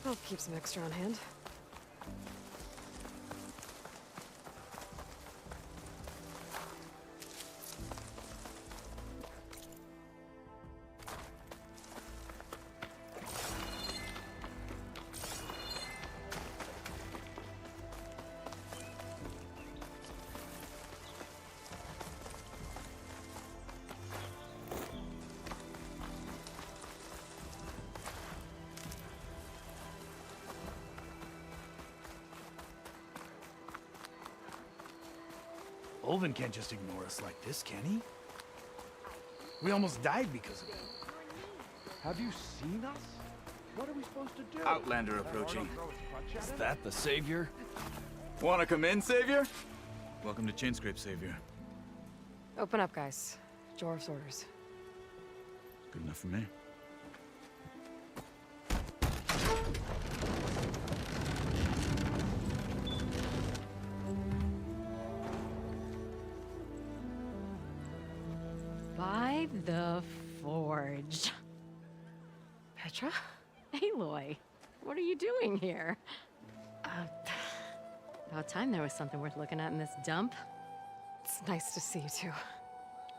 I'll keep some extra on hand. Olvin can't just ignore us like this, can he? We almost died because of it. Have you seen us? What are we supposed to do? Outlander approaching. Is that the Savior? Wanna come in, Savior? Welcome to Chainscrape, Savior. Open up, guys. Jorv's orders. Good enough for me. By the Forge. Petra? Aloy, what are you doing here? About time there was something worth looking at in this dump. It's nice to see you too.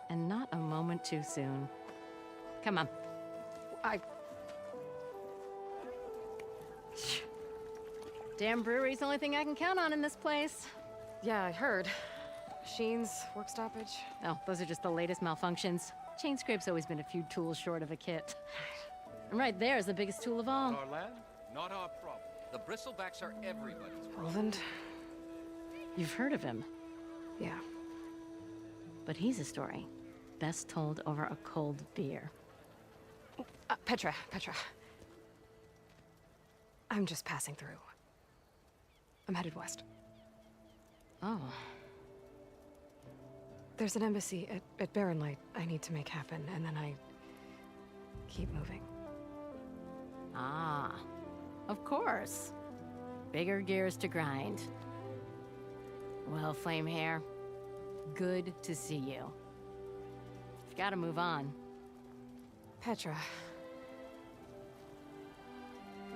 And not a moment too soon. Come on. Damn brewery's the only thing I can count on in this place. Yeah, I heard. Machines, work stoppage. Oh, those are just the latest malfunctions. Chainscrape's always been a few tools short of a kit. And right there is the biggest tool of all. Our land? Not our problem. The Bristlebacks are everybody's problem. Roland? You've heard of him, Yeah. but he's a story best told over a cold beer. Petra. I'm just passing through. I'm headed west. Oh, There's an embassy at Barren Light I need to make happen, and then I keep moving. ah, of course. Bigger gears to grind. Well, Flamehair, good to see you. You've got to move on. Petra.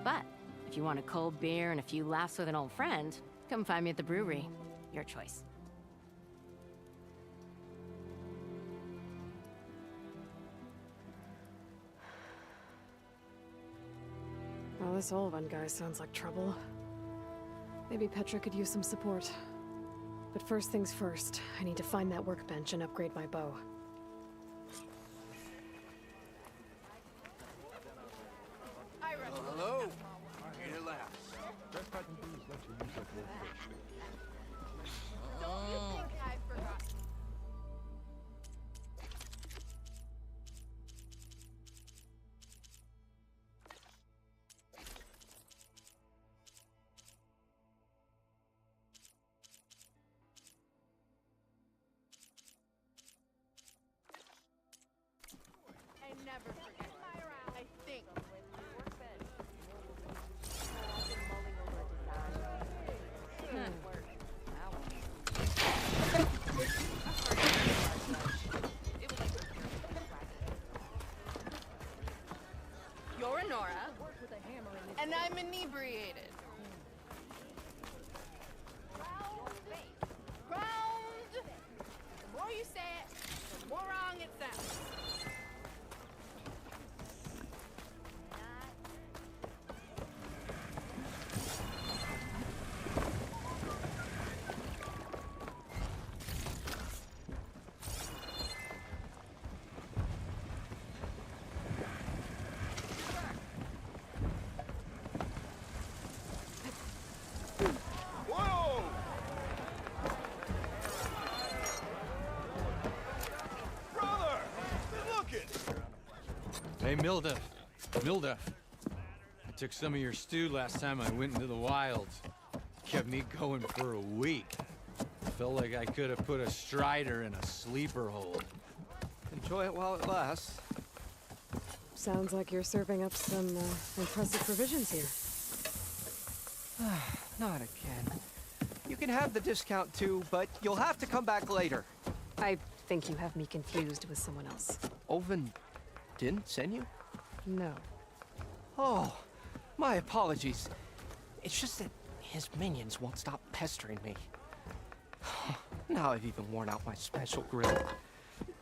But if you want a cold beer and a few laughs with an old friend, come find me at the brewery. Your choice. Well, this Olvan guy sounds like trouble. Maybe Petra could use some support. But first things first, I need to find that workbench and upgrade my bow. Hello. Here laughs. Best I can do is let you use that workbench. Don't you think I forgot? I never forget. I think. You're a Nora, and I'm inebriated. Ground! The more you say it, the more wrong it sounds. Whoa! Brother! Good looking! Hey, Milda. I took some of your stew last time I went into the wilds. Kept me going for a week. Felt like I could have put a strider in a sleeper hole. Enjoy it while it lasts. Sounds like you're serving up some impressive provisions here. Not again. You can have the discount too, but you'll have to come back later. I think you have me confused with someone else. Olvin didn't send you? No. Oh, My apologies. It's just that his minions won't stop pestering me. Now I've even worn out my special grill.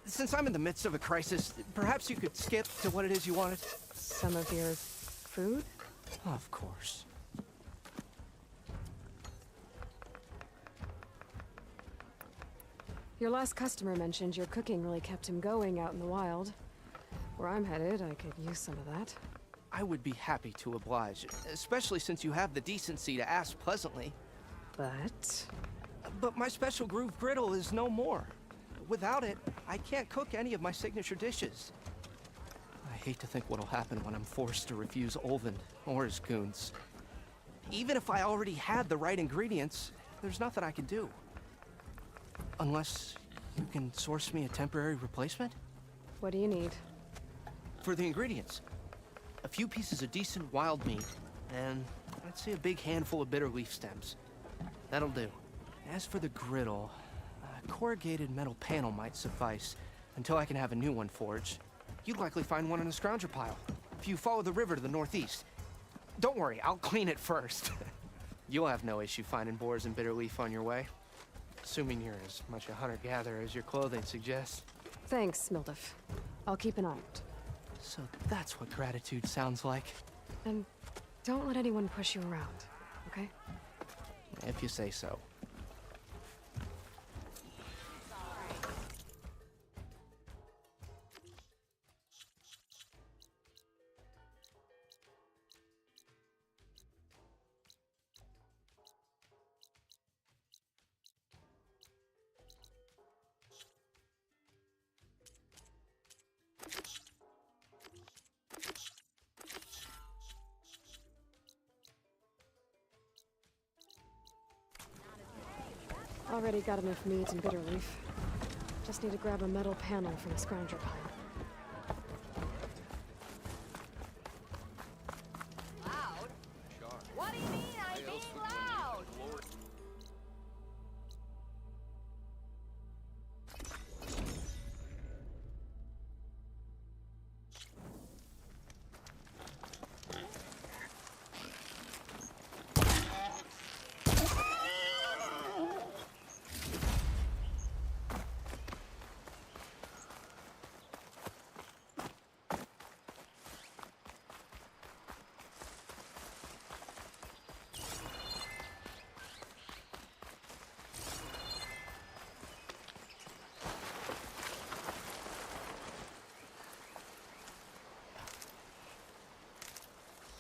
Since I'm in the midst of a crisis, perhaps you could skip to what it is you wanted? Some of your food? Of course. Your last customer mentioned your cooking really kept him going out in the wild. Where I'm headed, I could use some of that. I would be happy to oblige, especially since you have the decency to ask pleasantly. But... But my special groove griddle is no more. Without it, I can't cook any of my signature dishes. I hate to think what'll happen when I'm forced to refuse Olvin or his goons. Even if I already had the right ingredients, there's nothing I can do. Unless you can source me a temporary replacement? what do you need? For the ingredients, a few pieces of decent wild meat, and I'd say a big handful of bitter leaf stems. That'll do. As for the griddle, a corrugated metal panel might suffice until I can have a new one forged. You'd likely find one in a scrounger pile, if you follow the river to the northeast. Don't worry, I'll clean it first. You'll have no issue finding boars and bitter leaf on your way. Assuming you're as much a hunter-gatherer as your clothing suggests. Thanks, Mildif. I'll keep an eye out. So that's what gratitude sounds like. And don't let anyone push you around, okay? If you say so. Already got enough meat and bitter leaf. Just need to grab a metal panel from the scrounger pile. Loud? What do you mean I'm being loud?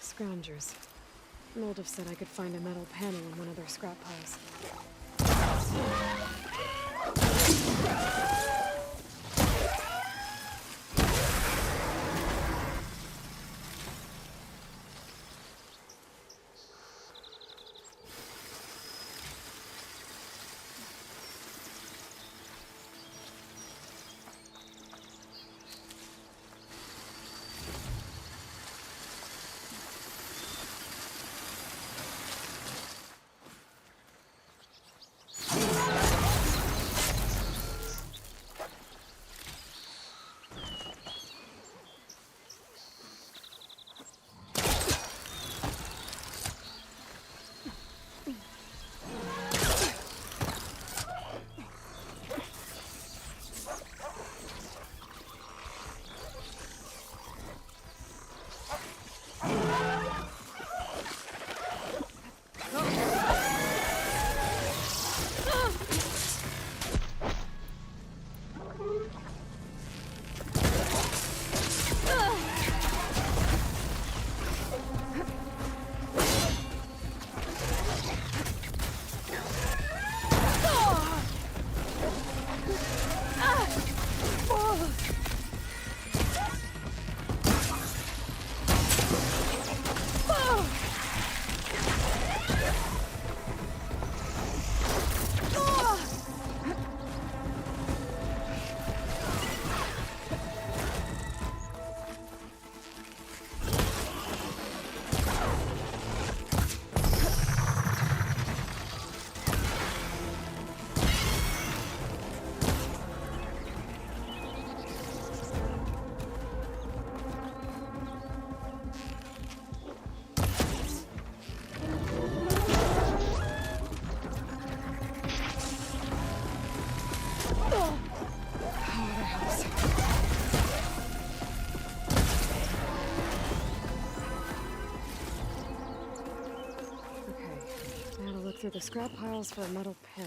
Scroungers. Mildif said I could find a metal panel in one of their scrap piles. through the scrap piles for a metal pin.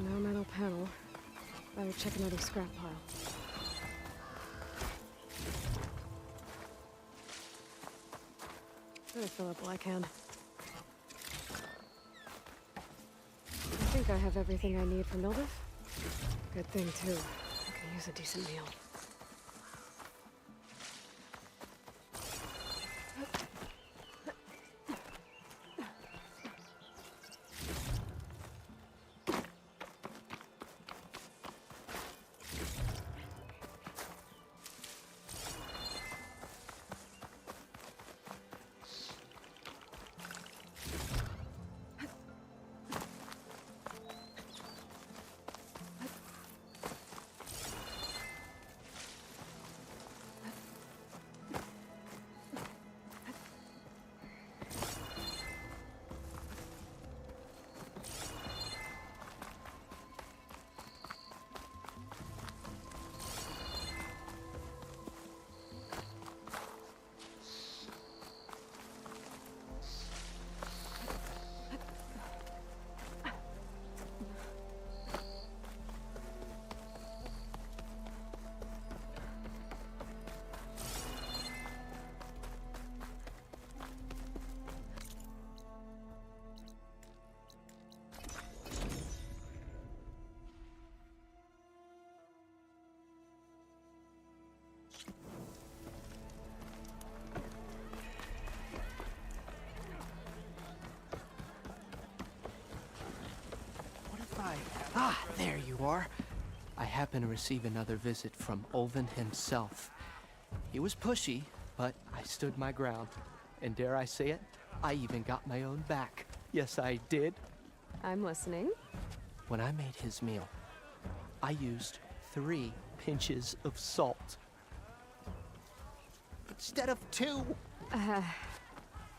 No metal panel. Better check another scrap pile. Better fill up while I can. I think I have everything I need for Mildif. Good thing, too. I can use a decent meal. Ah, there you are. I happen to receive another visit from Ulvin himself. He was pushy, but I stood my ground. And dare I say it, I even got my own back. Yes, I did. I'm listening. When I made his meal, I used 3 pinches of salt. Instead of 2.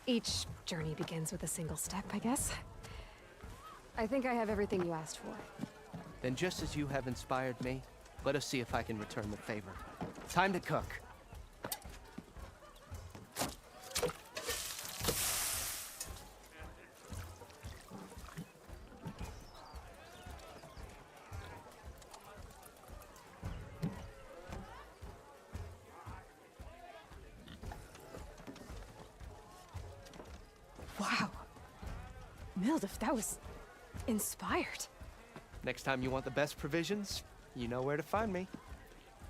Each journey begins with a single step, I guess. I think I have everything you asked for. Then just as you have inspired me, let us see if I can return the favor. Time to cook. Wow. Mildif, that was inspired. Next time you want the best provisions, you know where to find me.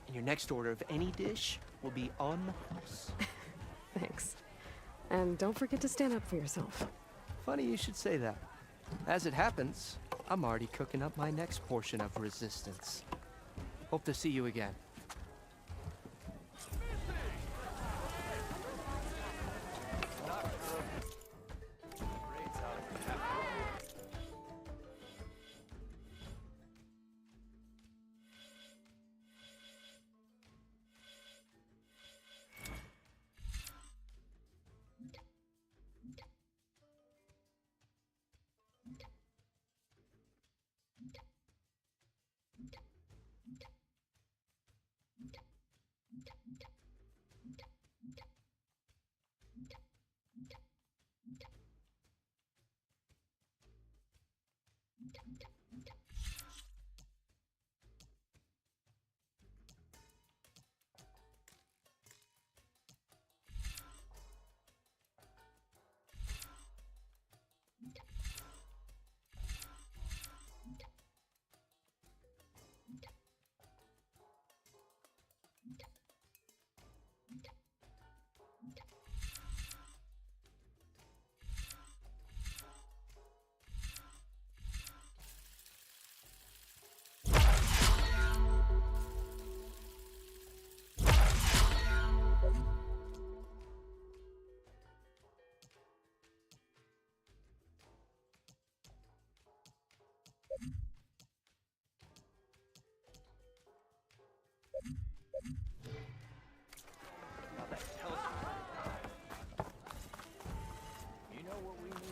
And your next order of any dish will be on the house. Thanks. And don't forget to stand up for yourself. Funny you should say that. As it happens, I'm already cooking up my next portion of resistance. Hope to see you again.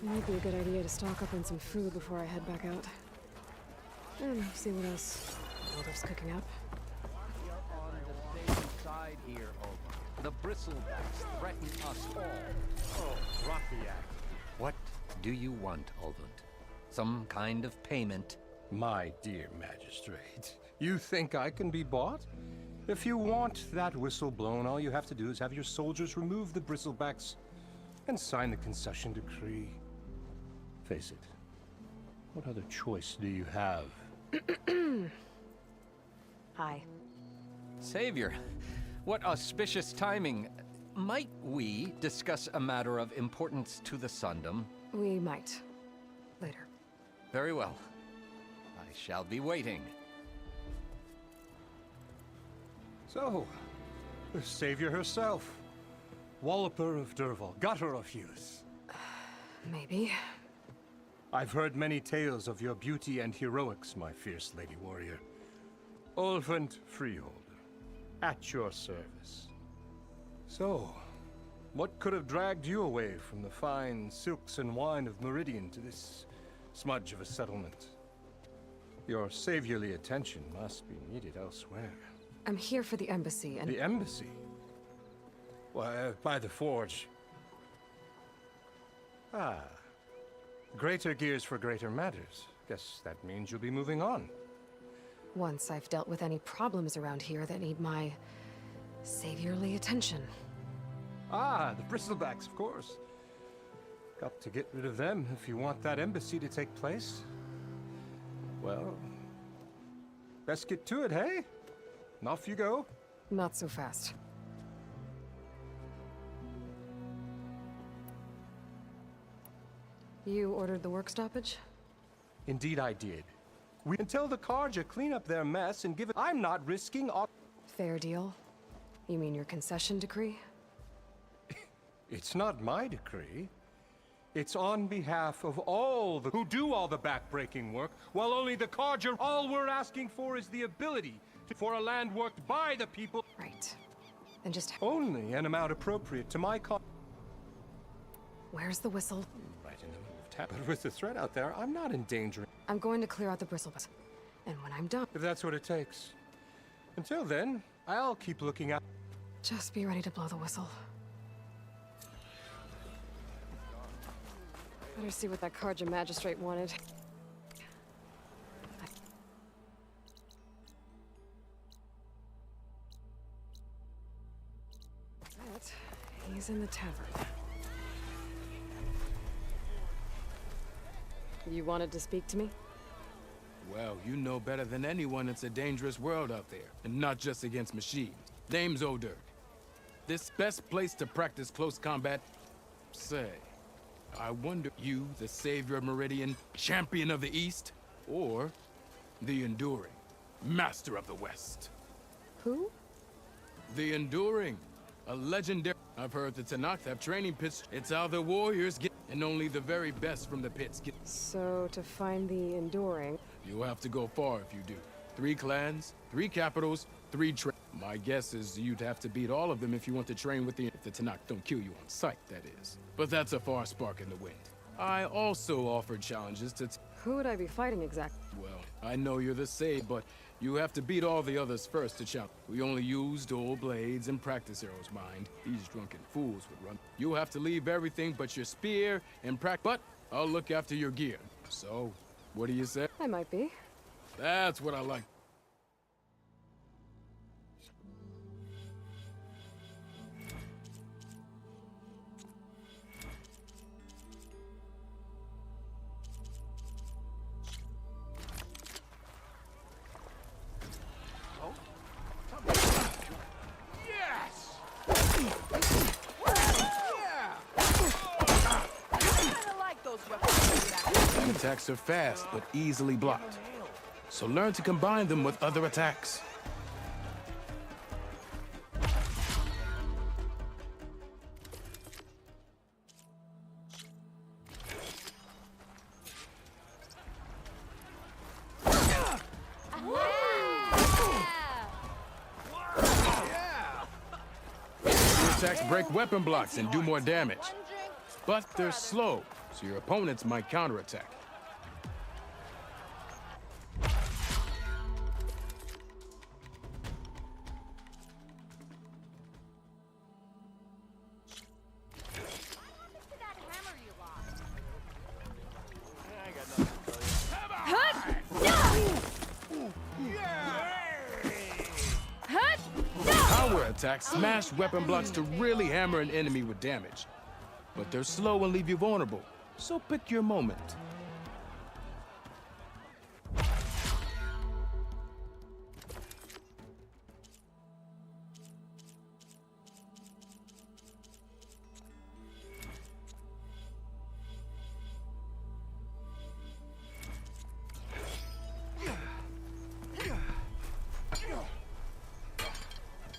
Might be a good idea to stock up on some food before I head back out. And see what else Waldorf's cooking up. We are on the same side here, Olga. The bristlebacks threaten us all. Oh, Rafiak. What do you want, Ulvund? Some kind of payment? My dear magistrate, you think I can be bought? If you want that whistle blown, all you have to do is have your soldiers remove the bristlebacks and sign the concession decree. Face it, what other choice do you have? Hi. Savior, what auspicious timing. Might we discuss a matter of importance to the Sundom? We might. Later. Very well. I shall be waiting. So, the savior herself. Walloper of Derval, gutter of youth. Maybe. I've heard many tales of your beauty and heroics, my fierce lady warrior. Ulvund Freeholder, at your service. So, what could have dragged you away from the fine silks and wine of Meridian to this smudge of a settlement? Your saviorly attention must be needed elsewhere. I'm here for the embassy and... The embassy? Why, by the forge. Ah. Greater gears for greater matters. Guess that means you'll be moving on. Once I've dealt with any problems around here that need my saviorly attention. Ah, the bristlebacks, of course. Got to get rid of them if you want that embassy to take place. Well, best get to it, hey? And off you go. Not so fast. You ordered the work stoppage? Indeed I did. Until the Carja clean up their mess and give it... I'm not risking all... Fair deal. You mean your concession decree? It's not my decree. It's on behalf of all the... who do all the backbreaking work, while only the Carja... All we're asking for is the ability for a land worked by the people... Right. Then just... Only an amount appropriate to my Where's the whistle? Right in the middle of town. But with the threat out there, I'm not endangering... I'm going to clear out the bristlebacks. And when I'm done... If that's what it takes. Until then, I'll keep looking out... Just be ready to blow the whistle. Better see what that Carja magistrate wanted. But he's in the tavern. You wanted to speak to me? Well, you know better than anyone it's a dangerous world out there, and not just against machines. Name's O'Dirk. This best place to practice close combat? Say, I wonder, you, the savior of Meridian, champion of the East, or the Enduring, master of the West? Who? The Enduring, a legendary... I've heard the Tenakth have training pits. It's how the warriors get, and only the very best from the pits get. So, to find the Enduring... You'll have to go far if you do. 3 clans, 3 capitals, 3 My guess is you'd have to beat all of them if you want to train with if the Tenakth don't kill you on sight, that is. But that's a far spark in the wind. I also offered challenges to... Who would I be fighting exactly? Well, I know you're the sage, but you have to beat all the others first to challenge. We only use dual blades and practice arrows, mind. These drunken fools would run. You'll have to leave everything but your spear and practice. But I'll look after your gear. So, what do you say? I might be. That's what I like. Attacks are fast, but easily blocked. So learn to combine them with other attacks. Your attacks break weapon blocks and do more damage. But they're slow, so your opponents might counterattack. Attacks smash weapon blocks to really hammer an enemy with damage. But they're slow and leave you vulnerable, so pick your moment.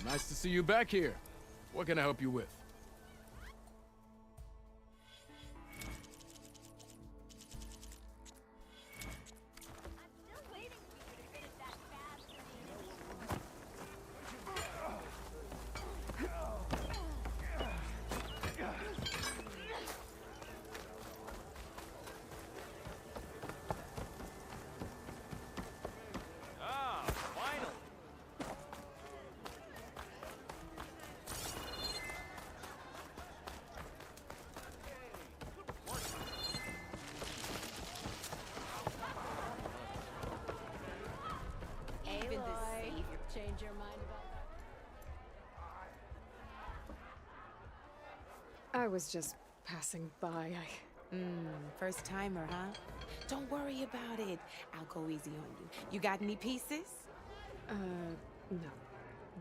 Nice to see you back here. What can I help you with? Change your mind about I was just passing by. First timer, huh? Don't worry about it. I'll go easy on you. You got any pieces? No.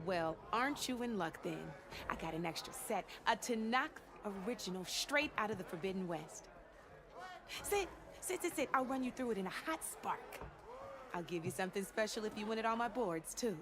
Well, aren't you in luck then? I got an extra set, a Tanakh original straight out of the Forbidden West. Sit. I'll run you through it in a hot spark. I'll give you something special if you win it on my boards, too.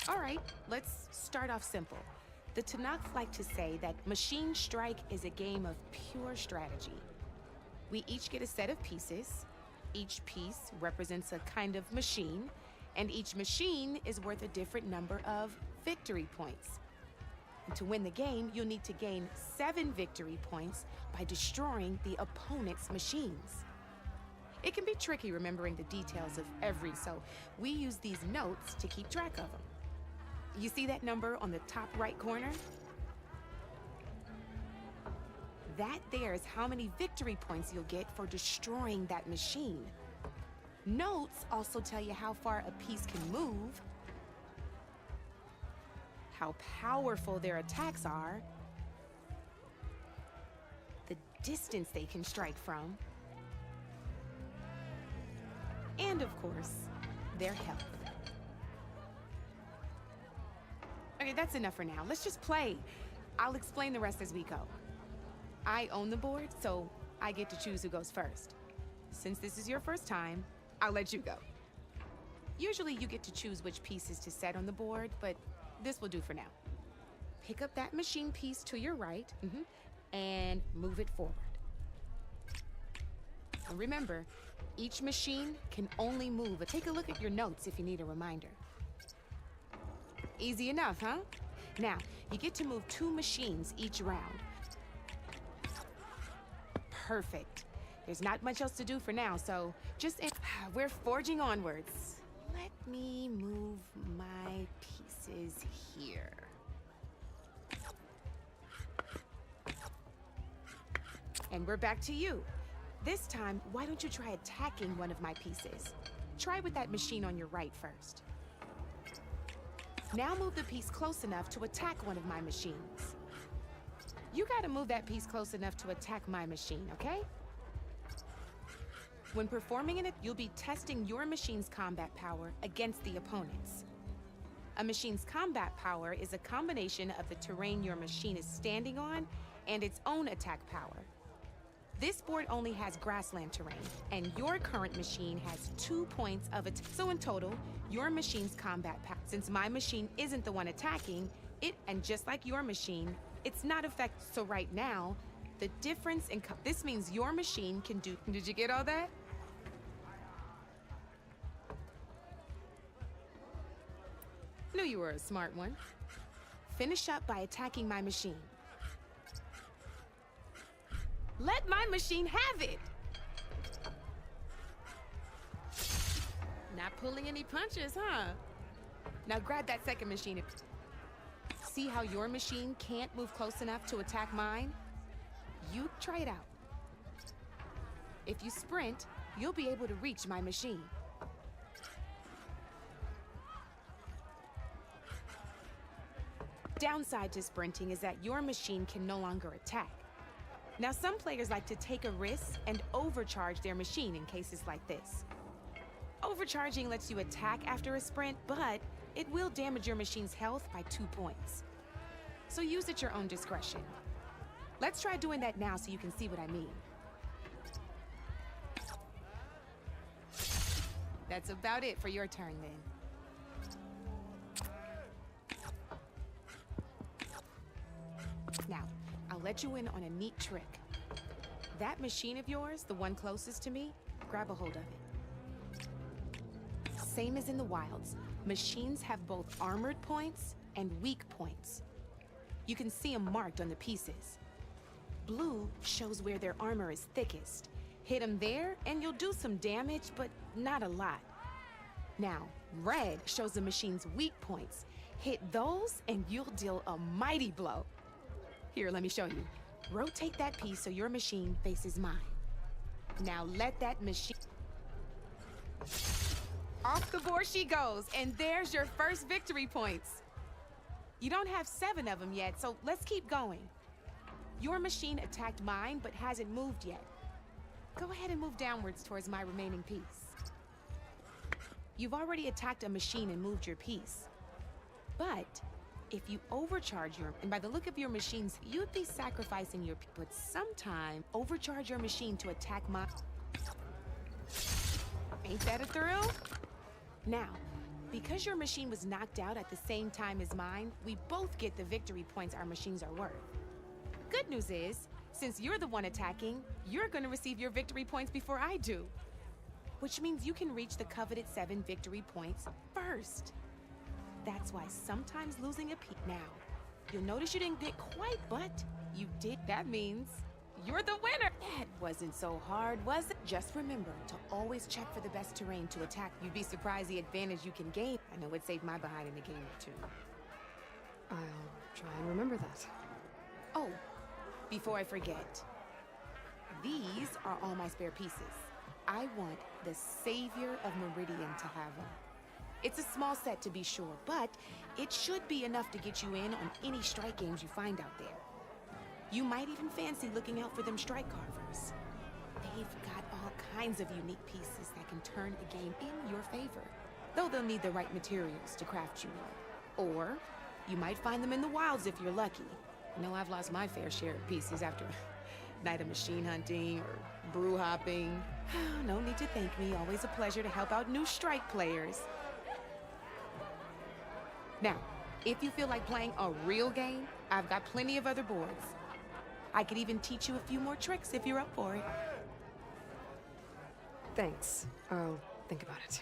All right, let's start off simple. The Tanakh like to say that Machine Strike is a game of pure strategy. We each get a set of pieces. Each piece represents a kind of machine, and each machine is worth a different number of victory points. And to win the game, you'll need to gain 7 victory points by destroying the opponent's machines. It can be tricky remembering the details of every, so we use these notes to keep track of them. You see that number on the top right corner? That there is how many victory points you'll get for destroying that machine. Notes also tell you how far a piece can move, how powerful their attacks are, the distance they can strike from, and of course, their health. Okay, that's enough for now. Let's just play. I'll explain the rest as we go. I own the board, so I get to choose who goes first. Since this is your first time, I'll let you go. Usually you get to choose which pieces to set on the board, but this will do for now. Pick up that machine piece to your right, and move it forward. And remember, each machine can only move. Take a look at your notes if you need a reminder. Easy enough, huh? Now, you get to move 2 machines each round. Perfect. There's not much else to do for now, so we're forging onwards. Let me move my pieces here. And we're back to you. This time, why don't you try attacking one of my pieces? Try with that machine on your right first. Now move the piece close enough to attack one of my machines. You gotta move that piece close enough to attack my machine, okay? When performing in it, you'll be testing your machine's combat power against the opponent's. A machine's combat power is a combination of the terrain your machine is standing on and its own attack power. This board only has grassland terrain, and your current machine has 2 points of attack. So in total, your machine's combat power. Since my machine isn't the one attacking, and just like your machine, it's not affected. So right now, the difference in this means your machine can do. Did you get all that? Knew you were a smart one. Finish up by attacking my machine. Let my machine have it! Not pulling any punches, huh? Now grab that second machine. See how your machine can't move close enough to attack mine? You try it out. If you sprint, you'll be able to reach my machine. Downside to sprinting is that your machine can no longer attack. Now, some players like to take a risk and overcharge their machine in cases like this. Overcharging lets you attack after a sprint, but it will damage your machine's health by 2 points. So use at your own discretion. Let's try doing that now so you can see what I mean. That's about it for your turn, then. Now, I'll let you in on a neat trick. That machine of yours, the one closest to me, grab a hold of it. Same as in the wilds, machines have both armored points and weak points. You can see them marked on the pieces. Blue shows where their armor is thickest. Hit them there, and you'll do some damage, but not a lot. Now, red shows the machine's weak points. Hit those, and you'll deal a mighty blow. Here, let me show you. Rotate that piece so your machine faces mine. Now let that machine... Off the board she goes, and there's your first victory points. You don't have 7 of them yet, so let's keep going. Your machine attacked mine, but hasn't moved yet. Go ahead and move downwards towards my remaining piece. You've already attacked a machine and moved your piece. But if you overcharge and by the look of your machines, you'd be sacrificing your... But sometime, overcharge your machine to attack my... Ain't that a thrill? Now, because your machine was knocked out at the same time as mine, we both get the victory points our machines are worth. Good news is, since you're the one attacking, you're gonna receive your victory points before I do. Which means you can reach the coveted 7 victory points first. That's why sometimes losing a piece... Now, you'll notice you didn't get quite, but you did. That means you're the winner. That wasn't so hard, was it? Just remember to always check for the best terrain to attack. You'd be surprised the advantage you can gain. I know it saved my behind in a game or 2. I'll try and remember that. Oh, before I forget, these are all my spare pieces. I want the Savior of Meridian to have them. It's a small set to be sure, but it should be enough to get you in on any strike games you find out there. You might even fancy looking out for them strike carvers. They've got all kinds of unique pieces that can turn a game in your favor, though they'll need the right materials to craft you one. Or you might find them in the wilds if you're lucky. I know I've lost my fair share of pieces after a night of machine hunting or brew hopping. No need to thank me. Always a pleasure to help out new strike players. Now, if you feel like playing a real game, I've got plenty of other boards. I could even teach you a few more tricks if you're up for it. Thanks. I'll think about it.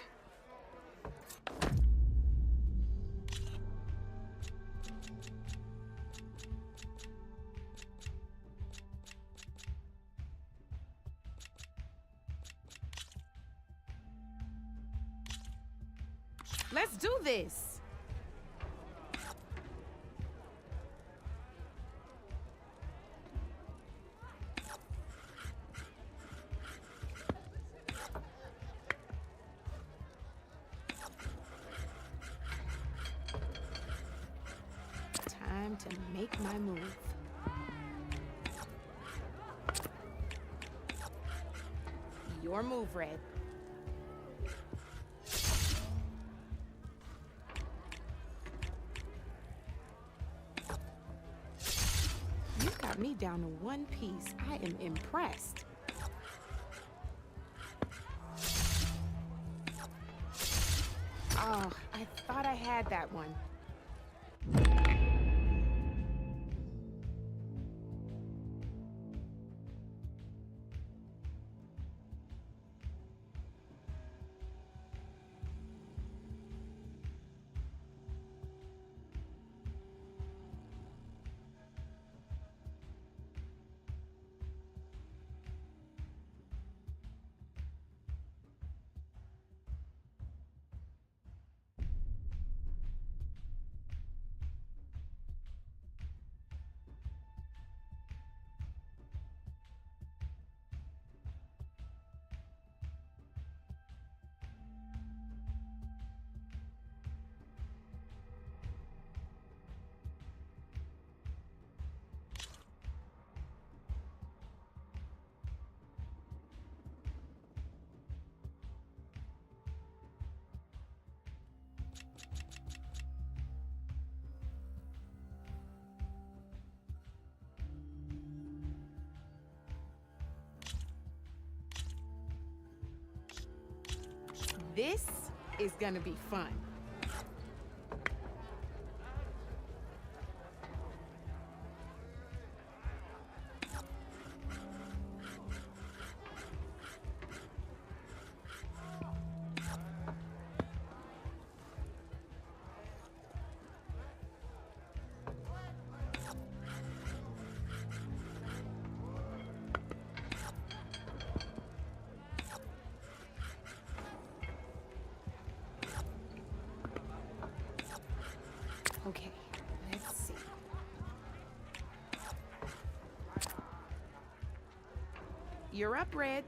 Let's do this! Time to make my move. Your move, Red. You got me down to 1 piece. I am impressed. Oh, I thought I had that one. This is gonna be fun. Okay, let's see. You're up, Red.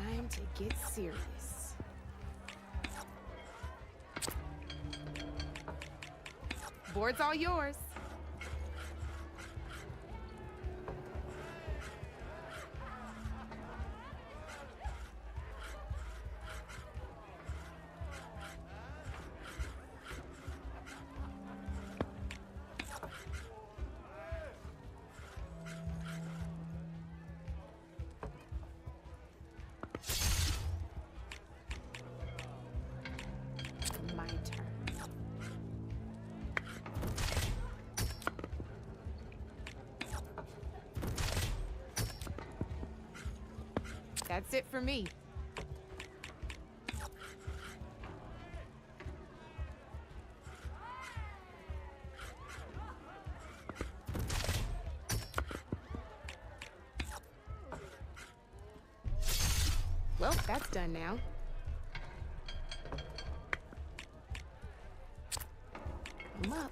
Time to get serious. Board's all yours. My turn. That's it for me. Well, that's done now. I'm up.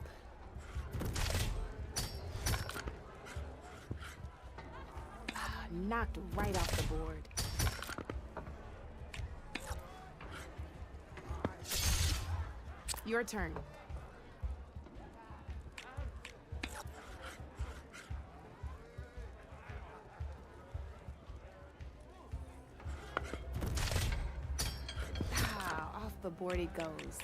Knocked right off the board. Your turn. Off the board it goes.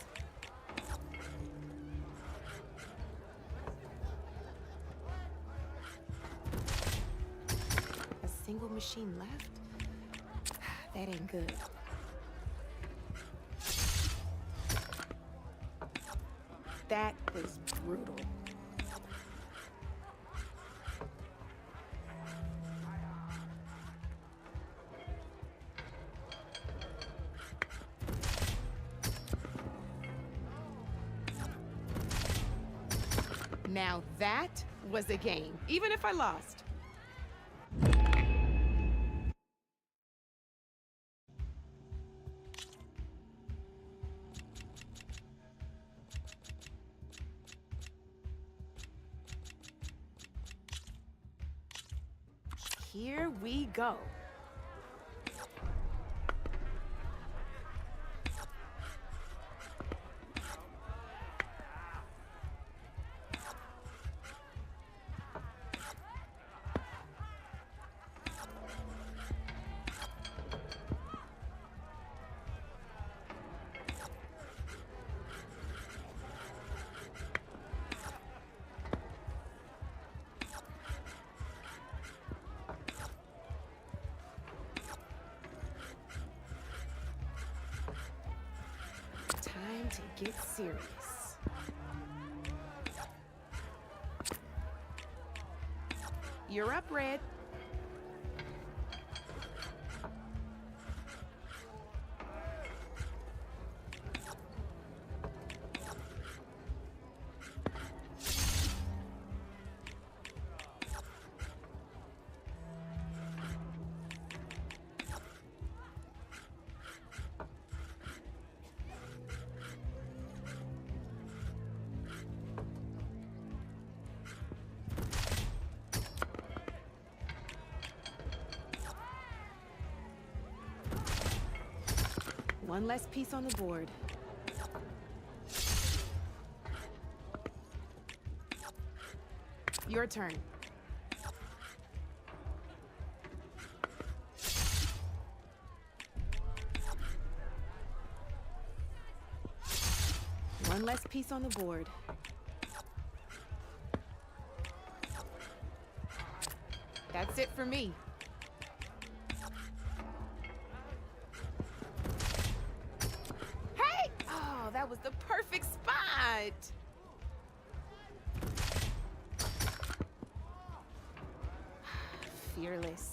A single machine left? That ain't good. That was brutal. Now that was a game, even if I lost. Here we go. Time to get serious. You're up, Red. One less piece on the board. Your turn. One less piece on the board. That's it for me. Hey! Oh, that was the perfect spot. Fearless.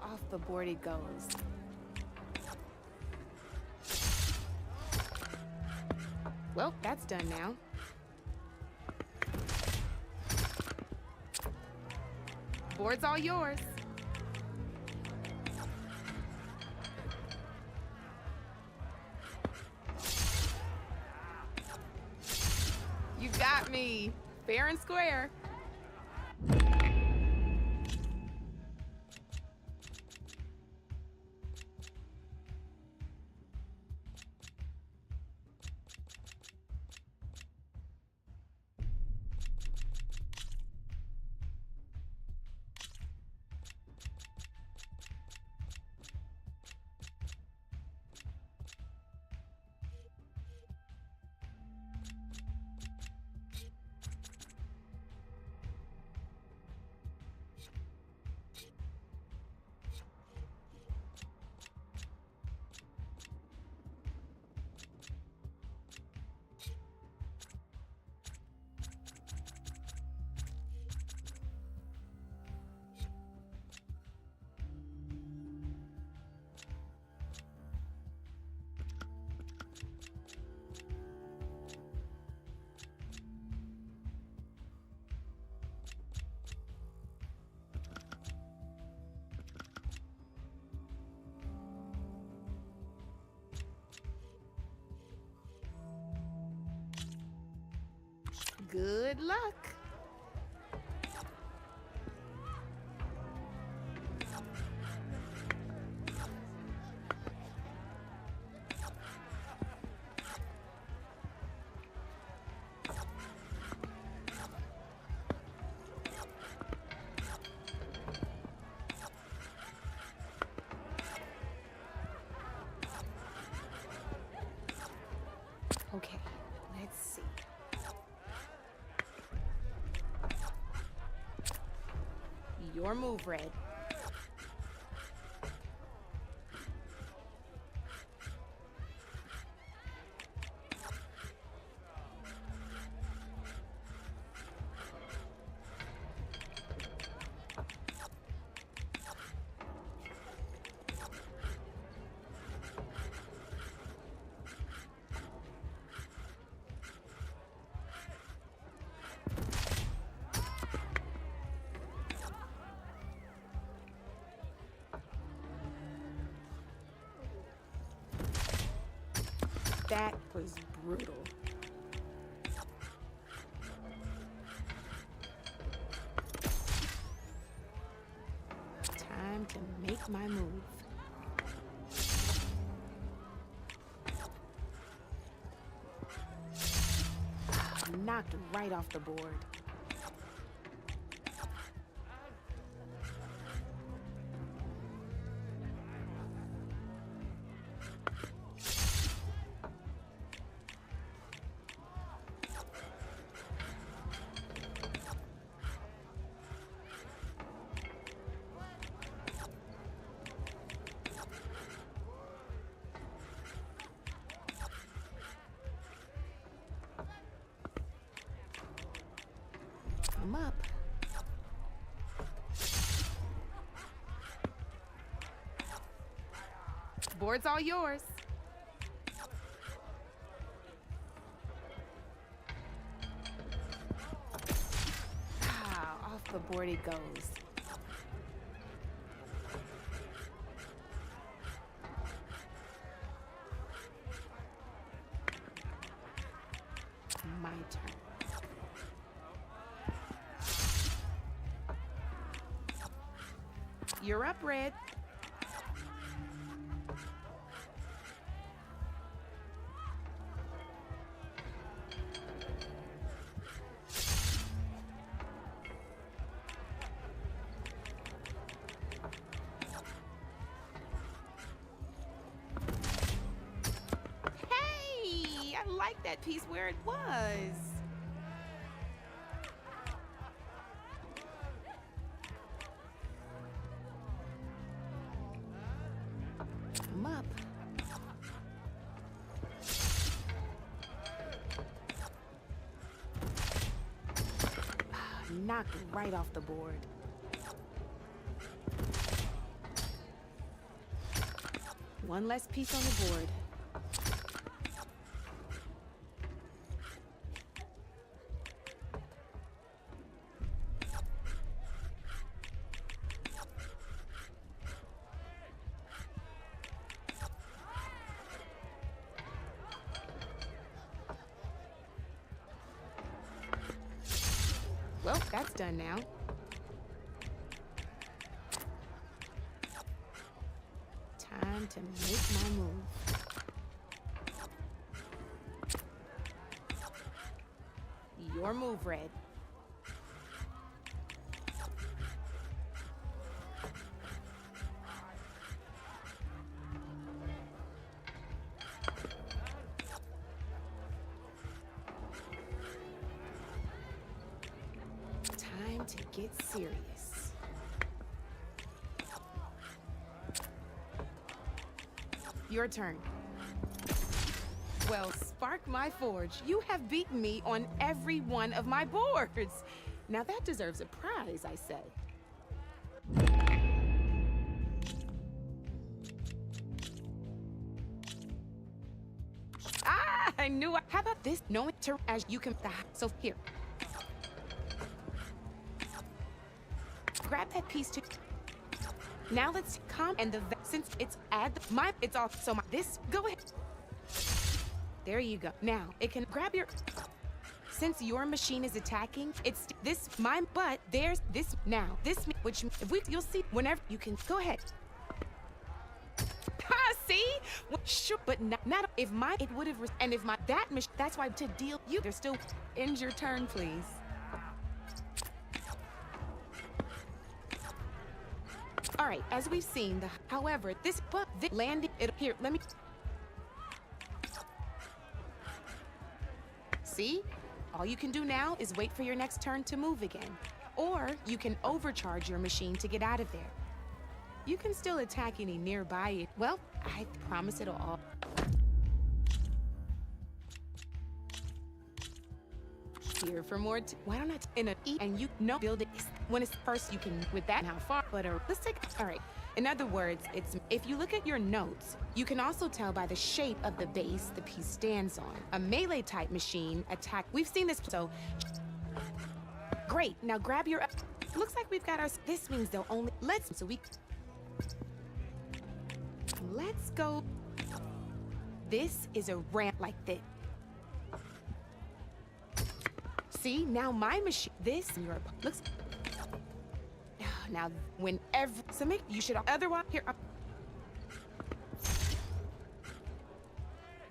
Off the board it goes. Well, that's done now. Board's all yours. You got me. Fair and square. Good luck. Okay, let's see. Your move, Red. That was brutal. Time to make my move. Knocked right off the board. I'm up. Board's all yours. aboard it goes. My turn. You're up, Red. Hey, I like that piece where it was. I'm up. Knocked right off the board. One less piece on the board. Well, that's done now. Time to make my move. Your move, Red. Time to get serious. Your turn. Well, spark my forge. You have beaten me on every one of my boards. Now that deserves a prize, I say. Ah, I knew I... How about this? Knowing to as you can... So here. Grab that piece to... Now let's come and since it's it's off. So this, go ahead. There you go. Now it can grab your. Since your machine is attacking, it's this mine. But there's this now. This which if you'll see whenever you can go ahead. See? Well, sure, but not if my it would have and if my that machine. That's why to deal you. There's still end your turn, please. All right, as we've seen, however, this landing it here. Let me see. All you can do now is wait for your next turn to move again, or you can overcharge your machine to get out of there. You can still attack any nearby. Well, I promise it'll all. Here for more. Why don't I in a E and you know build it when it's first you can with that how far but let's take all right. In other words, it's if you look at your notes, you can also tell by the shape of the base the piece stands on. A melee type machine attack. We've seen this so great. Now grab your looks like we've got our this means they'll only let's go. This is a ramp like this. See, now my machine, this looks. Now, whenever, so make, you should otherwise, here,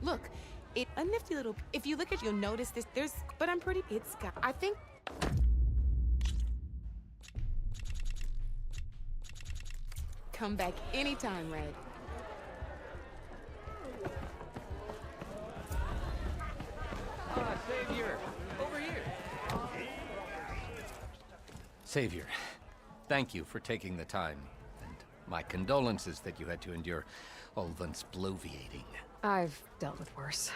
look, it, a nifty little, if you look at, you'll notice this, but I'm pretty, it's got, I think. Come back anytime, Red. Savior, over here. Savior, thank you for taking the time, and my condolences that you had to endure Ulvund's bloviating. I've dealt with worse.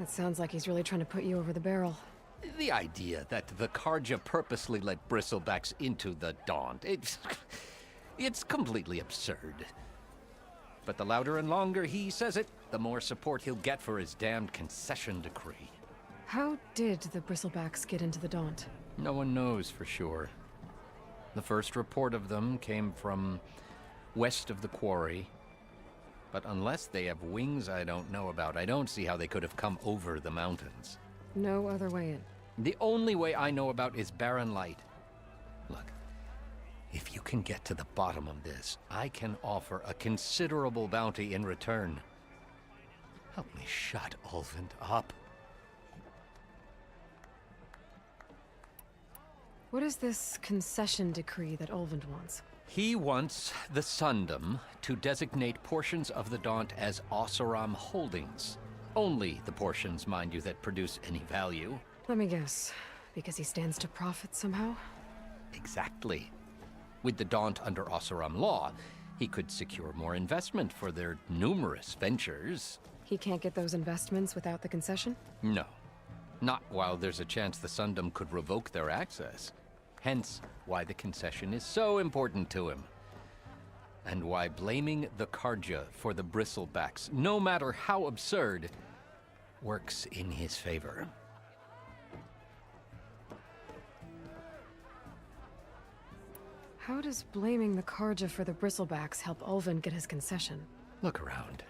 It sounds like he's really trying to put you over the barrel. The idea that the Carja purposely let bristlebacks into the Daunt, it's completely absurd. But the louder and longer he says it, the more support he'll get for his damned concession decree. How did the bristlebacks get into the Daunt? No one knows for sure. The first report of them came from west of the quarry. But unless they have wings I don't know about, I don't see how they could have come over the mountains. No other way in. The only way I know about is Barren Light. Look, if you can get to the bottom of this, I can offer a considerable bounty in return. Help me shut Ulvund up. What is this concession decree that Ulvund wants? He wants the Sundom to designate portions of the Daunt as Oseram holdings. Only the portions, mind you, that produce any value. Let me guess. Because he stands to profit somehow? Exactly. With the Daunt under Oseram law, he could secure more investment for their numerous ventures. He can't get those investments without the concession? No. Not while there's a chance the Sundom could revoke their access. Hence, why the concession is so important to him. And why blaming the Karja for the Bristlebacks, no matter how absurd, works in his favor. How does blaming the Karja for the Bristlebacks help Ulvund get his concession? Look around.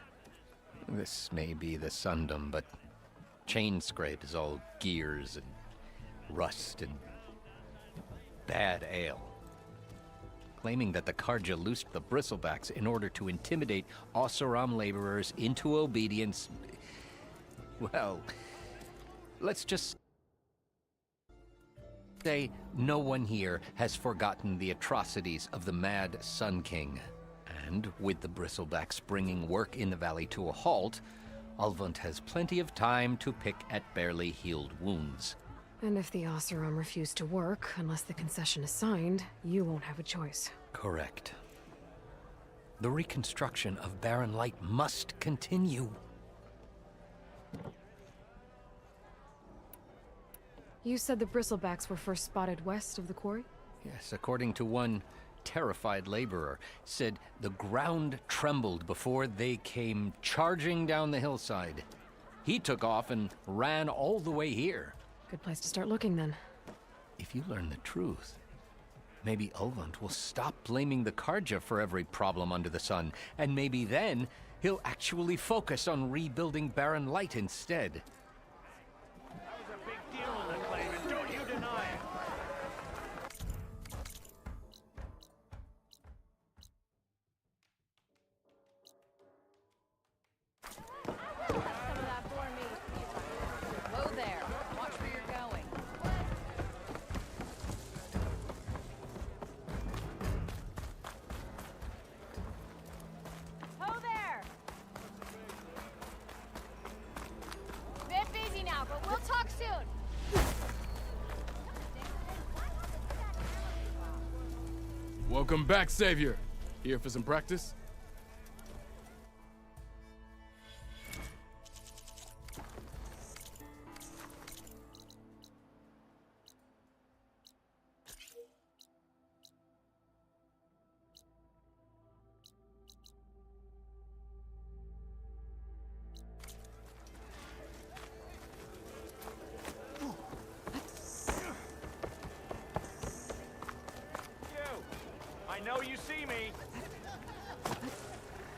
This may be the Sundom, but Chainscrape is all gears and rust and bad ale. Claiming that the Karja loosed the Bristlebacks in order to intimidate Oseram laborers into obedience. Well, let's just say no one here has forgotten the atrocities of the Mad Sun King. And with the Bristlebacks bringing work in the valley to a halt, Ulvund has plenty of time to pick at barely healed wounds. And if the Oseram refuse to work, unless the concession is signed, you won't have a choice. Correct. The reconstruction of Barren Light must continue. You said the Bristlebacks were first spotted west of the quarry? Yes, according to one terrified laborer, said the ground trembled before they came charging down the hillside. He took off and ran all the way here. Good place to start looking, then. If you learn the truth, maybe Ulvund will stop blaming the Karja for every problem under the sun, and maybe then he'll actually focus on rebuilding Barren Light instead. That was a big deal in the claim, and don't you deny it. Whoa there. Watch where you're going. Ho there! Bit busy now, but we'll talk soon. Welcome back, Savior. Here for some practice? I know you see me.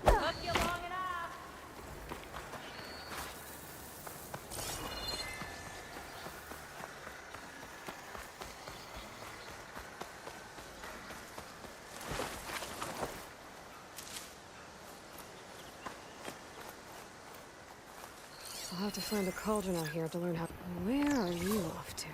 Took you long enough. I'll have to find a cauldron out here to learn how... Where are you off to?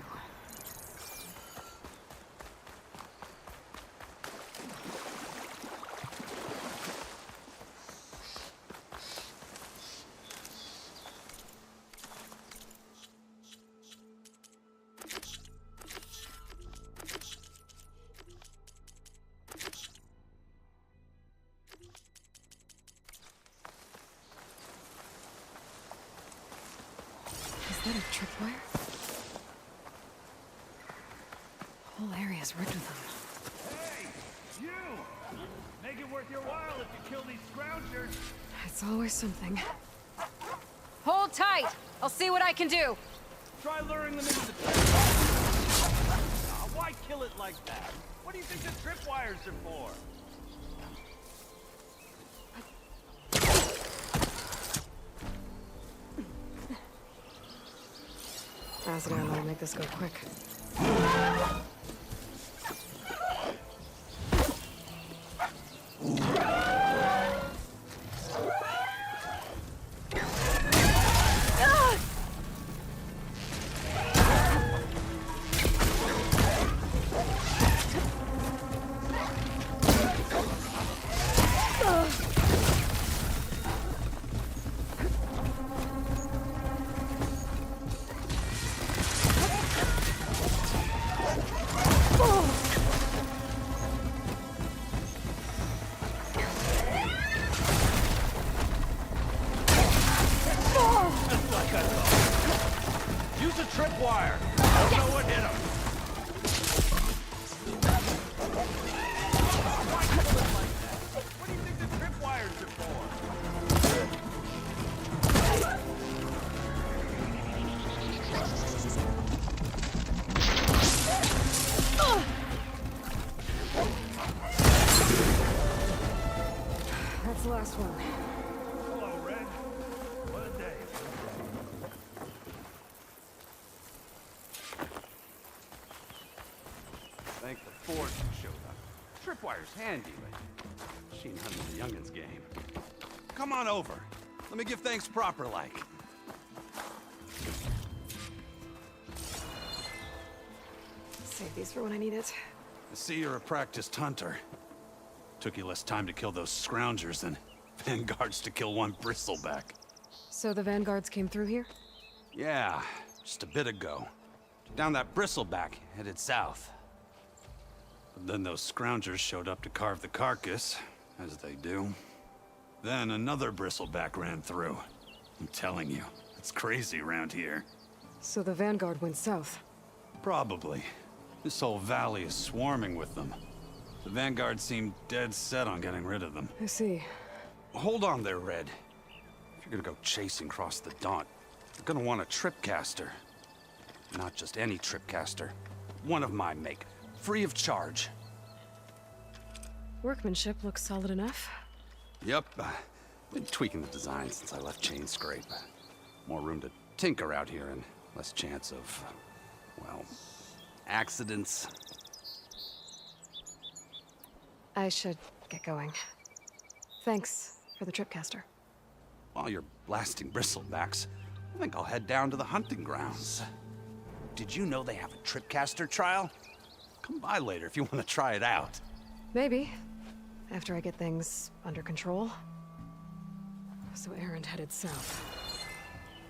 Is that a tripwire? The whole area's rigged with them. Hey, you! Make it worth your while if you kill these scroungers. It's always something. Hold tight. I'll see what I can do. Try luring them into the... Why kill it like that? What do you think the tripwires are for? Acid ammo will make this go quick. Use a tripwire. I don't know what hit him. Why kill it like that? What do you think the tripwires are for? That's the last one. Hello, Red. What a day. Thank the Force you showed up. Tripwire's handy, but machine hunting's the youngin's game. Come on over. Let me give thanks proper like. Save these for when I need it. I see you're a practiced hunter. Took you less time to kill those scroungers than vanguards to kill one bristleback. So the vanguards came through here? Yeah, just a bit ago. Down that bristleback, headed south. But then those scroungers showed up to carve the carcass, as they do. Then another bristleback ran through. I'm telling you, it's crazy around here. So the vanguard went south? Probably. This whole valley is swarming with them. The vanguard seemed dead set on getting rid of them. I see. Hold on there, Red. If you're gonna go chasing across the Daunt, you're gonna want a tripcaster. Not just any tripcaster. One of my make. Free of charge. Workmanship looks solid enough. Yep. Been tweaking the design since I left Chain Scrape. More room to tinker out here and less chance of, well, accidents. I should get going. Thanks for the tripcaster. While you're blasting bristlebacks, I think I'll head down to the hunting grounds. Did you know they have a tripcaster trial? Come by later if you want to try it out. Maybe. After I get things under control. So Erend headed south.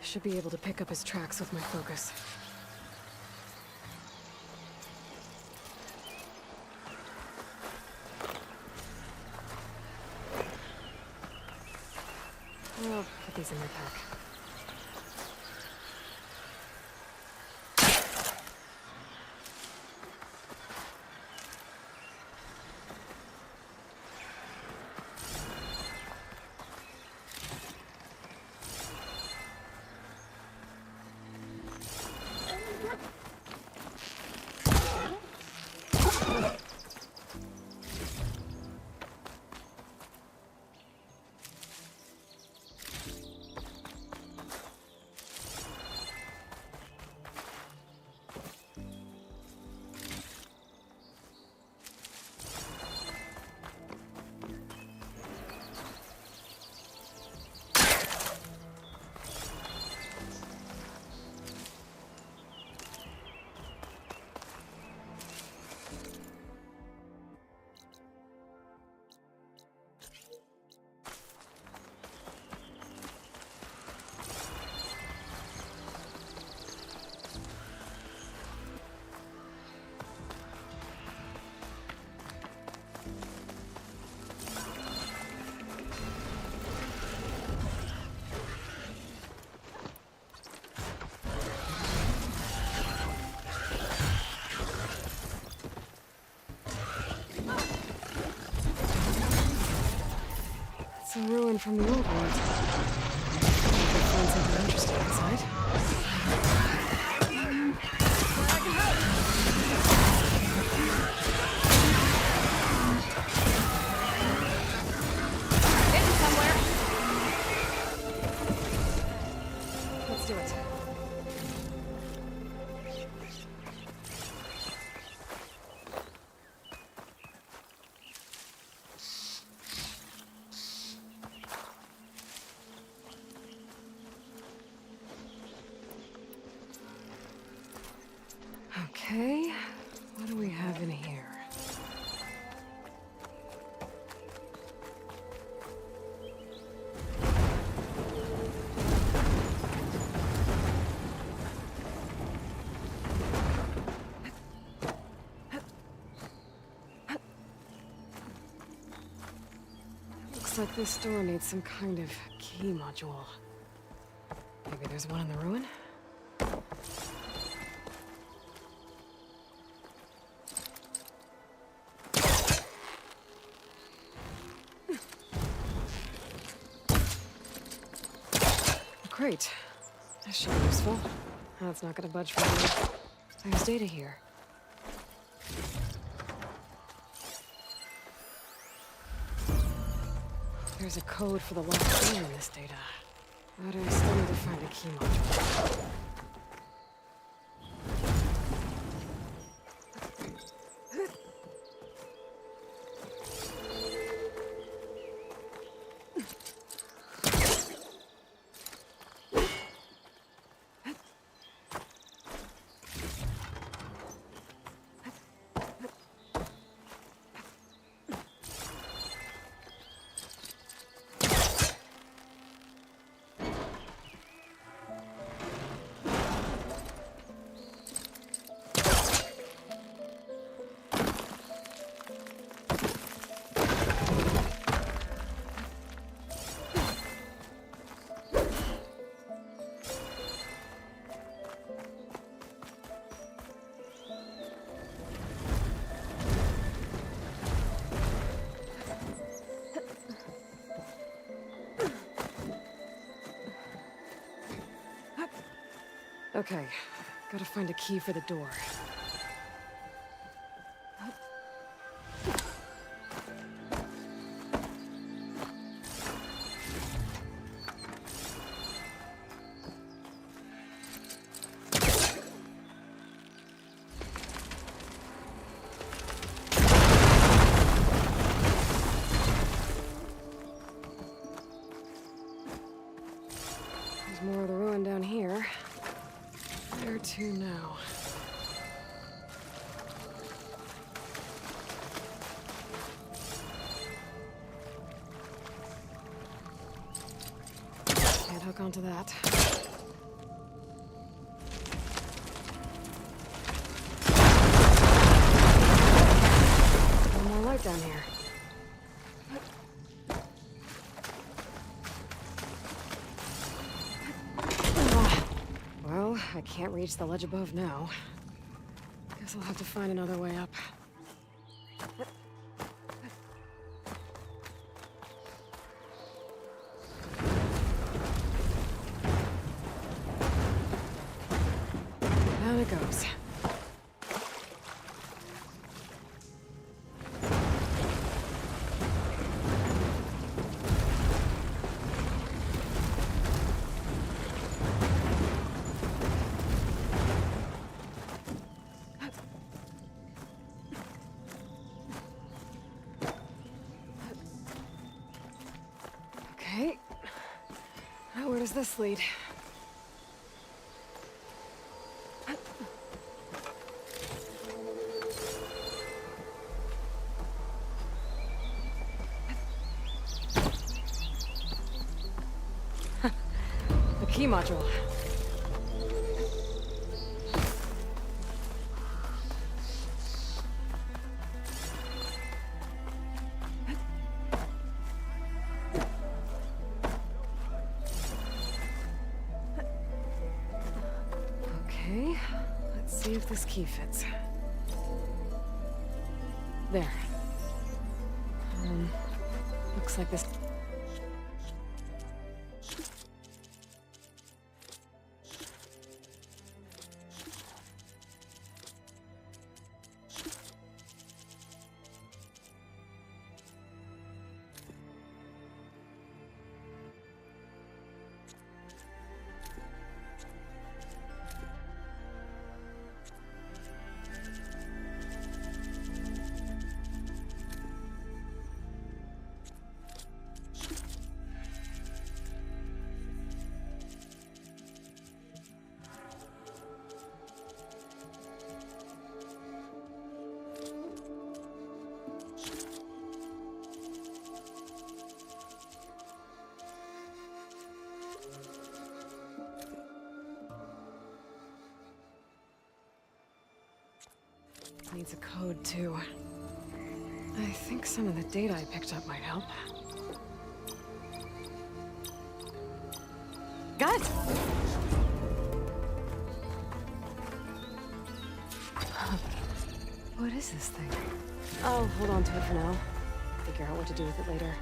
Should be able to pick up his tracks with my focus. I'll put these in my pack. It's a ruin from the old world. I'll find something interesting inside. Let's do it. Okay, what do we have in here? Looks like this door needs some kind of key module. Maybe there's one in the ruin? Great. This should be useful. That's not gonna budge for me. There's data here. There's a code for the locked door in this data. But I still need to find a key module. Okay, gotta find a key for the door. There's more of the ruin down here. Where to now? Can't hook onto that. No more light down here. Well, I can't reach the ledge above now. Guess I'll have to find another way up. Down it goes. Okay. Now where does this lead? The key module. Okay, let's see if this key fits. There. Looks like this. needs a code, too. I think some of the data I picked up might help. Got it! What is this thing? I'll hold on to it for now. Figure out what to do with it later.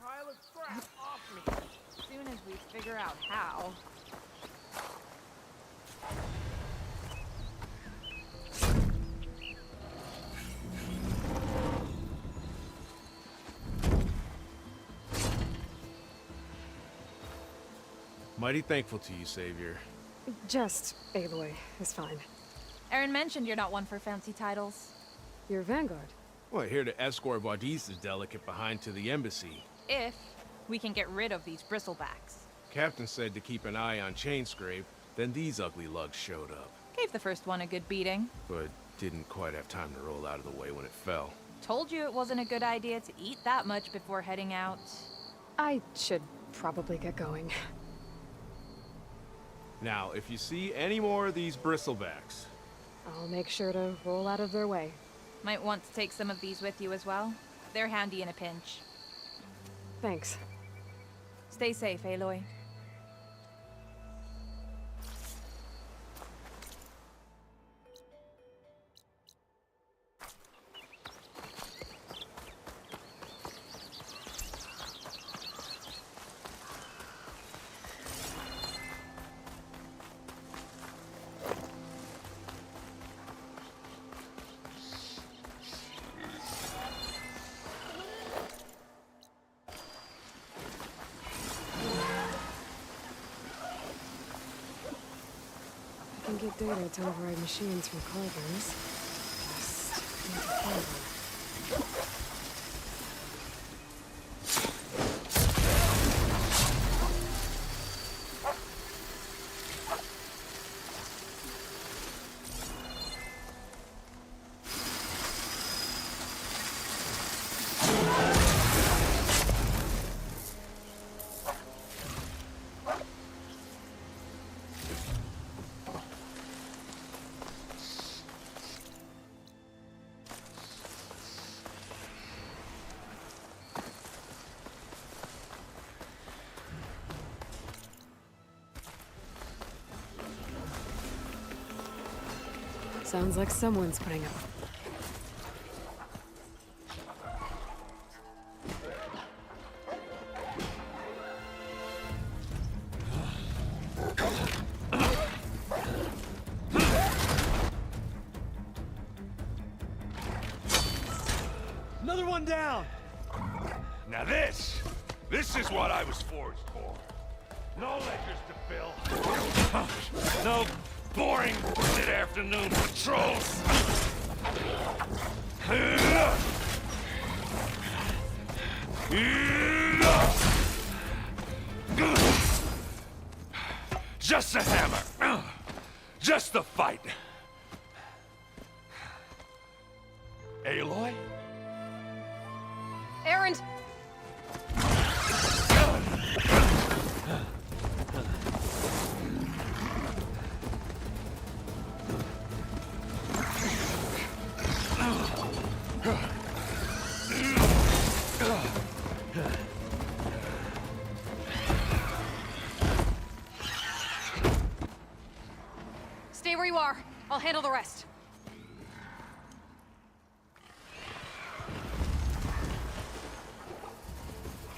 Pile of crap off me. As soon as we figure out how. Mighty thankful to you, Savior. Just Aloy is fine. Aaron mentioned you're not one for fancy titles. You're Vanguard. Well, here to escort Wadis's delegate behind to the embassy. If we can get rid of these bristlebacks. Captain said to keep an eye on Chainscrape, then these ugly lugs showed up. Gave the first one a good beating. But didn't quite have time to roll out of the way when it fell. Told you it wasn't a good idea to eat that much before heading out. I should probably get going. Now, if you see any more of these bristlebacks... I'll make sure to roll out of their way. Might want to take some of these with you as well. They're handy in a pinch. Thanks. Stay safe, Aloy. I can get data to override machines from Culver's. Just need to find them. Sounds like someone's putting up. one down! Now this is what I was forged for. No ledgers to fill. No boring mid-afternoon patrols. Just a hammer. Just the fight. Aloy? Erend! Stay where you are. I'll handle the rest.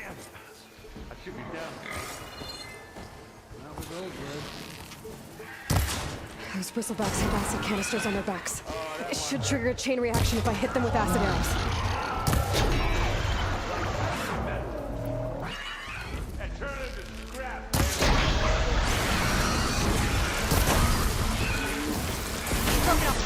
I should be down. That was old, Those bristlebacks have acid canisters on their backs. It should trigger a chain reaction if I hit them with acid arrows. And turn into scrap. Broken up.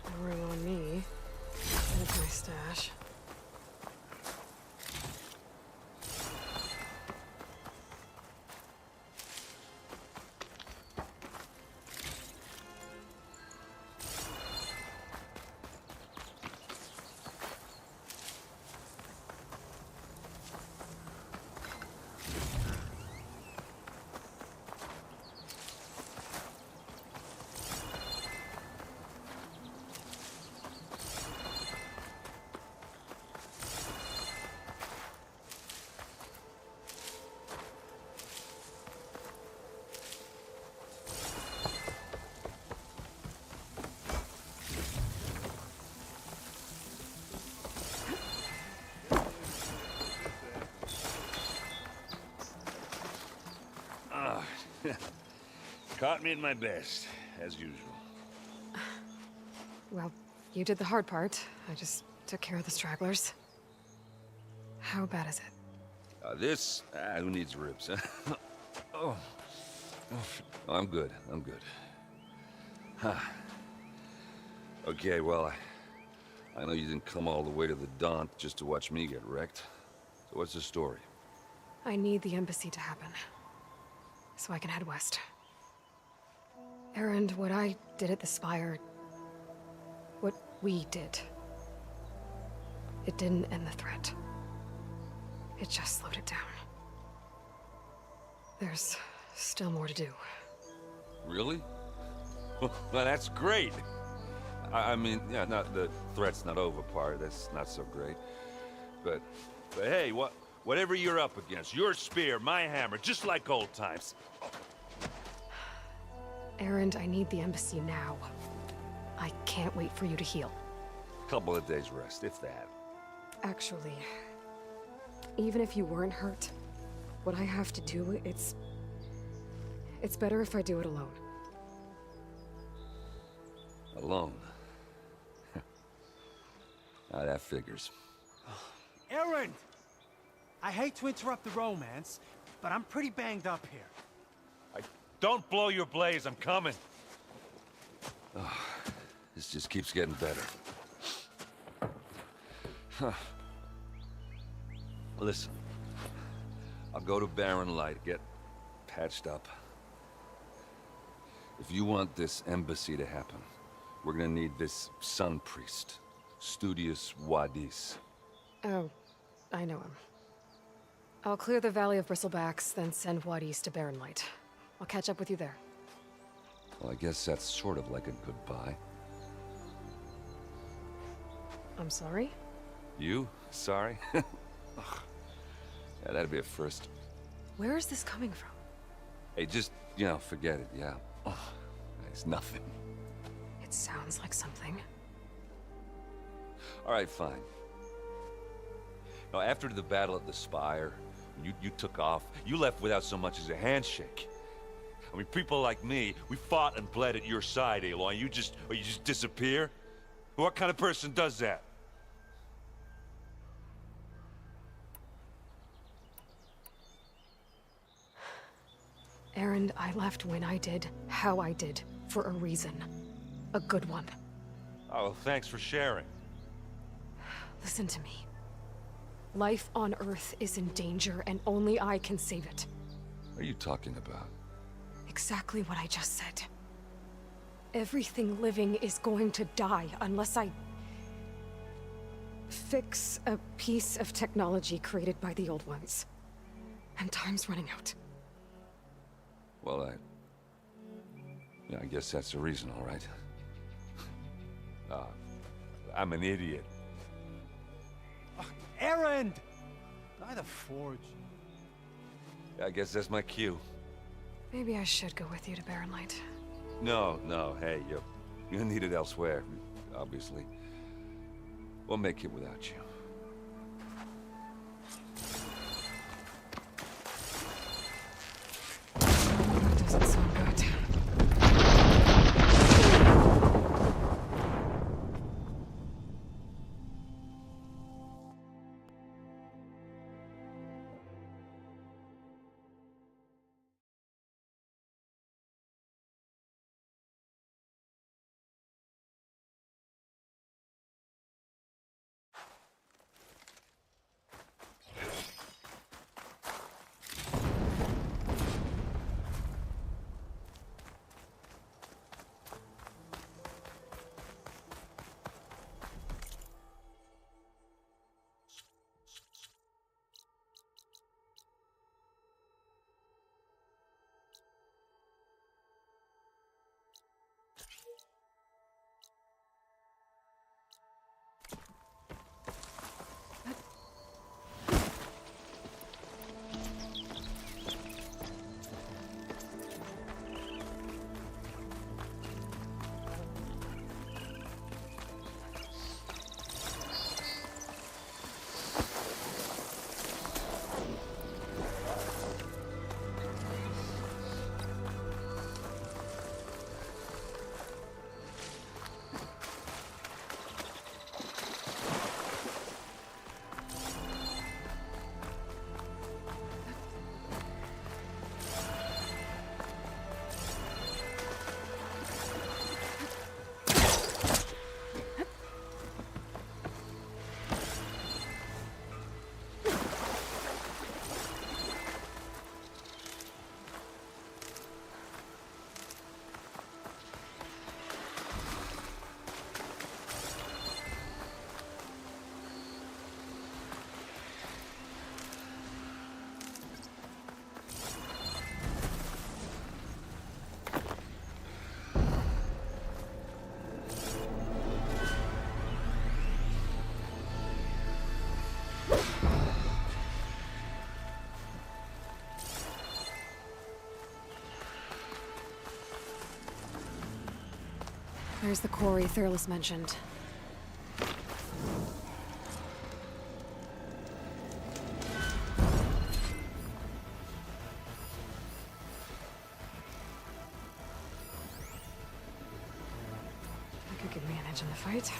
No room on me. There's my stash. Caught me at my best, as usual. Well, you did the hard part. I just took care of the stragglers. How bad is it? Who needs ribs, huh? Oh. I'm good. I'm good. Huh. Okay, well, I know you didn't come all the way to the Daunt just to watch me get wrecked. So what's the story? I need the embassy to happen, so I can head west. Erend, what I did at the Spire... what we did... it didn't end the threat. It just slowed it down. There's still more to do. Really? Well, that's great. I mean, yeah, not the threat's not over part. That's not so great. But hey, whatever you're up against, your spear, my hammer, just like old times. Erend, I need the embassy now. I can't wait for you to heal. Couple of days rest, if that. Actually, even if you weren't hurt, what I have to do, it's better if I do it alone. Alone? That figures. Erend! I hate to interrupt the romance, but I'm pretty banged up here. Don't blow your blaze, I'm coming. Oh, this just keeps getting better. Huh. Listen, I'll go to Barren Light, get patched up. If you want this embassy to happen, we're gonna need this Sun Priest, Studius Wadis. Oh, I know him. I'll clear the Valley of Bristlebacks, then send Wadis to Barren Light. I'll catch up with you there. Well, I guess that's sort of like a goodbye. I'm sorry? You? Sorry? Ugh. Yeah, that'd be a first. Where is this coming from? Hey, just, forget it, yeah. Ugh. It's nothing. It sounds like something. All right, fine. Now, after the battle at the Spire, you took off, you left without so much as a handshake. I mean, people like me, we fought and bled at your side, Aloy, you just disappear? What kind of person does that? Erend, I left when I did, how I did, for a reason. A good one. Oh, well, thanks for sharing. Listen to me. Life on Earth is in danger, and only I can save it. What are you talking about? Exactly what I just said. Everything living is going to die unless I fix a piece of technology created by the Old Ones. And time's running out. Well, I guess that's the reason, all right. I'm an idiot. Erend! By the Forge. I guess that's my cue. Maybe I should go with you to Barren Light. No, hey, you're needed elsewhere, obviously. We'll make it without you. That doesn't sound good. There's the quarry Thurles mentioned. I could manage in the fight.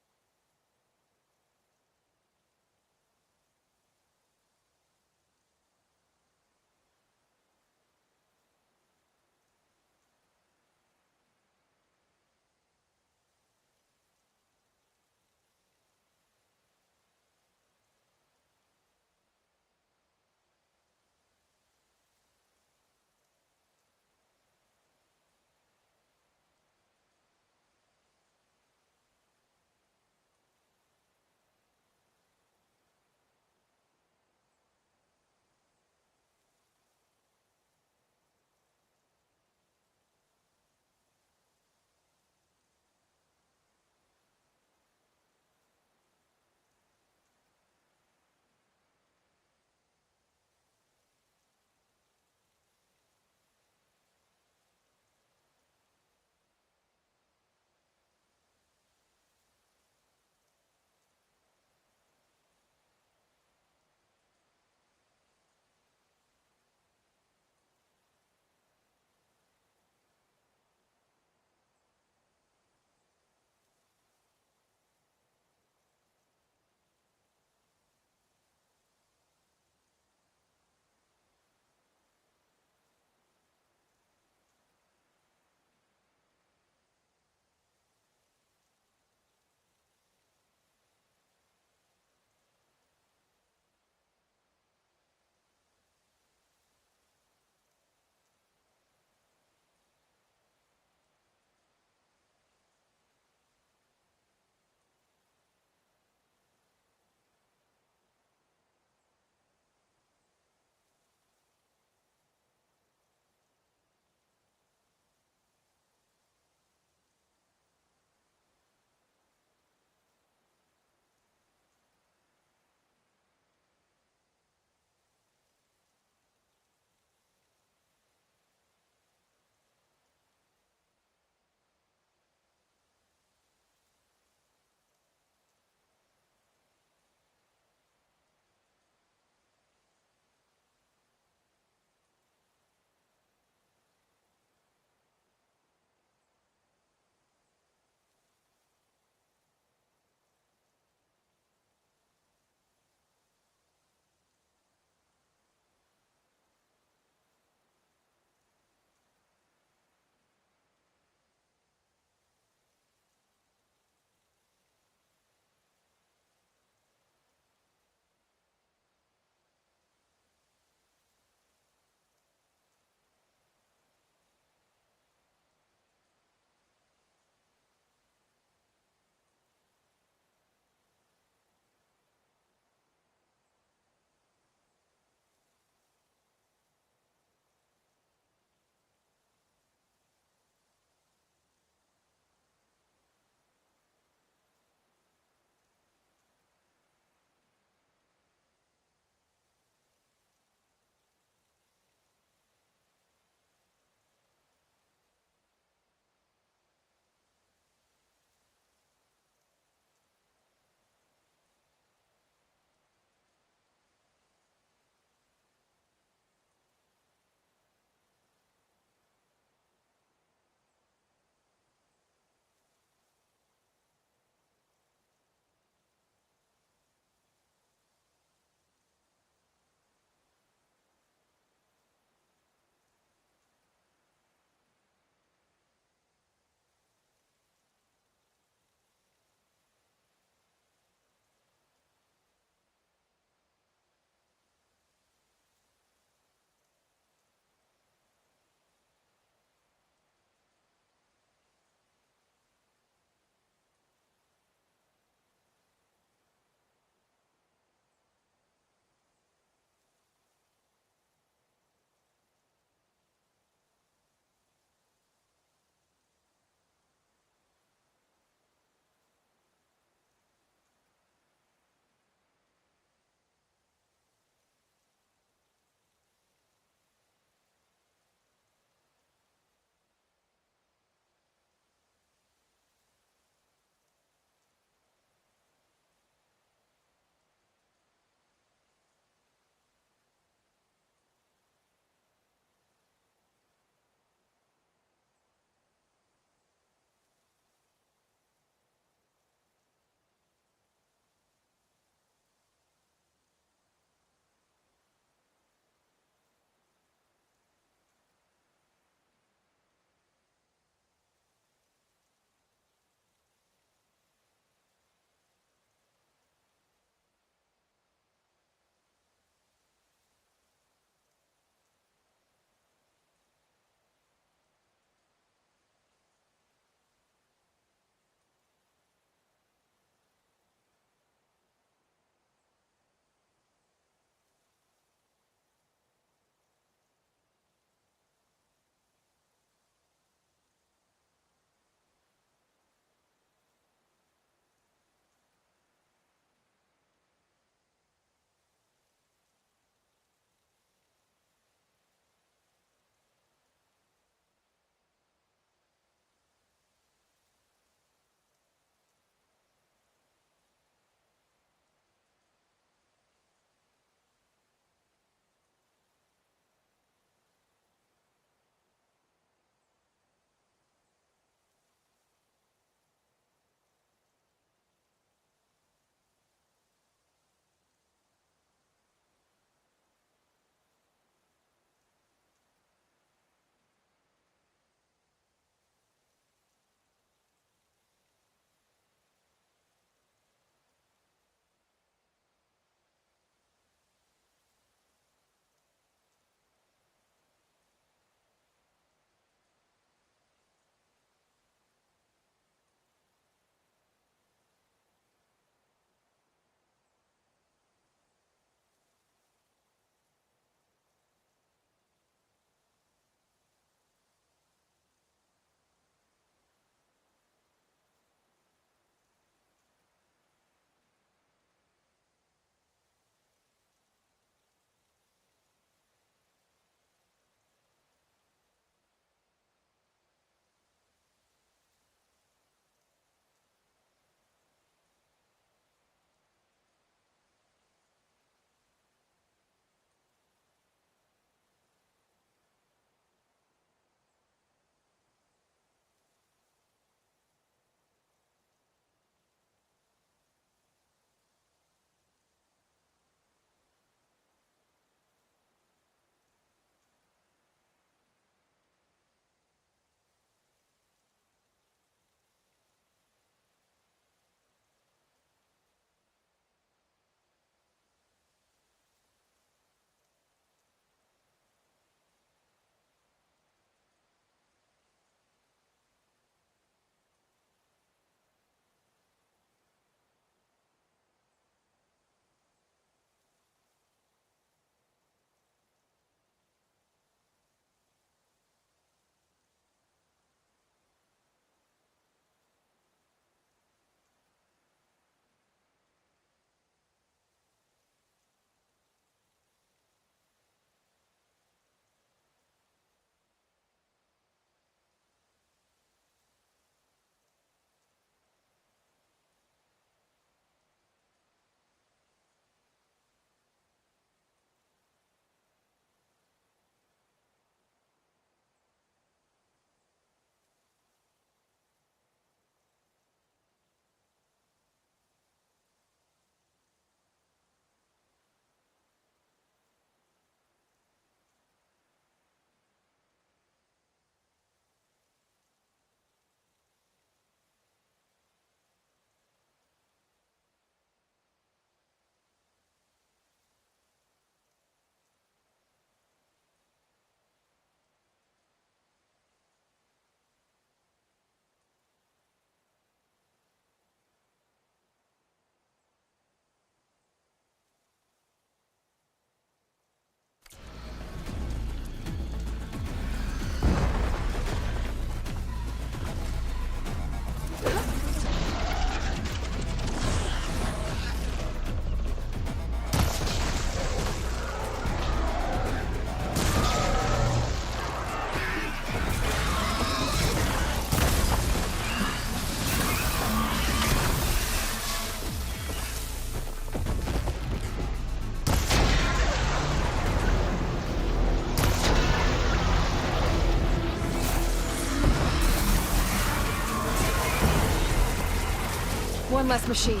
One less machine.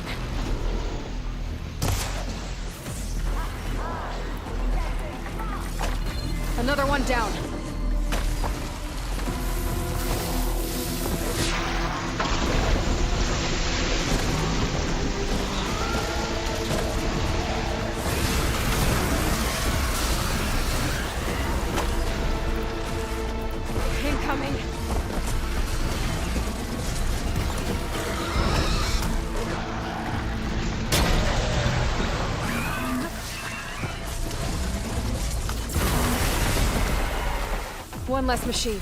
Another one down. Incoming. One less machine.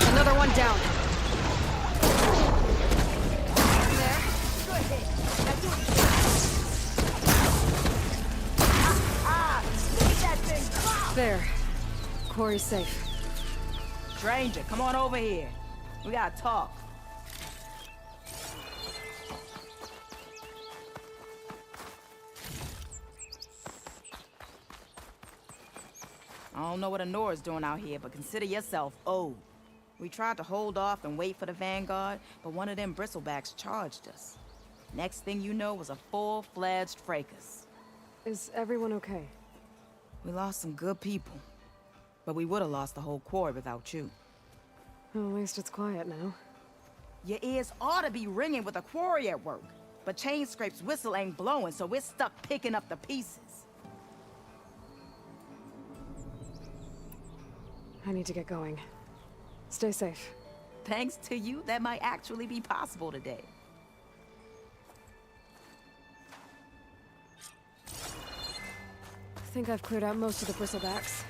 Another one down. There. Quarry's safe. Stranger, come on over here. We gotta talk. I don't know what Honora's doing out here, but consider yourself owed. We tried to hold off and wait for the Vanguard, but one of them bristlebacks charged us. Next thing you know was a full-fledged fracas. Is everyone okay? We lost some good people, but we would have lost the whole quarry without you. Well, at least it's quiet now. Your ears ought to be ringing with a quarry at work, but Chainscrape's whistle ain't blowing, so we're stuck picking up the pieces. I need to get going. Stay safe. Thanks to you, that might actually be possible today. I think I've cleared out most of the bristlebacks.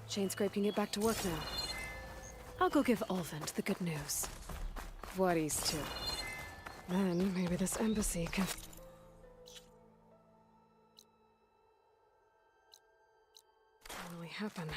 Chainscrape can get back to work now. I'll go give Ulvund the good news. Voorhees, too. Then maybe this embassy can... really happen.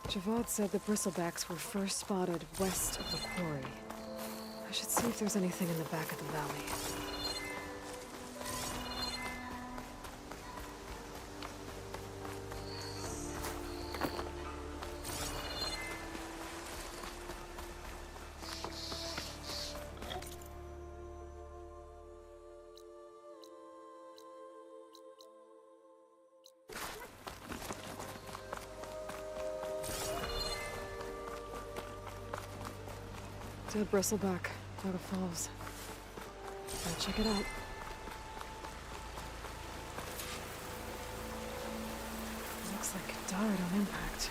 Javad said the bristlebacks were first spotted west of the quarry. I should see if there's anything in the back of the valley. Dead bristleback, Dakota Falls. Gotta check it out. Looks like it died on impact.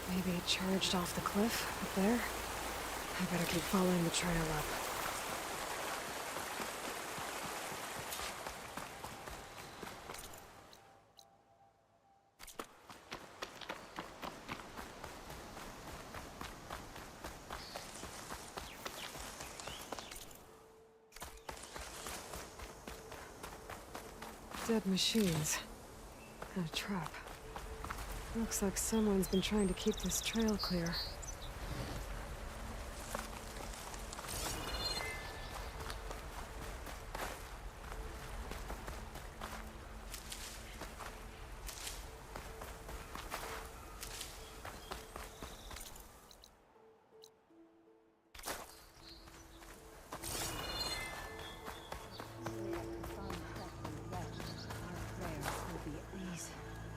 Maybe it charged off the cliff up there. I better keep following the trail up. Dead machines. And a trap. Looks like someone's been trying to keep this trail clear.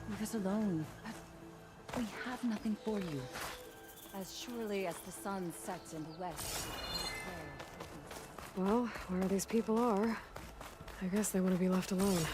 Leave us alone. We have nothing for you. As surely as the sun sets in the west. Well, where these people are, I guess they want to be left alone.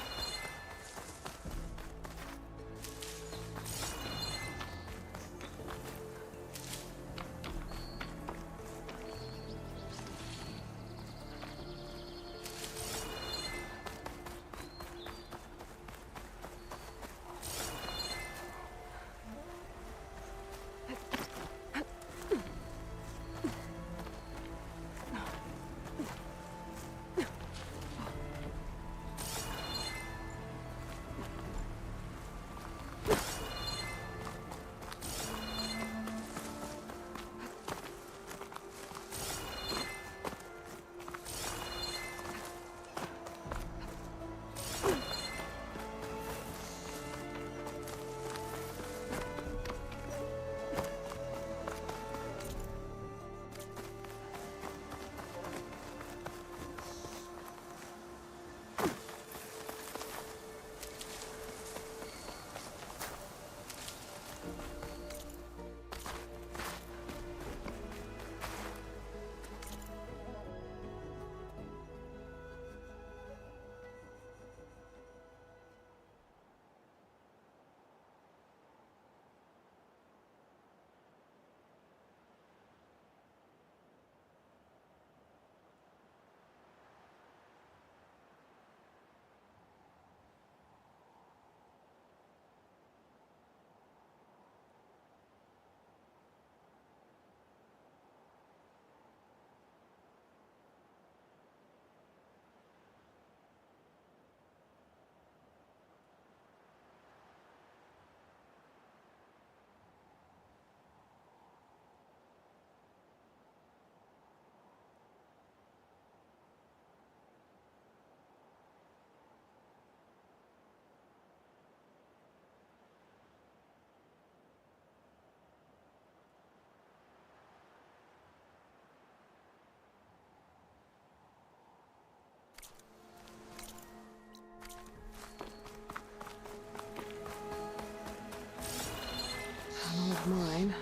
Mine.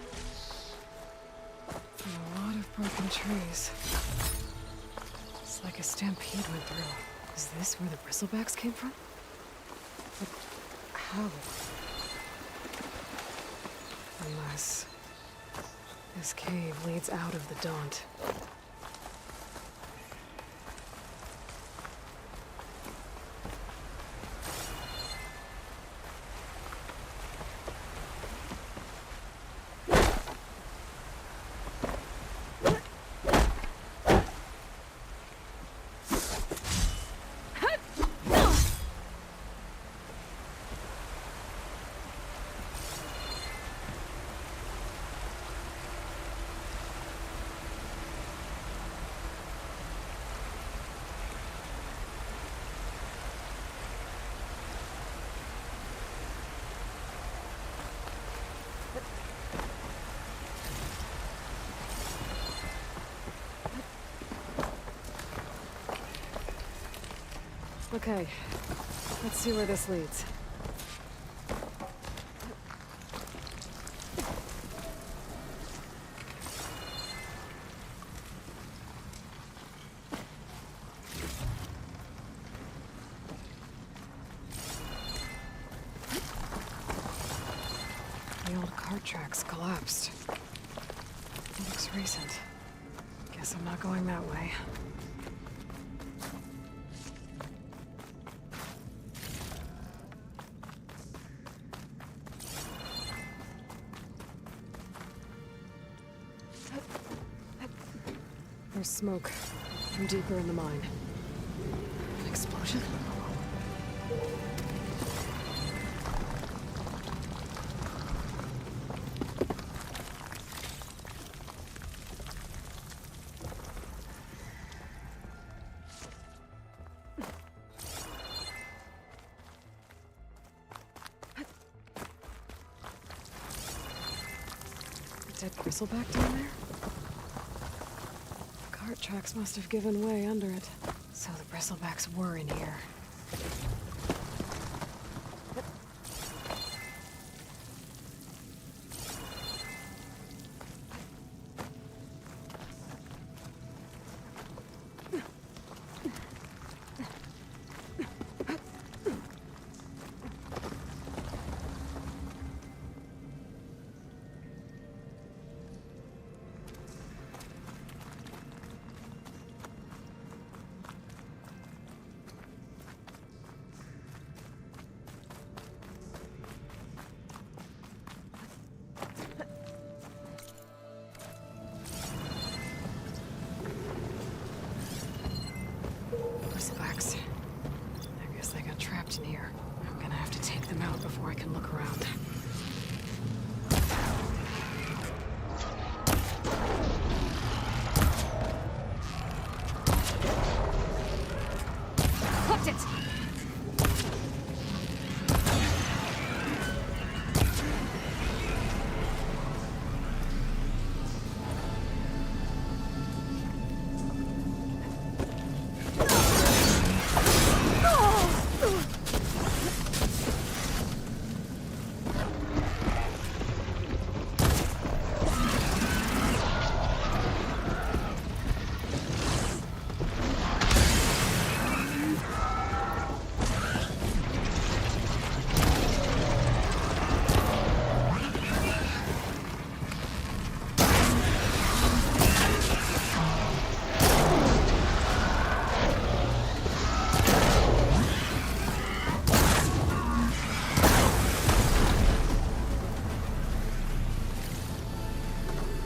And a lot of broken trees. It's like a stampede went through. Is this where the bristlebacks came from? But how? Unless this cave leads out of the Daunt. Okay, let's see where this leads. cart tracks collapsed. Looks recent. Guess I'm not going that way. There's smoke from deeper in the mine. An explosion? Dead bristleback down there? The cart tracks must have given way under it. So the bristlebacks were in here. Bristlebacks. I guess they got trapped in here. I'm gonna have to take them out before I can look around. Hooked it!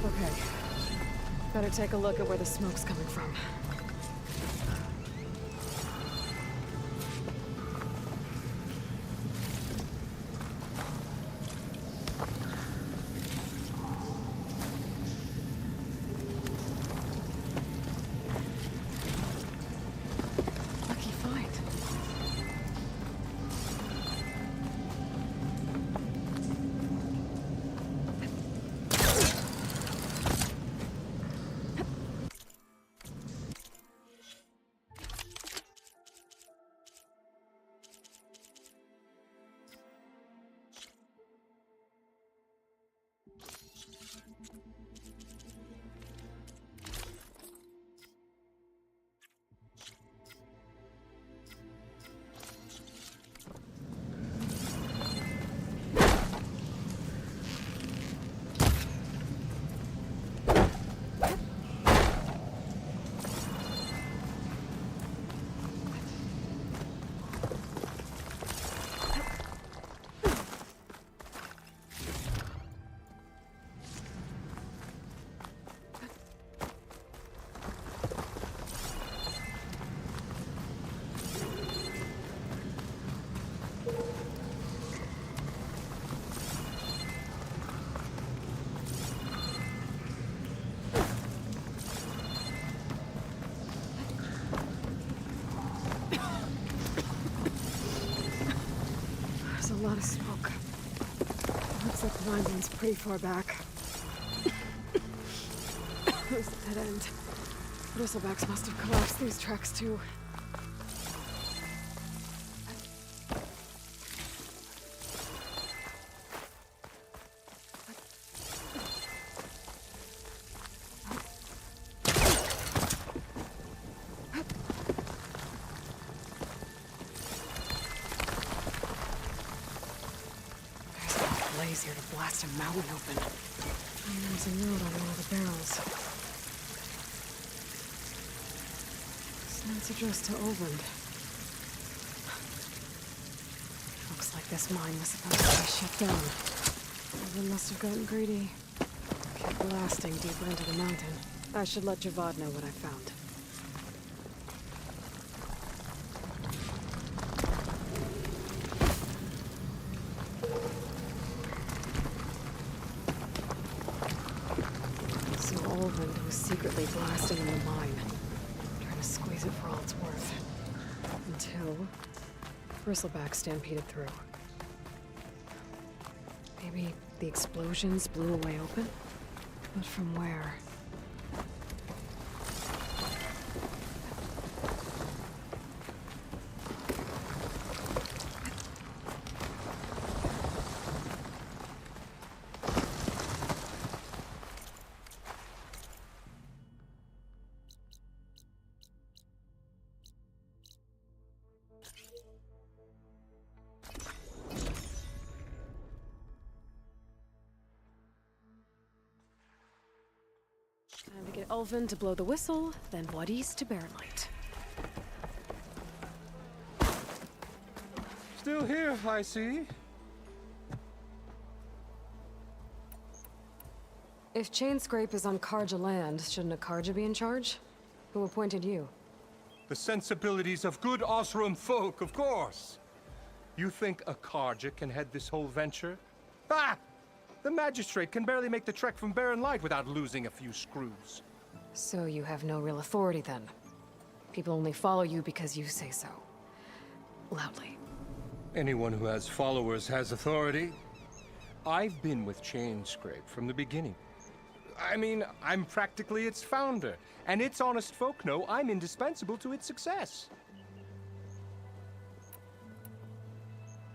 Okay. Better take a look at where the smoke's coming from. Lucky find. There's a lot of smoke. Looks like the mine runs pretty far back. There's the dead end. Bristlebacks must have collapsed these tracks too. easier to blast a mountain open. And there's a note on one of the barrels. This note's addressed to Olvend. Looks like this mine was supposed to be shut down. Olvend must have gotten greedy. Kept blasting deeper into the mountain. I should let Javad know what I found. So Olvend was secretly blasting in the mine, trying to squeeze it for all it's worth. Until Bristleback stampeded through. Maybe the explosions blew a way open? But from where? Time to get Olvend to blow the whistle, then Wadis to bear light. Still here, I see. If Chainscrape is on Karja land, shouldn't a Karja be in charge? Who appointed you? The sensibilities of good Osram folk, of course. You think a Karja can head this whole venture? Ah! The magistrate can barely make the trek from Barren Light without losing a few screws. So you have no real authority then? People only follow you because you say so. Loudly. Anyone who has followers has authority. I've been with Chainscrape from the beginning. I mean, I'm practically its founder, and its honest folk know I'm indispensable to its success.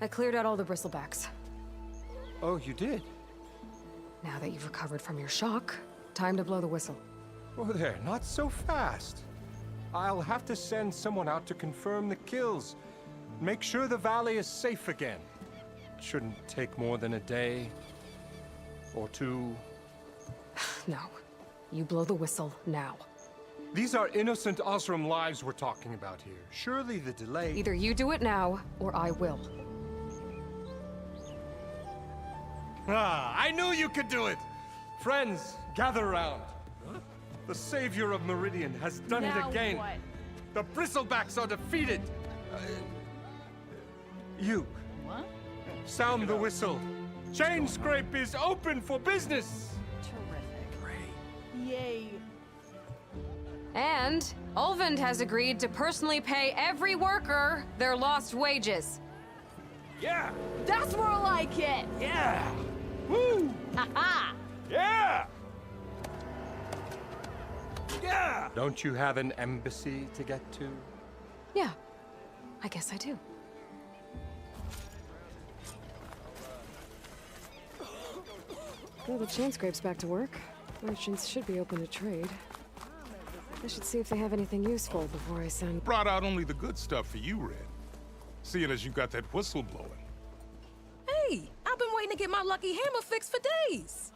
I cleared out all the bristlebacks. Oh, you did? Now that you've recovered from your shock, time to blow the whistle. Oh there, not so fast. I'll have to send someone out to confirm the kills. Make sure the valley is safe again. Shouldn't take more than a day. Or two. No. You blow the whistle now. These are innocent Osram lives we're talking about here. Surely the delay... Either you do it now, or I will. Ah, I knew you could do it! Friends, gather around. The savior of Meridian has done it again. What? The Bristlebacks are defeated. You. What? Sound the whistle. Chainscrape is open for business. Terrific. Yay. And Olvend has agreed to personally pay every worker their lost wages. Yeah. That's more like it. Yeah. Woo. Ha-ha. Yeah. Yeah. Don't you have an embassy to get to? Yeah, I guess I do. Well, the Chainscrape's back to work. Merchants should be open to trade. I should see if they have anything useful before I send... Brought out only the good stuff for you, Red. Seeing as you got that whistle blowing. Hey, I've been waiting to get my lucky hammer fixed for days.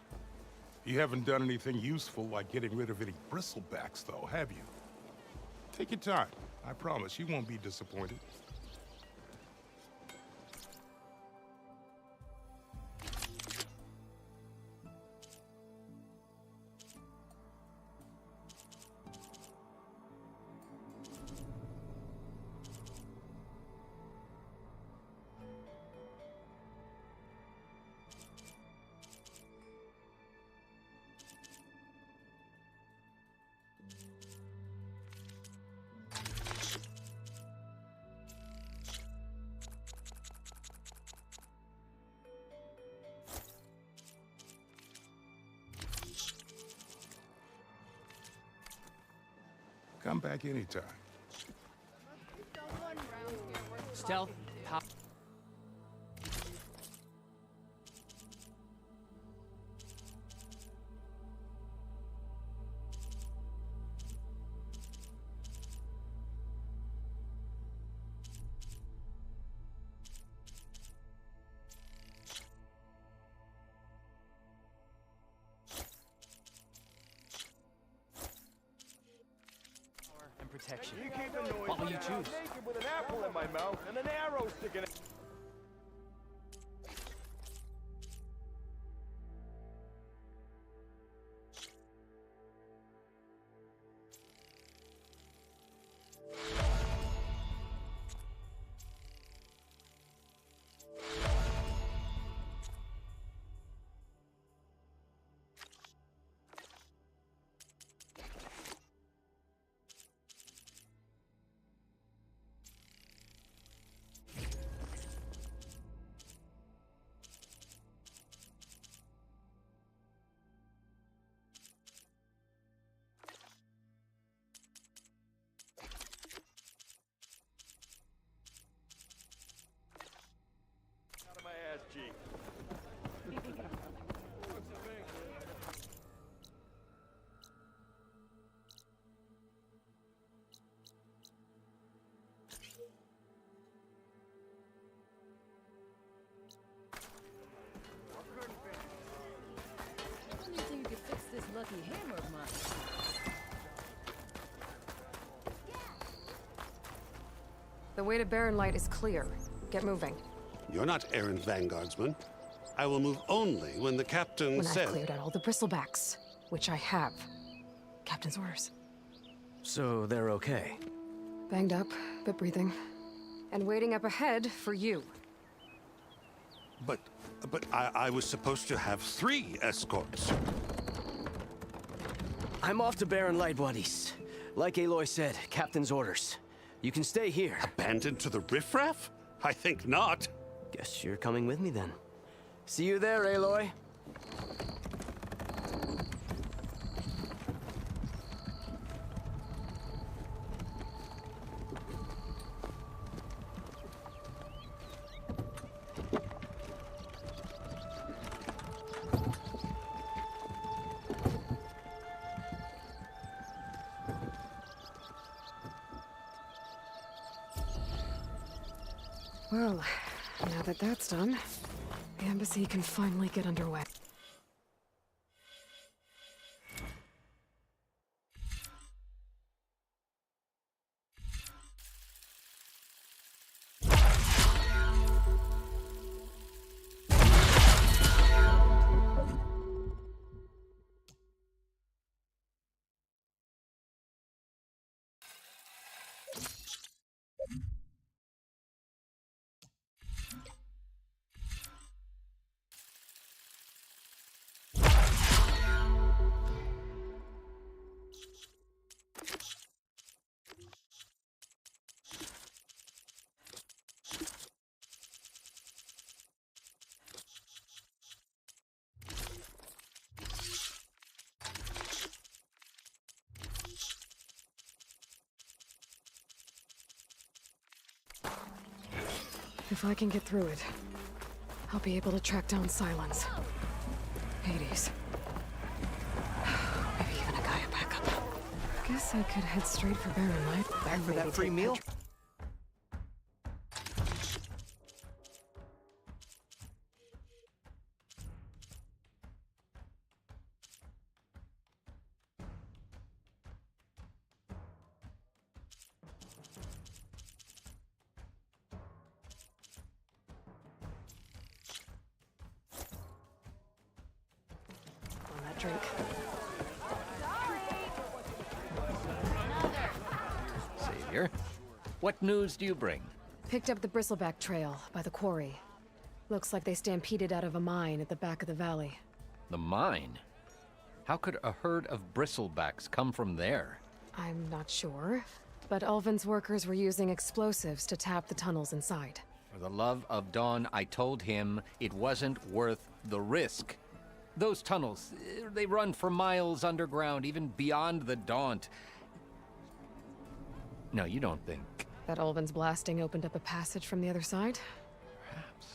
You haven't done anything useful like getting rid of any bristlebacks, though, have you? Take your time. I promise you won't be disappointed. Come back anytime. Stealth, pop. protection. You keep the noise What will you down. choose? I'm naked with an apple in my mouth and an arrow sticking out. Out of my ass cheek. How do you think you could fix this lucky hammer of mine? The way to Barren Light is clear. Get moving. You're not errant vanguardsman. I will move only when the captain When says... I've cleared out all the bristlebacks, which I have. Captain's orders. So they're okay. Banged up, but breathing. And waiting up ahead for you. But I was supposed to have 3 escorts. I'm off to Barren Light, buddies. Like Aloy said, Captain's orders. You can stay here. Abandoned to the riffraff? I think not. Guess you're coming with me then. See you there, Aloy. Well, now that that's done, the embassy can finally get underway. If I can get through it, I'll be able to track down Silence. Hades. Maybe even a Gaia backup. Guess I could head straight for Barren Light. Back for that free meal? On that drink. Savior, what news do you bring? Picked up the Bristleback trail by the quarry. Looks like they stampeded out of a mine at the back of the valley. The mine? How could a herd of bristlebacks come from there? I'm not sure, but Ulvin's workers were using explosives to tap the tunnels inside. For the love of Dawn, I told him it wasn't worth the risk. Those tunnels, they run for miles underground, even beyond the Daunt. No, you don't think... That Ulvin's blasting opened up a passage from the other side? Perhaps.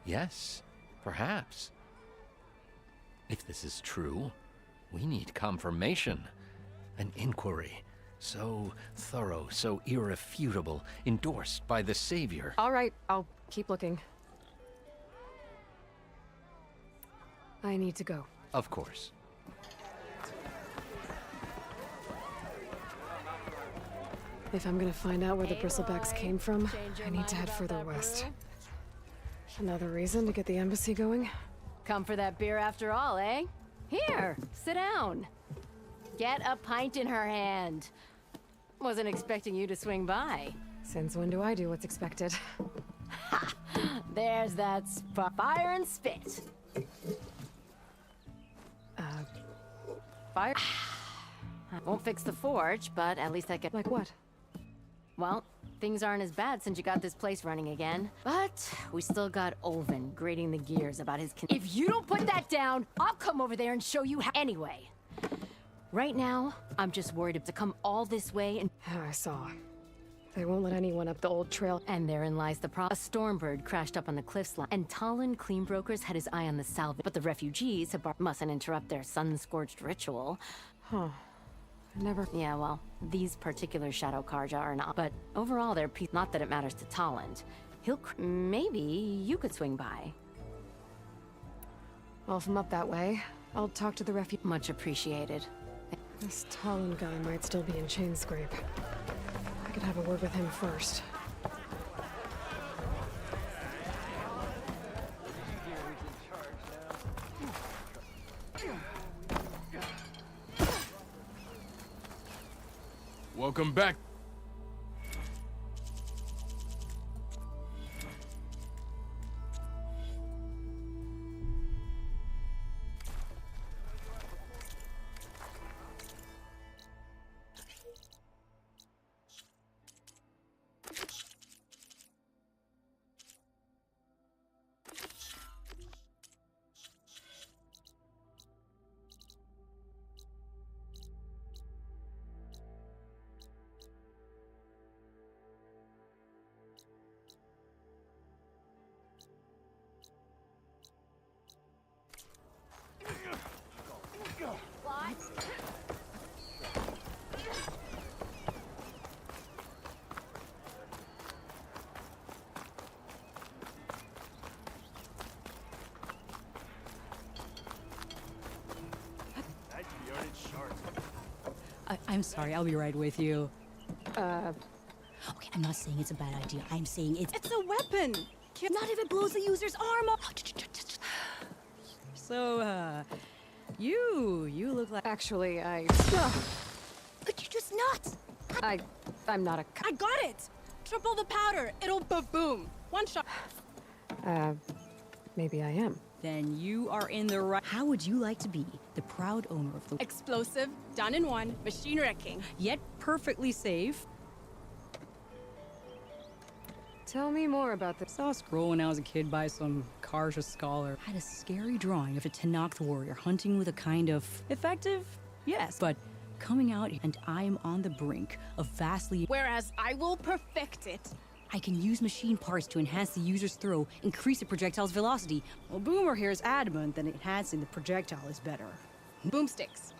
Yes, perhaps. If this is true, we need confirmation. An inquiry. So thorough, so irrefutable, endorsed by the Savior. All right, I'll keep looking. I need to go. Of course. If I'm gonna find out where the bristlebacks came from, I need to head further west. Another reason to get the embassy going? Come for that beer after all, eh? Here, sit down. Get a pint in her hand. Wasn't expecting you to swing by. Since when do I do what's expected? Ha! There's that fire and spit. Fire? I won't fix the forge, but at least I can... Like what? Well, things aren't as bad since you got this place running again. But we still got Olvin grating the gears about his... If you don't put that down, I'll come over there and show you how... Anyway, right now, I'm just worried to come all this way and... I saw. They won't let anyone up the old trail. And therein lies the problem. A stormbird crashed up on the cliffs line, and Talon Cleanbrokers had his eye on the salvage. But the refugees mustn't interrupt their sun-scorched ritual. Huh. Never... Yeah, well, these particular Shadow Karja are not. But overall, they're peace. Not that it matters to Talon. Maybe you could swing by. Well, if I'm up that way, I'll talk to the refuge. Much appreciated. This Talon guy might still be in Chainscrape. I could have a word with him first. Welcome back. I'm sorry, I'll be right with you. Okay, I'm not saying it's a bad idea. I'm saying it's... It's a weapon! Not if it blows the user's arm off. So, you look like... Actually, Could you just not? I'm not a... I got it! Triple the powder. It'll boom. One shot. Maybe I am. Then you are in the right... How would you like to be the proud owner of the... Explosive, done in one, machine wrecking. Yet perfectly safe. Tell me more about this. Saw a scroll when I was a kid by some Karja scholar. Had a scary drawing of a Tenakth warrior hunting with a kind of... Effective? Yes, but coming out and I am on the brink of vastly... Whereas I will perfect it. I can use machine parts to enhance the user's throw, increase the projectile's velocity. Well, Boomer here is adamant that enhancing the projectile is better. Boomsticks.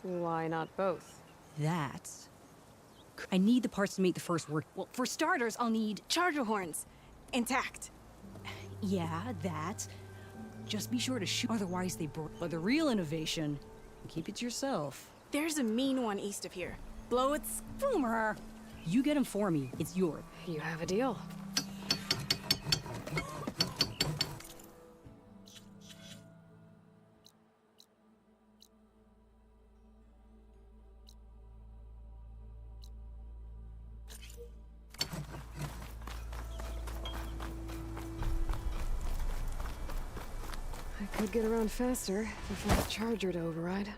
Why not both? That's... I need the parts to make the first work. Well, for starters, I'll need charger horns. Intact. Yeah, that. Just be sure to shoot, otherwise they break. But the real innovation, keep it to yourself. There's a mean one east of here. Blow its... Boomer! You get him for me. It's yours. You have a deal. I could get around faster if I had a charger to override.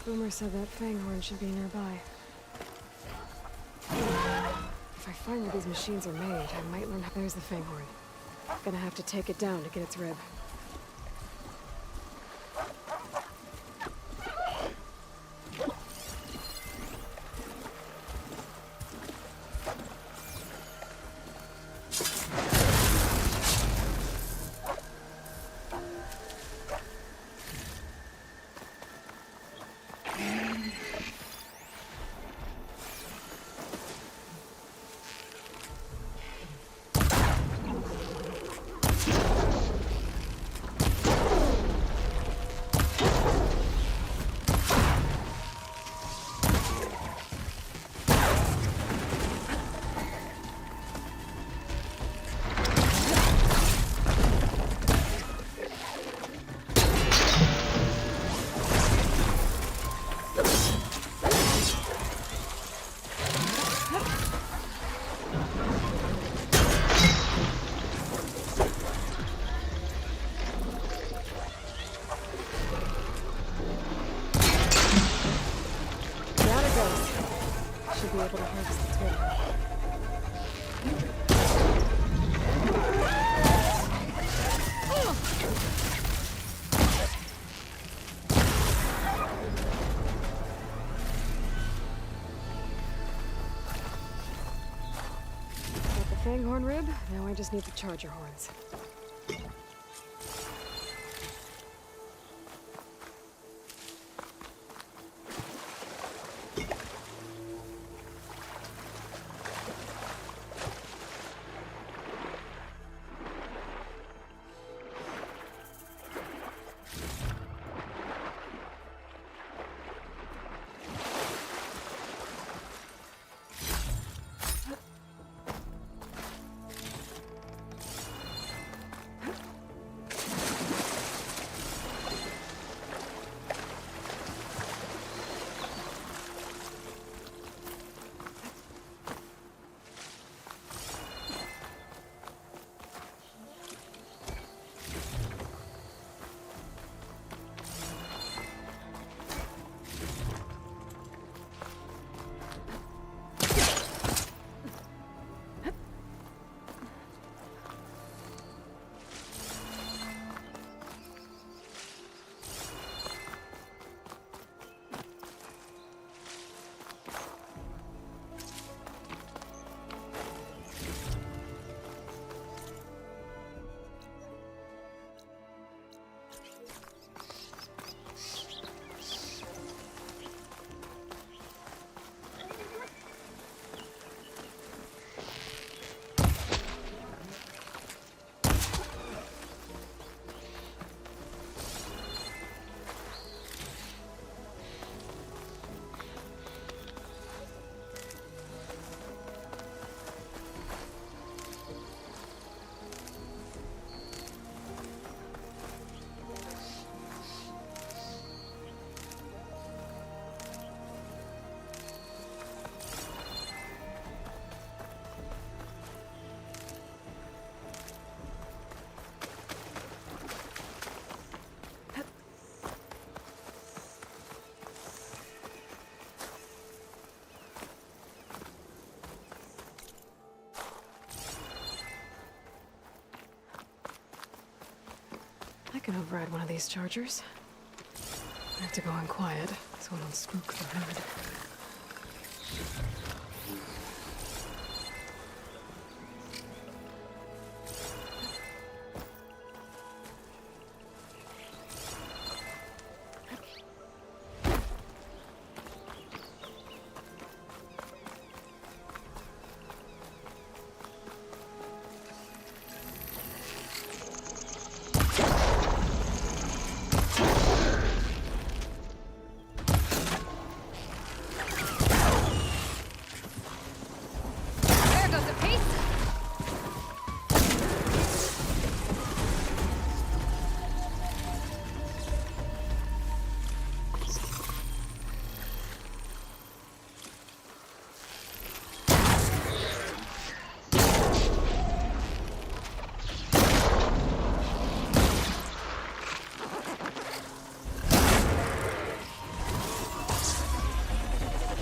Boomer said that Fanghorn should be nearby. If I find where these machines are made, I might learn how. There's the Fanghorn. Gonna have to take it down to get its rib. Should be able to harvest its rib. Got the Fanghorn rib, now I just need the Charger horns. I can override one of these chargers. I have to go in quiet, so I don't spook the herd.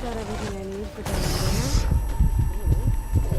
Got everything I need for down there.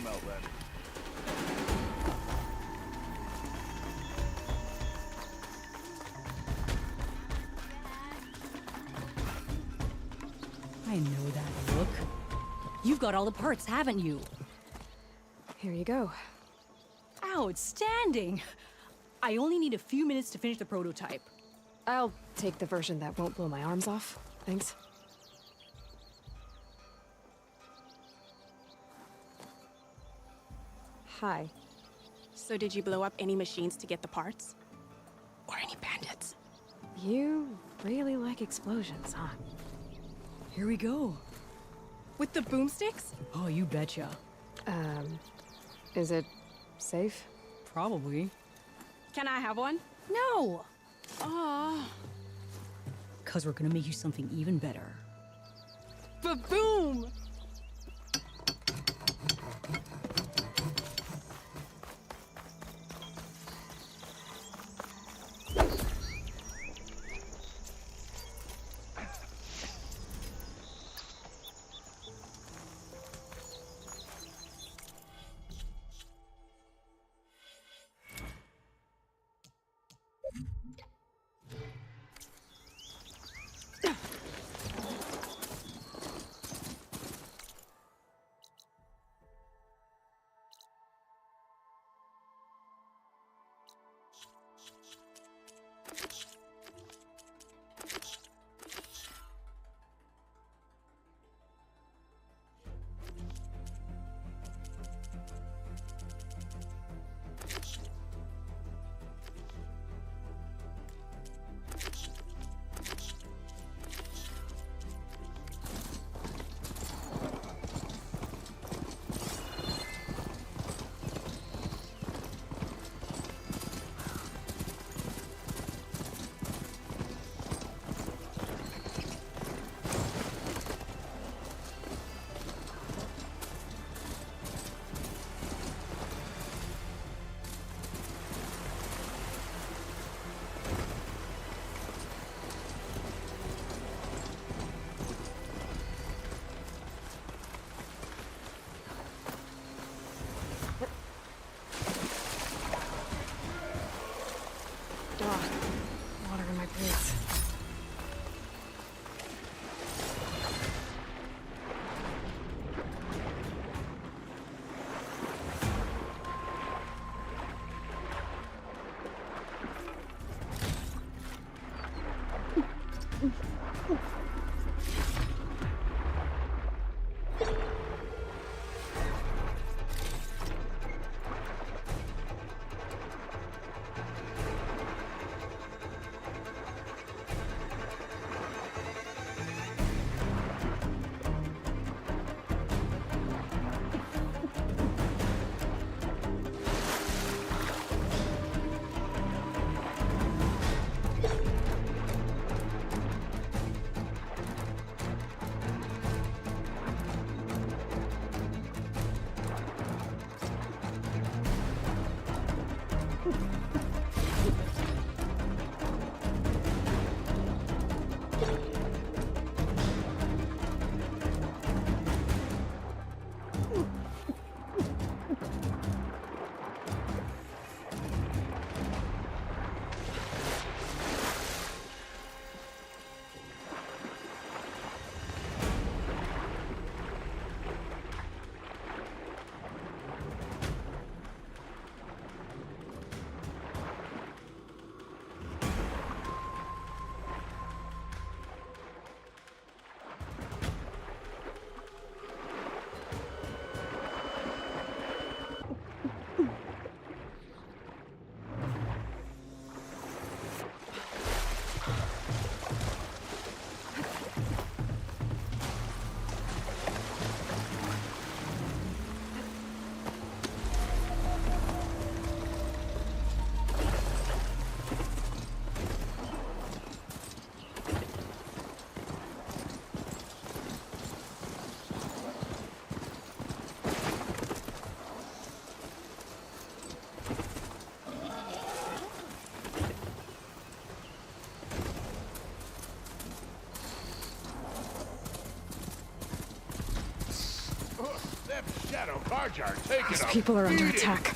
melt then. I know that look. You've got all the parts, haven't you? Here you go. Outstanding! I only need a few minutes to finish the prototype. I'll take the version that won't blow my arms off. Thanks. Hi. So did you blow up any machines to get the parts? Or any bandits? You really like explosions, huh? Here we go. With the boomsticks? Oh, you betcha. Is it safe? Probably. Can I have one? No! Oh. Cause we're gonna make you something even better. Ba-boom! Water in my boots. Jar, take Those it up. people are under Eat it. attack.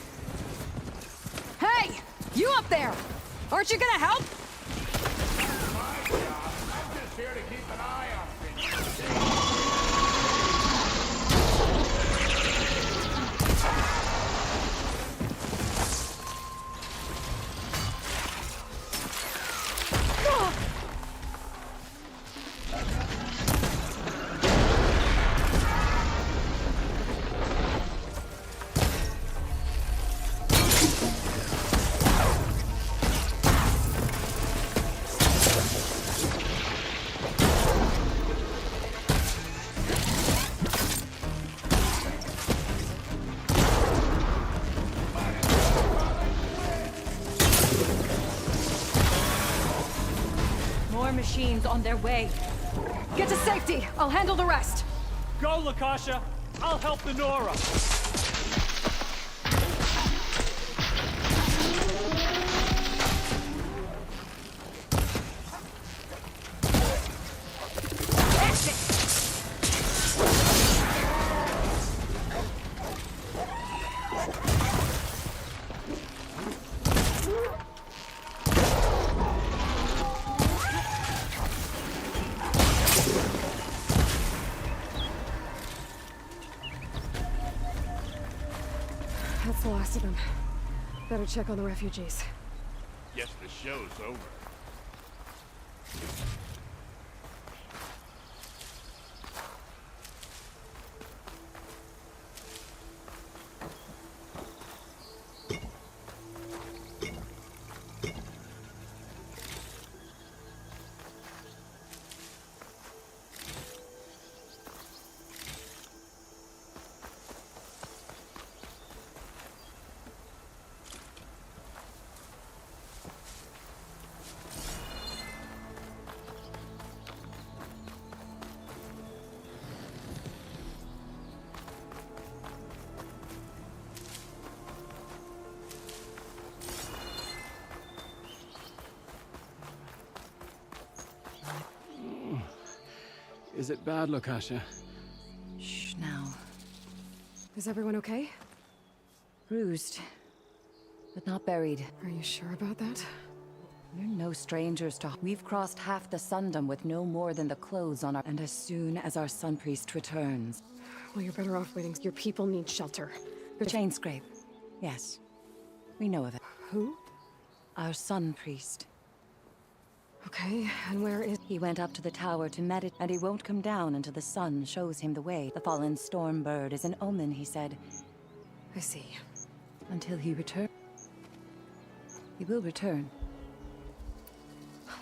Hey! You up there! Aren't you gonna help? I'm just here to keep an eye on things. More machines on their way. Get to safety. I'll handle the rest. Go, Lakasha. I'll help the Nora. That's the last of them. Better check on the refugees. Guess the show's over. Is it bad, Lakasha? Shh, now. Is everyone okay? Bruised, but not buried. Are you sure about that? We're no strangers to... We've crossed half the Sundom with no more than the clothes on our... And as soon as our Sun Priest returns... Well, you're better off waiting. Your people need shelter. The chain scrape. Yes. We know of it. Who? Our Sun Priest. Okay, and where is... He went up to the tower to meditate, and he won't come down until the sun shows him the way. The fallen storm bird is an omen, he said. I see. Until he returns. He will return.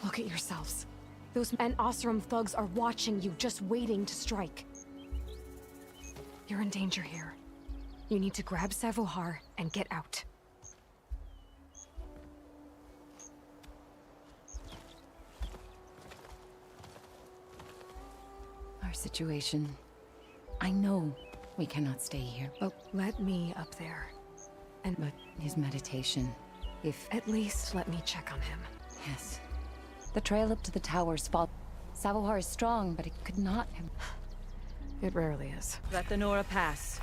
Look at yourselves. Those and Oseram thugs are watching you, just waiting to strike. You're in danger here. You need to grab Savohar and get out. Our situation. I know we cannot stay here. But let me up there. But his meditation. If... At least let me check on him. Yes. The trail up to the tower's fault. Savohar is strong, but it could not have... It rarely is. Let the Nora pass.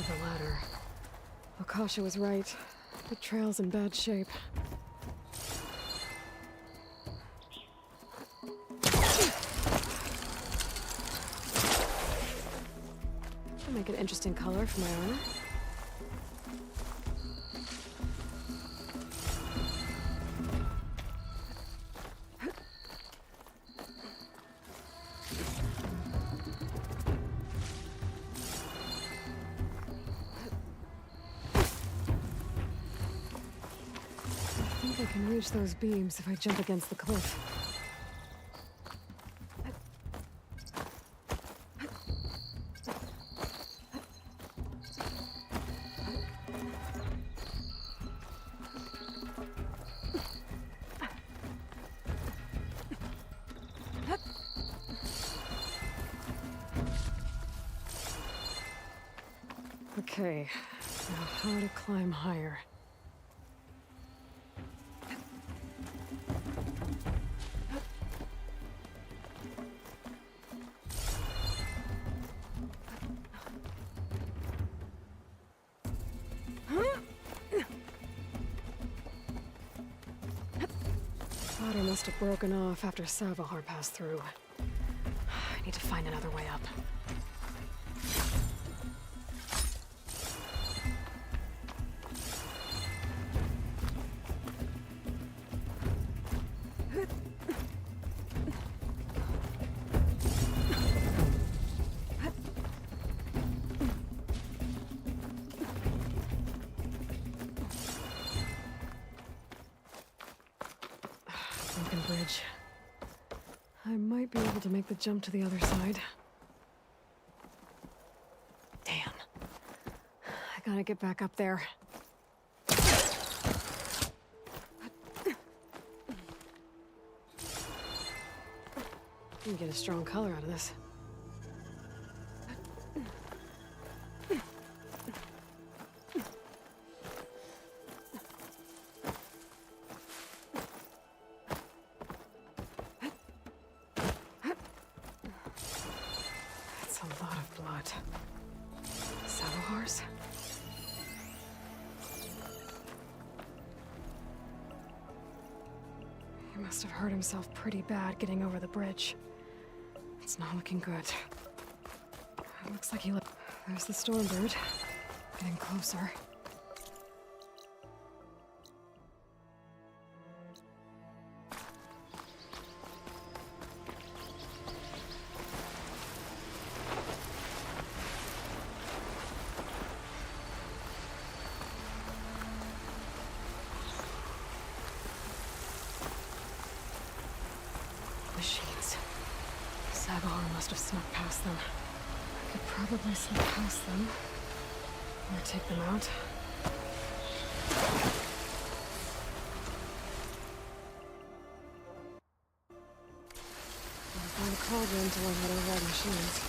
The ladder. Akasha was right. The trail's in bad shape. That'll make an interesting color for my armor. I think I can reach those beams if I jump against the cliff. Okay, now how to climb higher. Ladder must have broken off after Savahar passed through. I need to find another way up. Broken bridge. I might be able to make the jump to the other side. Damn. I gotta get back up there. You can get a strong color out of this. That's a lot of blood. Savahars? He must have hurt himself pretty bad getting over the bridge. It's not looking good. It looks like he left. There's the Stormbird. Getting closer. Machines. Savahar must have snuck past them. I could probably slip past them. Or take them out. I'll find a cauldron to learn how to override machines.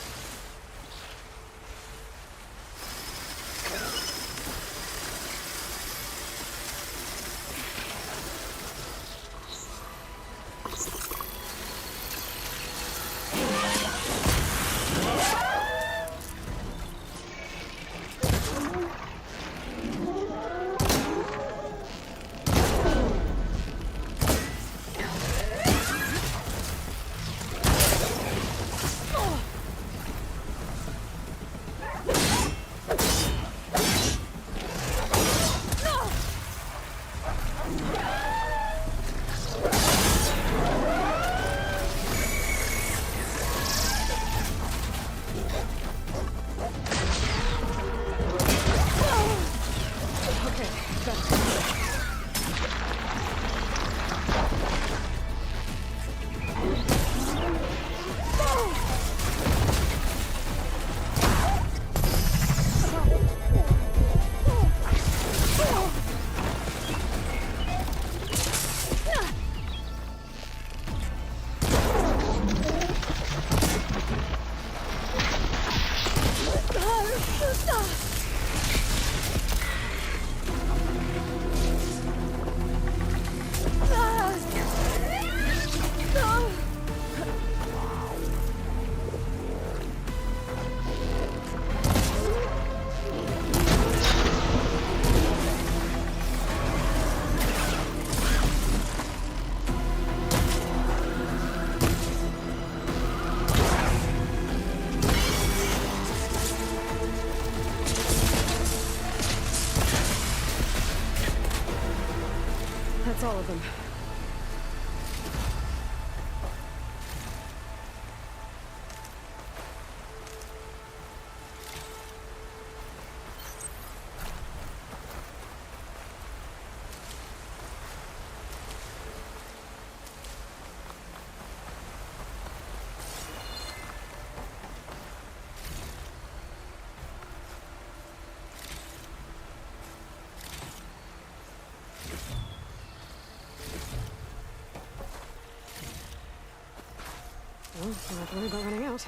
That's all of them. Well, don't have to worry about running out.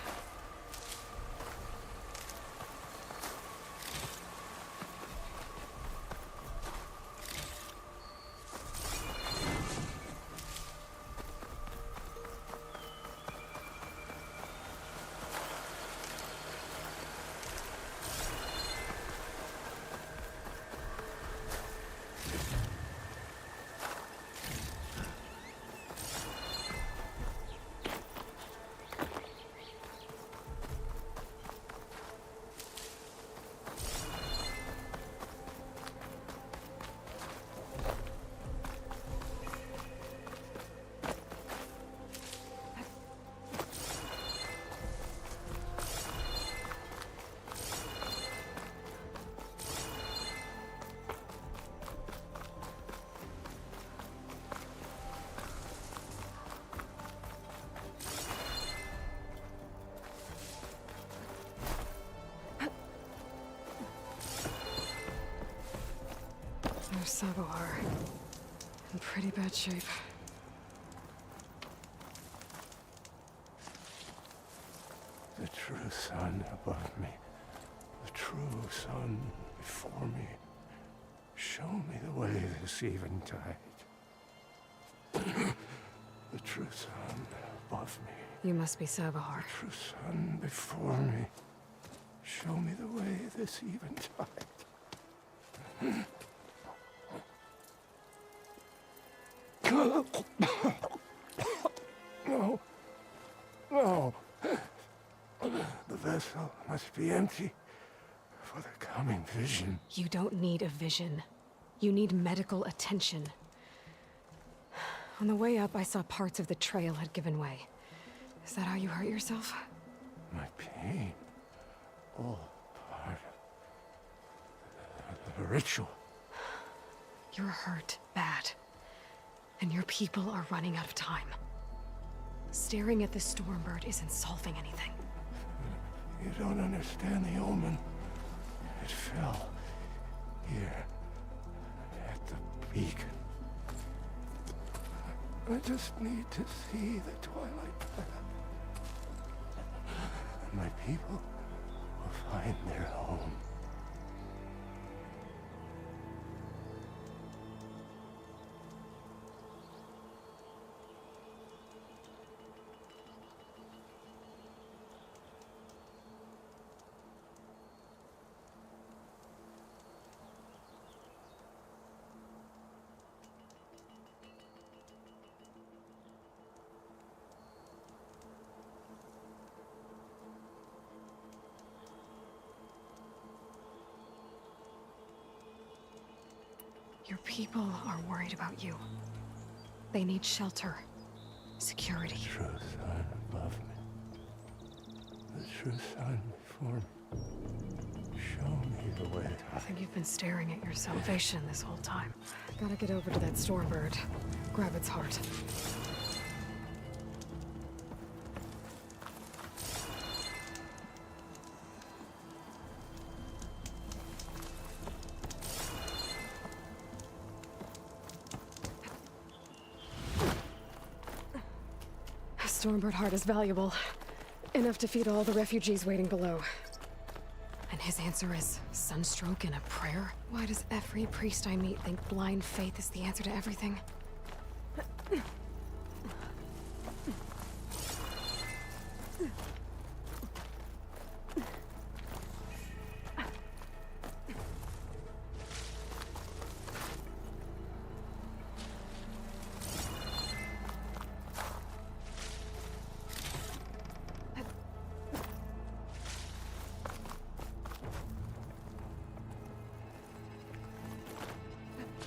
There's Sabohar. In pretty bad shape. The true sun above me, the true sun before me. Show me the way this eventide. The true sun above me. You must be Sabohar. The true sun before me. Show me the way this eventide. No. No. The vessel must be empty for the coming vision. You don't need a vision. You need medical attention. On the way up, I saw parts of the trail had given way. Is that how you hurt yourself? My pain. All part of the ritual. You're hurt bad. And your people are running out of time. Staring at the Stormbird isn't solving anything. You don't understand the omen. It fell here at the beacon. I just need to see the Twilight Path. And my people will find their home. Your people are worried about you. They need shelter, security. The true sun above me. The true sun before me. Show me the way. I think you've been staring at your salvation this whole time. Gotta get over to that Stormbird. Grab its heart. Stormbird heart is valuable. Enough to feed all the refugees waiting below. And his answer is sunstroke and a prayer? Why does every priest I meet think blind faith is the answer to everything?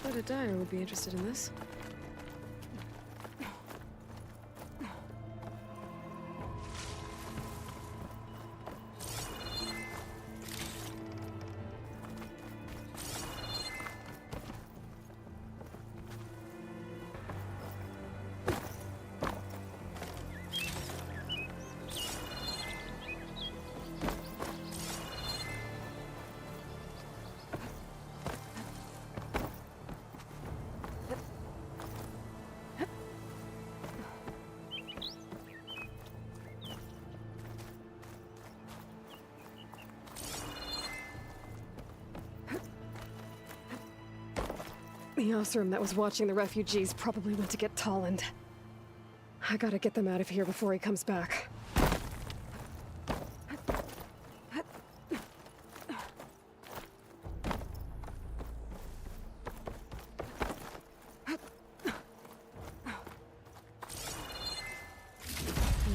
But a dyer would be interested in this. The Osram that was watching the refugees probably went to get Tolland. I gotta get them out of here before he comes back.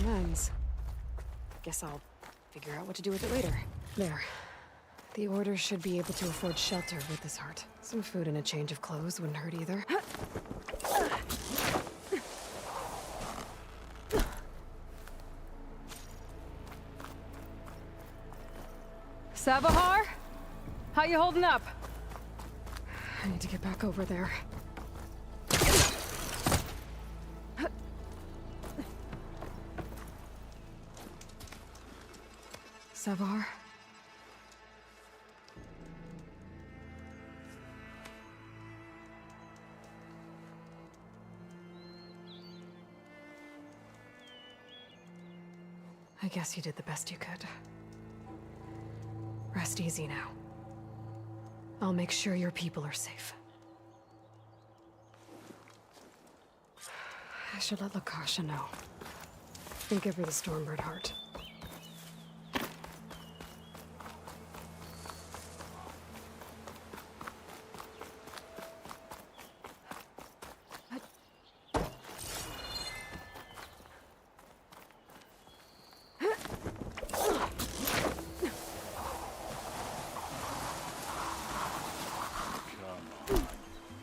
Lens. Guess I'll figure out what to do with it later. There. The Order should be able to afford shelter with this heart. Some food and a change of clothes wouldn't hurt either. Savahar? How you holding up? I need to get back over there. Savahar? I guess you did the best you could. Rest easy now. I'll make sure your people are safe. I should let Lakasha know. And give her the Stormbird heart.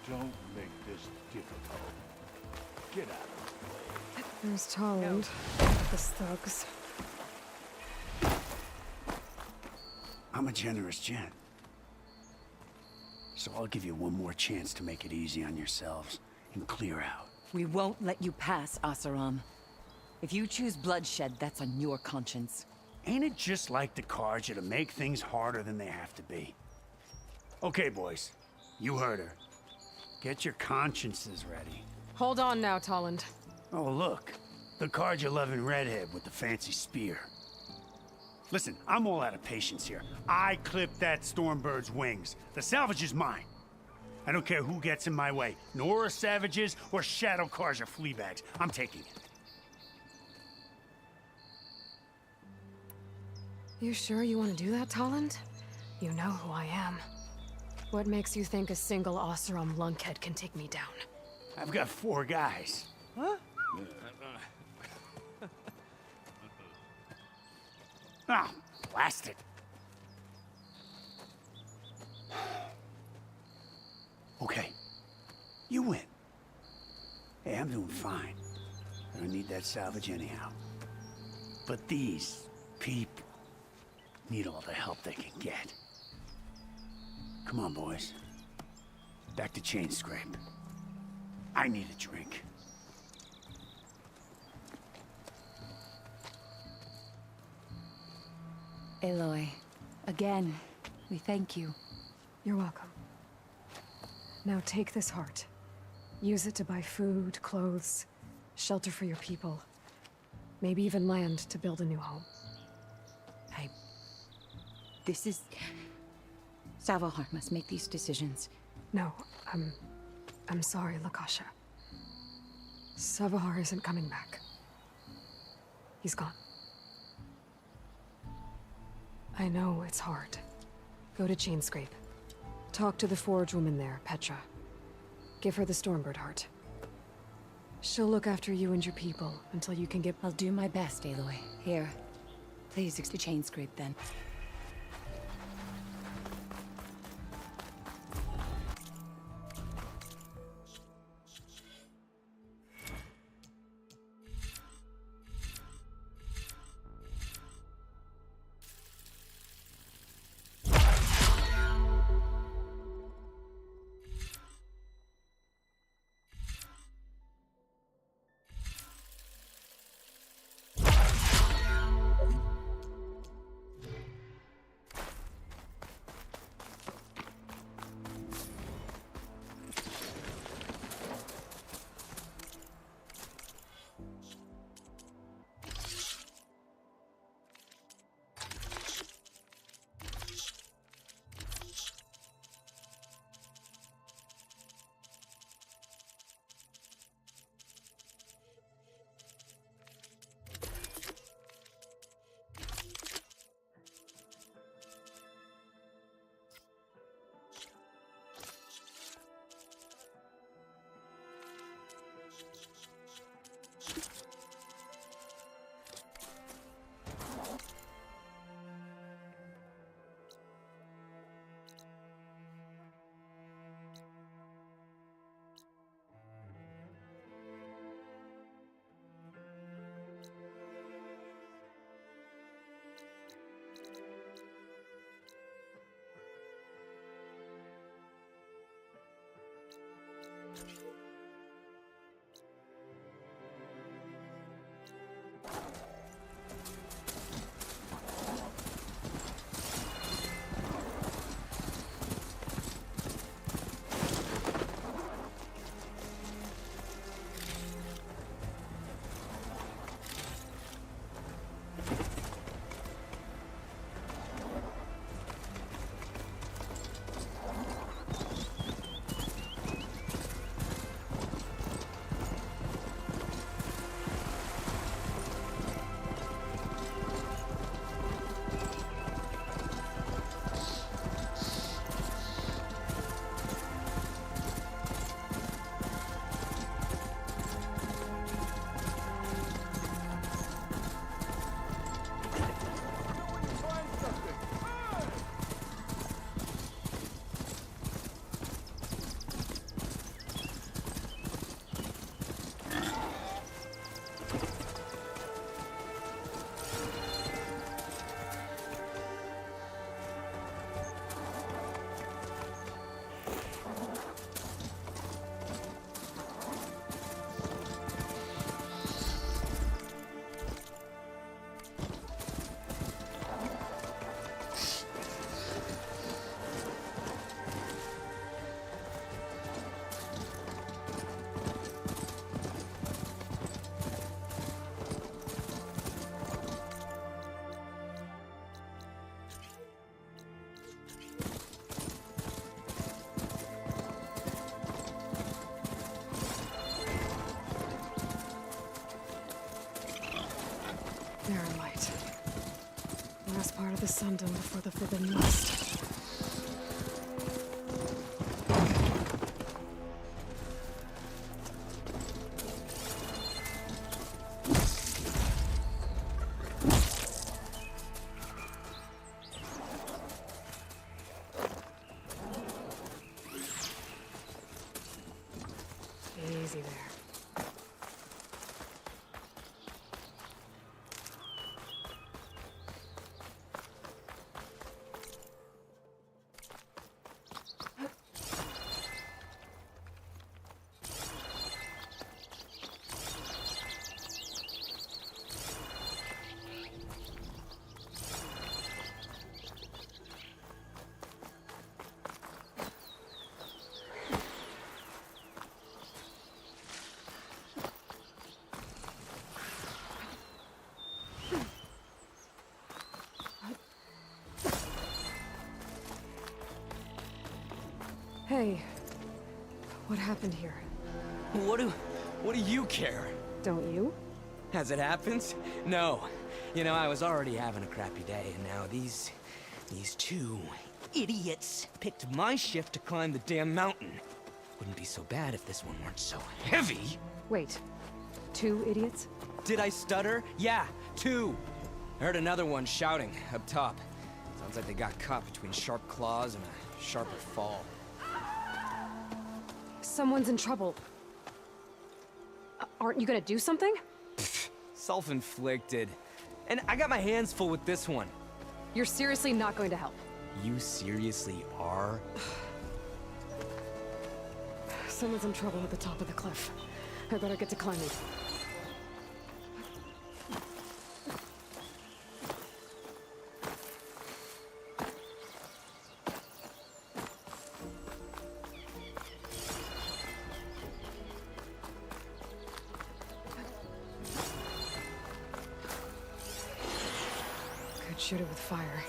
Don't make this difficult. Get out of the way. There's Tolland. The thugs. I'm a generous gent. So I'll give you one more chance to make it easy on yourselves and clear out. We won't let you pass, Asaram. If you choose bloodshed, that's on your conscience. Ain't it just like the Carja to make things harder than they have to be? Okay, boys. You heard her. Get your consciences ready. Hold on now, Tolland. Oh, look. The Carja-loving redhead with the fancy spear. Listen, I'm all out of patience here. I clipped that Stormbird's wings. The salvage is mine. I don't care who gets in my way. Nora savages or Shadow Carja fleabags. I'm taking it. You sure you want to do that, Tolland? You know who I am. What makes you think a single Oseram lunkhead can take me down? I've got 4 guys. Huh? Ah, blast it. Okay. You win. Hey, I'm doing fine. I don't need that salvage anyhow. But these people need all the help they can get. Come on, boys. Back to Chainscrape. I need a drink. Aloy, again, we thank you. You're welcome. Now take this heart. Use it to buy food, clothes, shelter for your people. Maybe even land to build a new home. This is... Savahar must make these decisions. No, I'm sorry, Lakasha. Savahar isn't coming back. He's gone. I know it's hard. Go to Chainscrape. Talk to the Forge woman there, Petra. Give her the Stormbird heart. She'll look after you and your people until you can get... I'll do my best, Aloy. Here. Please, to Chainscrape, then. the Sundom before the Forbidden West. Easy there. Hey, what happened here? What do you care? Don't you? As it happens? No. You know, I was already having a crappy day, and now these two idiots picked my shift to climb the damn mountain. Wouldn't be so bad if this one weren't so heavy. Wait, 2 idiots? Did I stutter? Yeah, 2. I heard another one shouting up top. Sounds like they got caught between sharp claws and a sharper fall. Someone's in trouble. Aren't you gonna do something? Self-inflicted. And I got my hands full with this one. You're seriously not going to help? You seriously are? Someone's in trouble at the top of the cliff. I better get to climbing. Could shoot it with fire.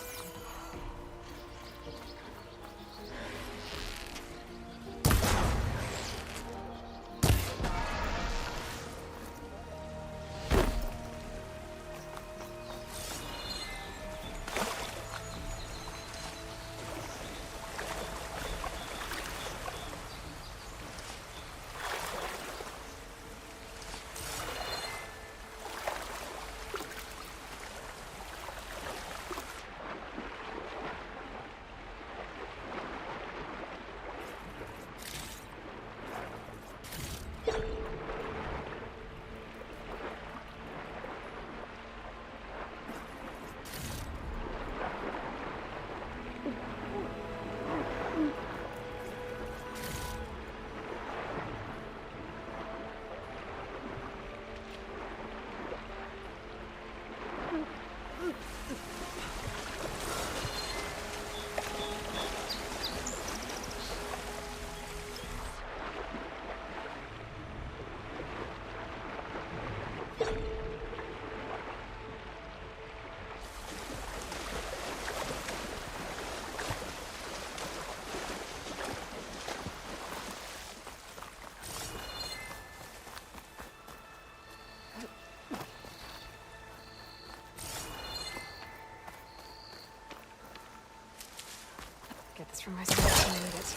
Get this from myself when I need it.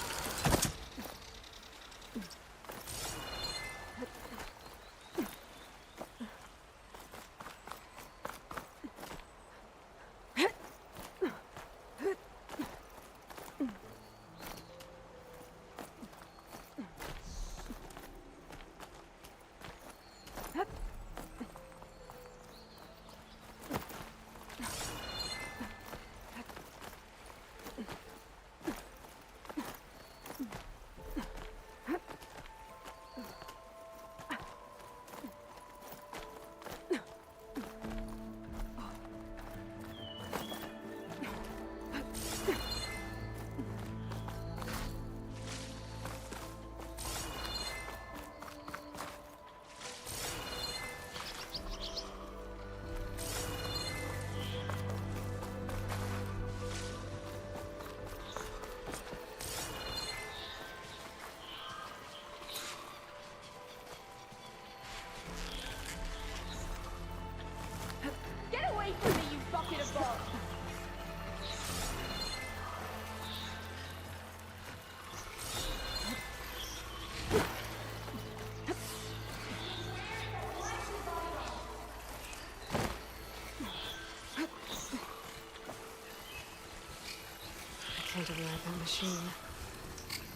machine.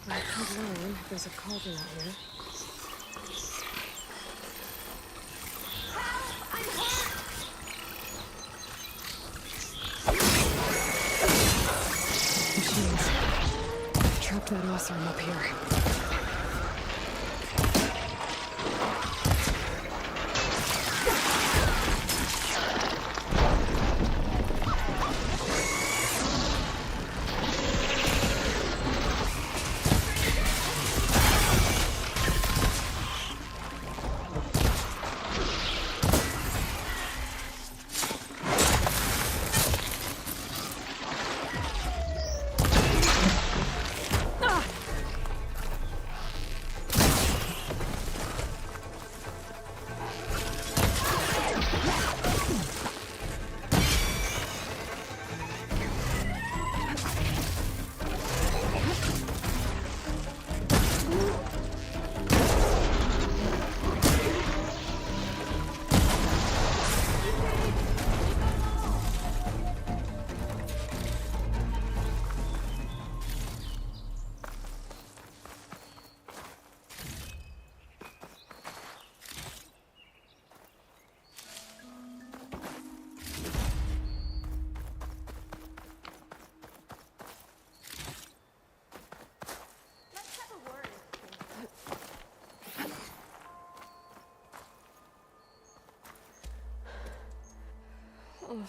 I could learn if there's a cauldron out here. Machines. Trap that Osram up here.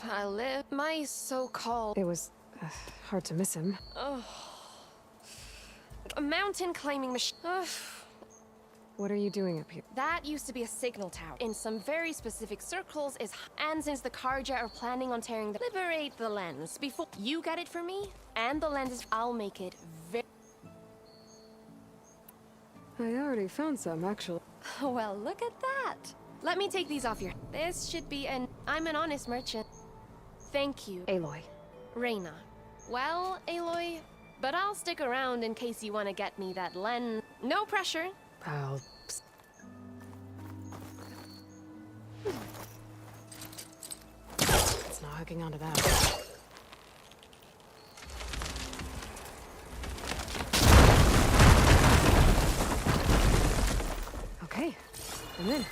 I live my so-called. It was hard to miss him. A mountain climbing machine. What are you doing up here? That used to be a signal tower. In some very specific circles is. And since the Karja are planning on tearing the. Liberate the lens before you get it for me, and the lens I'll make it very. I already found some, actually. Well, look at that. Let me take these off your. This should be an. I'm an honest merchant. Thank you. Aloy. Reyna. Well, Aloy, but I'll stick around in case you want to get me that lens. No pressure. Pal. It's not hooking onto that. Okay, I'm in.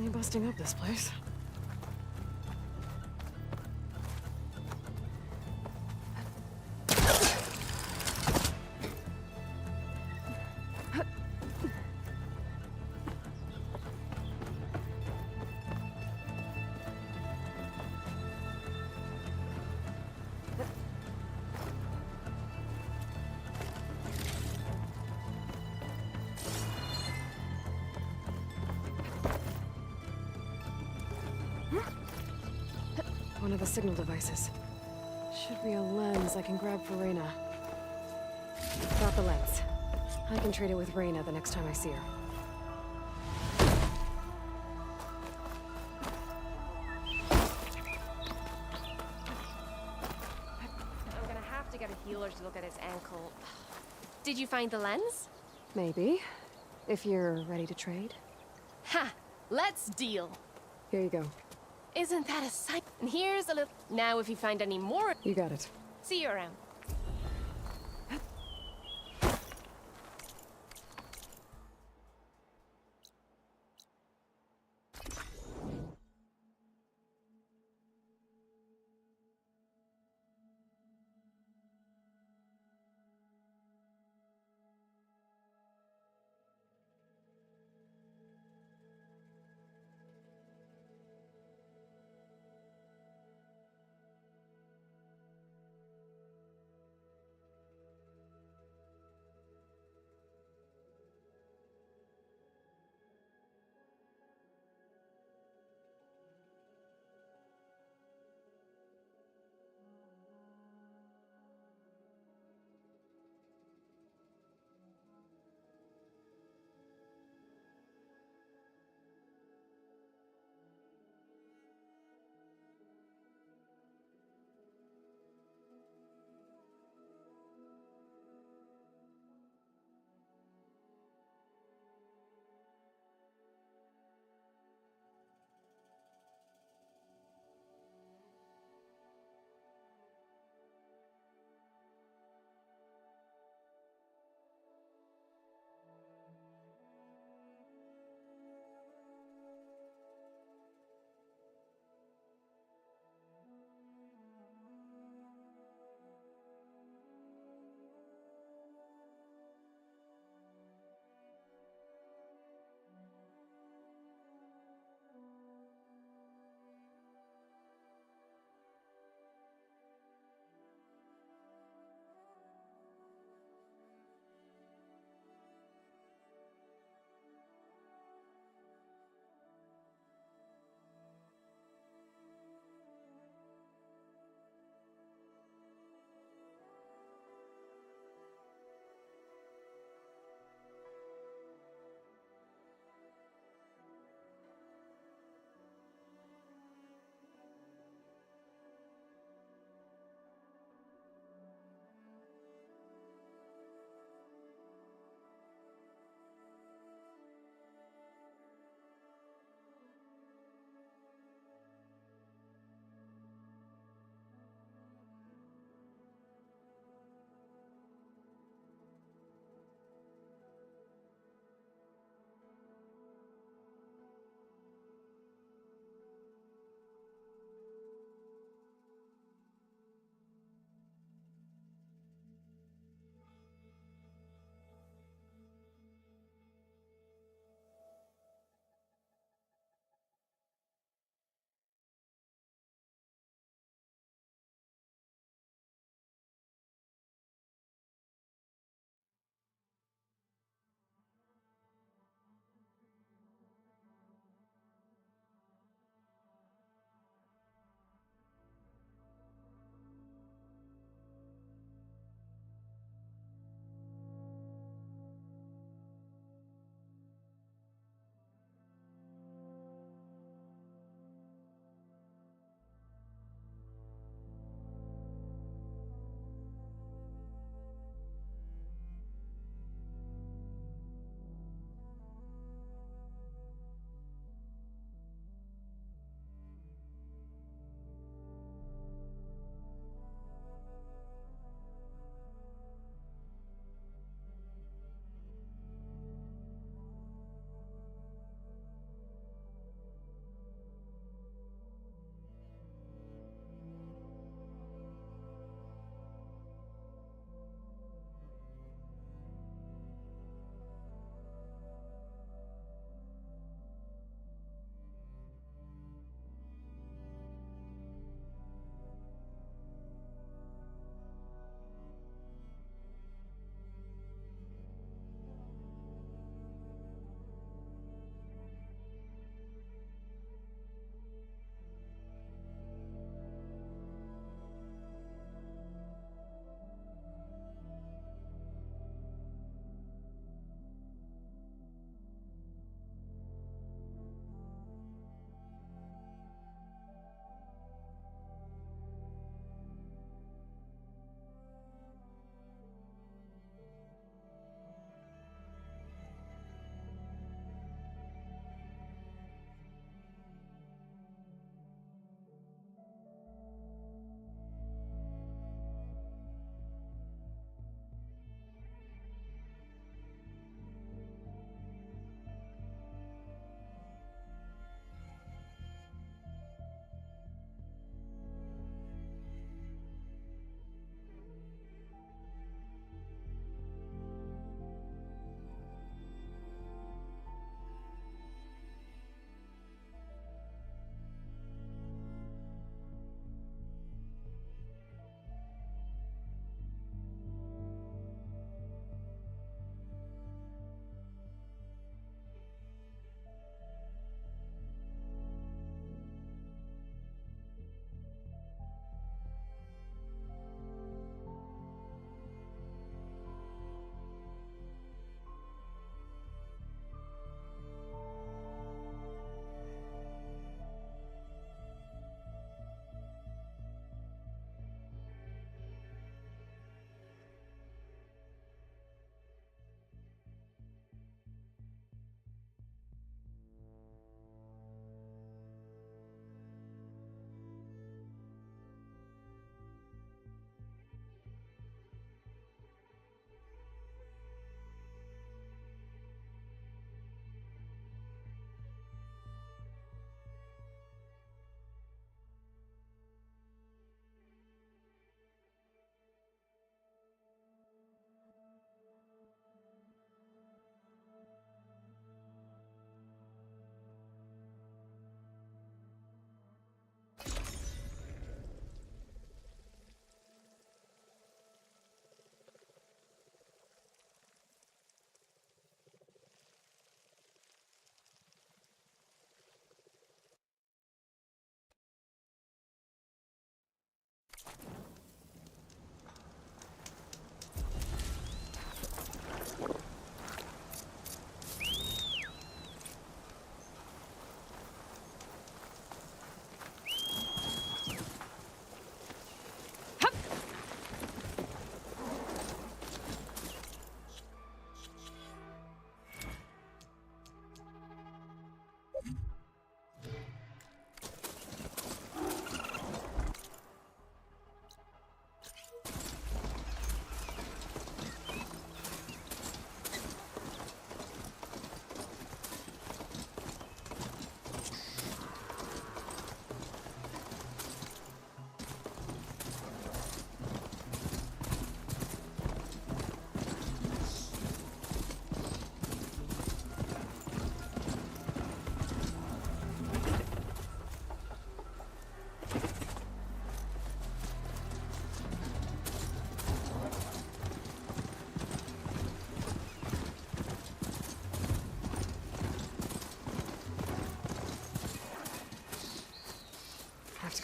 Busting up this place. One of the signal devices. Should be a lens I can grab for Reyna. Got the lens. I can trade it with Reyna the next time I see her. I'm gonna have to get a healer to look at his ankle. Did you find the lens? Maybe. If you're ready to trade. Ha! Let's deal. Here you go. Isn't that a sight? And here's a little. Now, if you find any more. You got it. See you around.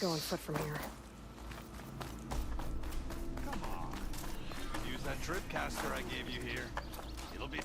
go on foot from here. Come on. Use that trip caster I gave you here. It'll be...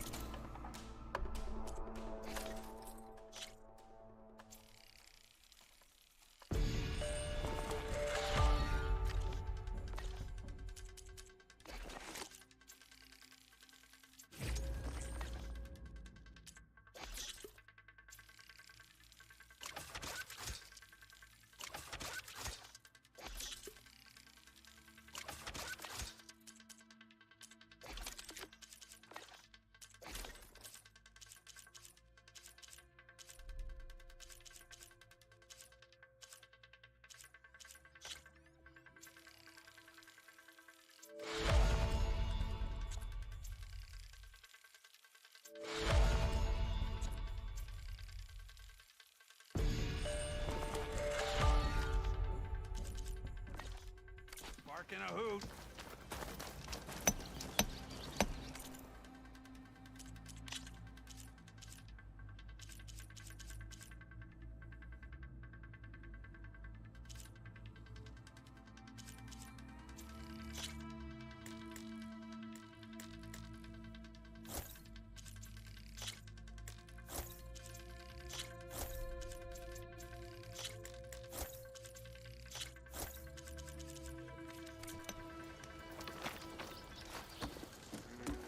Barking a hoot.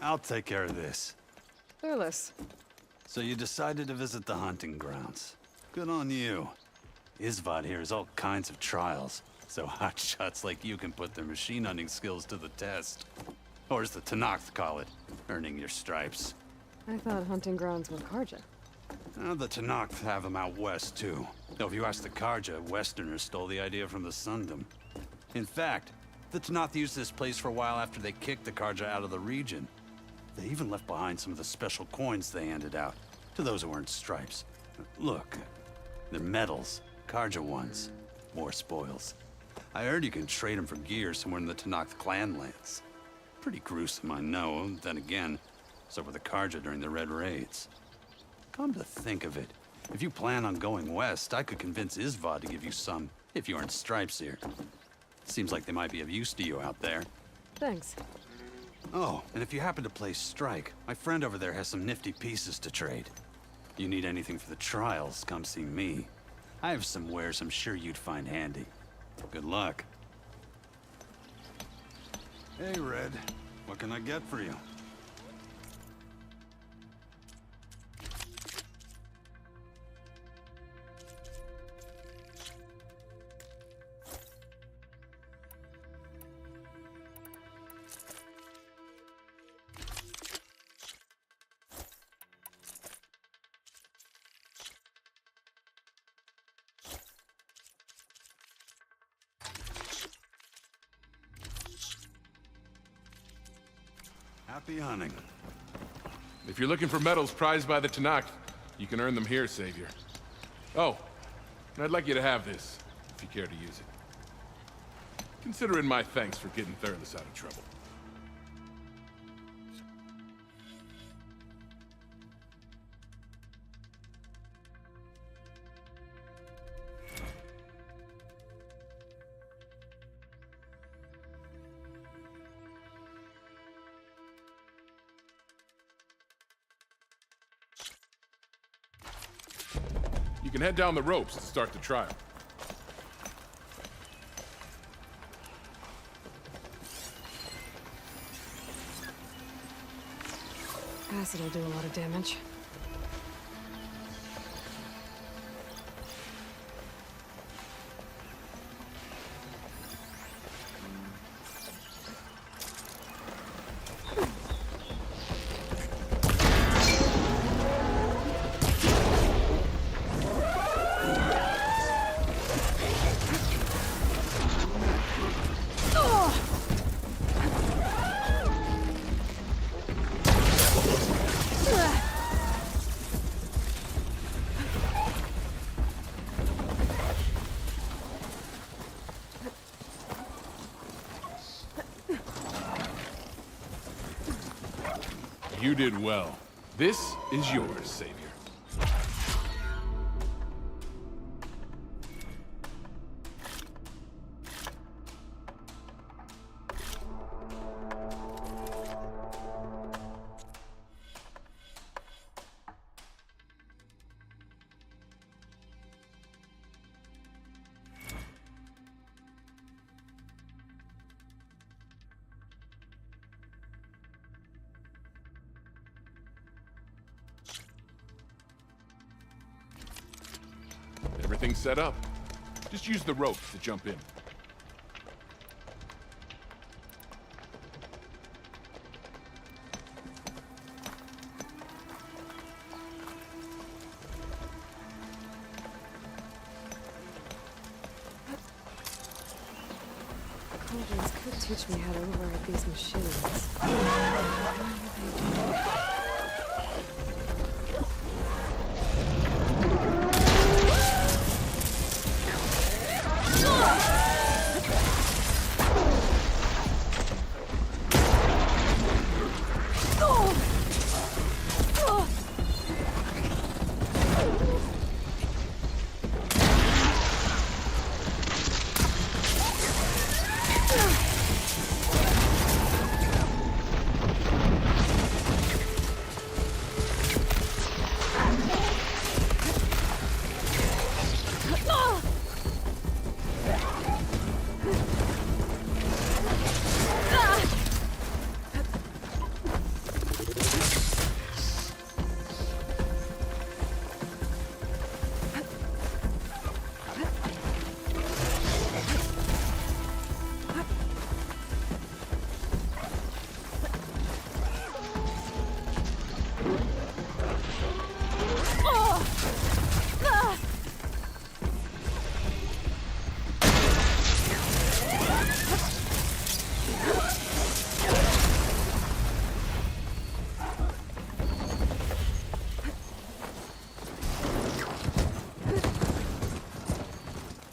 I'll take care of this. Fearless. So you decided to visit the hunting grounds. Good on you. Isvad here has all kinds of trials, so hotshots like you can put their machine hunting skills to the test. Or as the Tenakth call it, earning your stripes. I thought hunting grounds were Karja. The Tenakth have them out west, too. Though if you ask the Karja, Westerners stole the idea from the Sundom. In fact, the Tenakth used this place for a while after they kicked the Karja out of the region. They even left behind some of the special coins they handed out to those who earned stripes. Look, they're medals, Karja ones, more spoils. I heard you can trade them for gear somewhere in the Tenakth clan lands. Pretty gruesome, I know. Then again, so were the Karja during the Red Raids. Come to think of it, if you plan on going west, I could convince Isvad to give you some, if you earned stripes here. Seems like they might be of use to you out there. Thanks. Oh, and if you happen to play Strike, my friend over there has some nifty pieces to trade. You need anything for the trials, come see me. I have some wares I'm sure you'd find handy. Good luck. Hey, Red. What can I get for you? Happy hunting. If you're looking for medals prized by the Tenakth, you can earn them here, Savior. Oh, and I'd like you to have this, if you care to use it. Consider it my thanks for getting Thurles out of trouble. You can head down the ropes to start the trial. Acid will do a lot of damage. You did well. This is yours, Savior. Everything's set up. Just use the ropes to jump in. Cauldrons could teach me how to override these machines.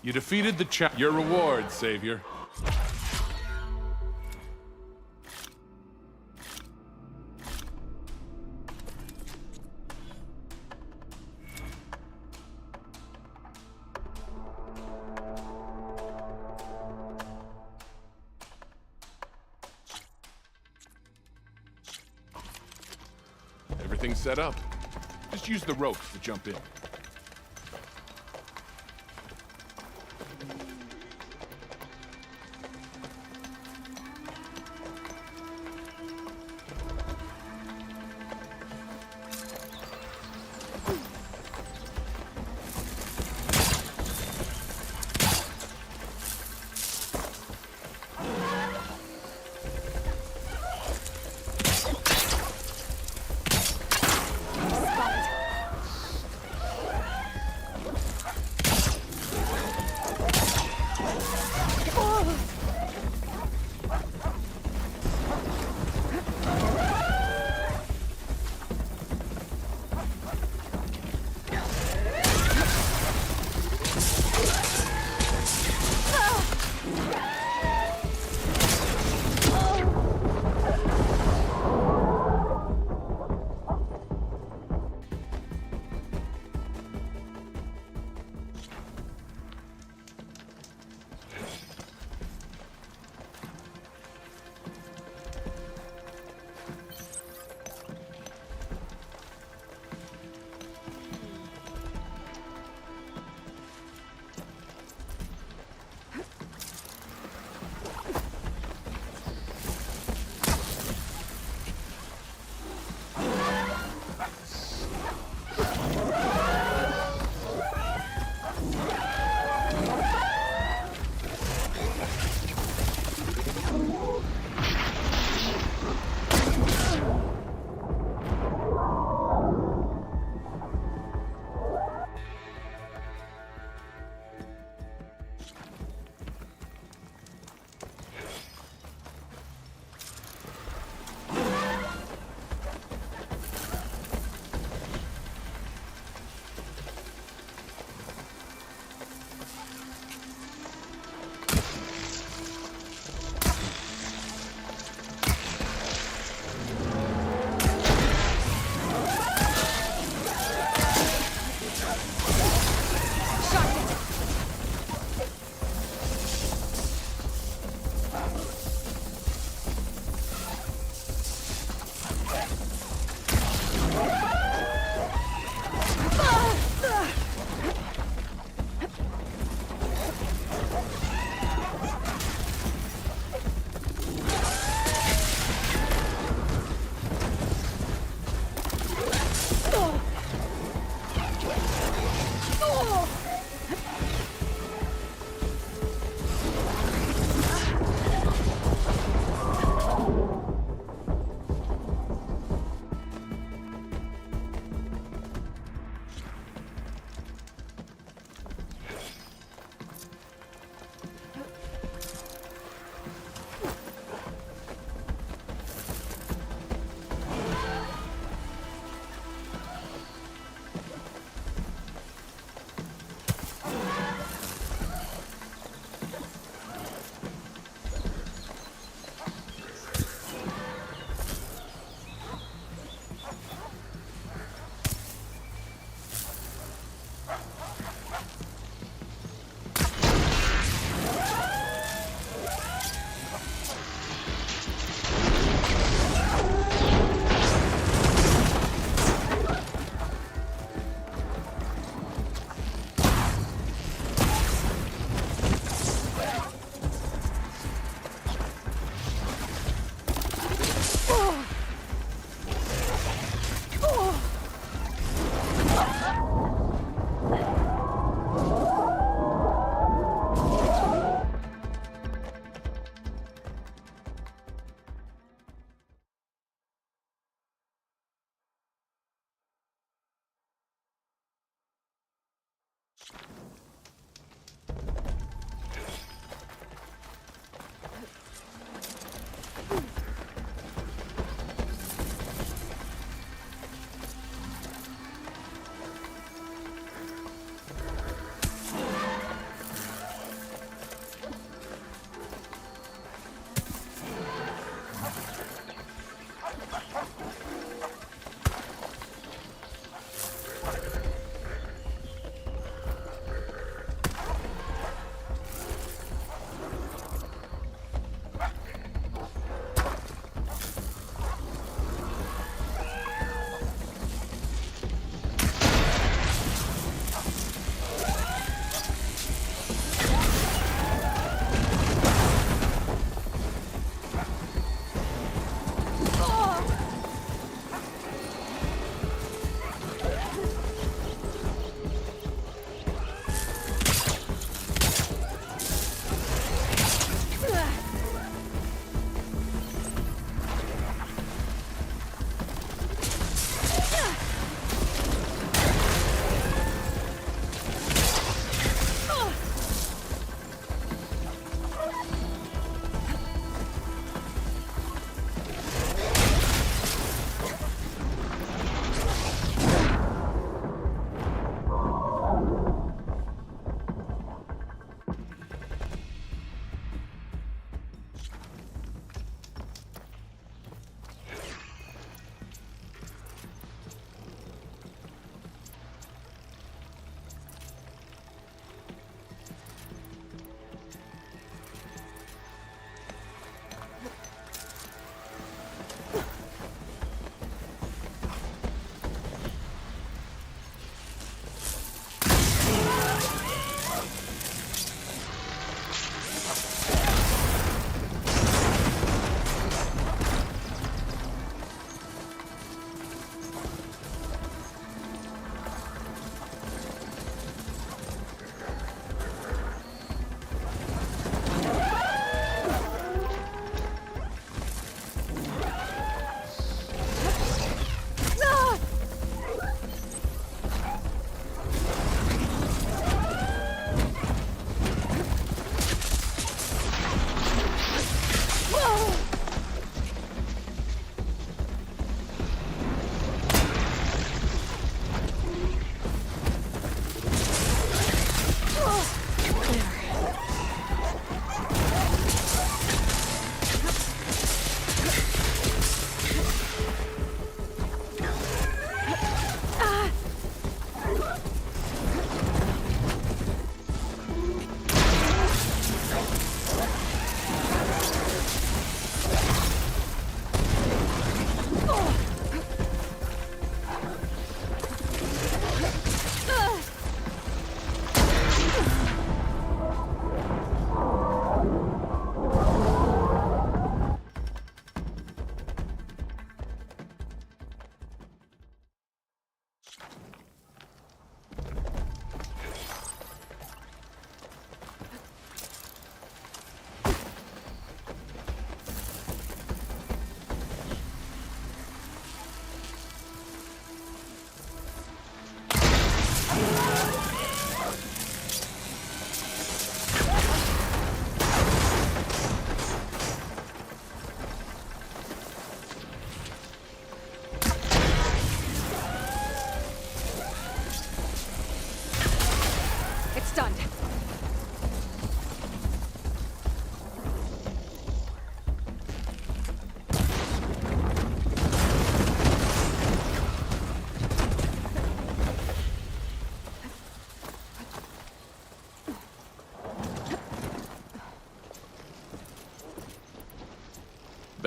You defeated the Your reward, Savior. Everything's set up. Just use the ropes to jump in.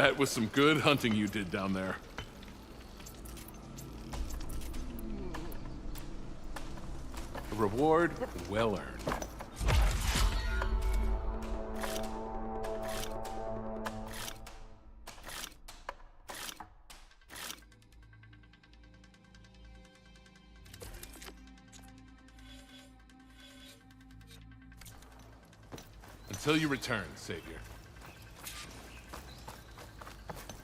That was some good hunting you did down there. A reward well earned. Until you return, Savior.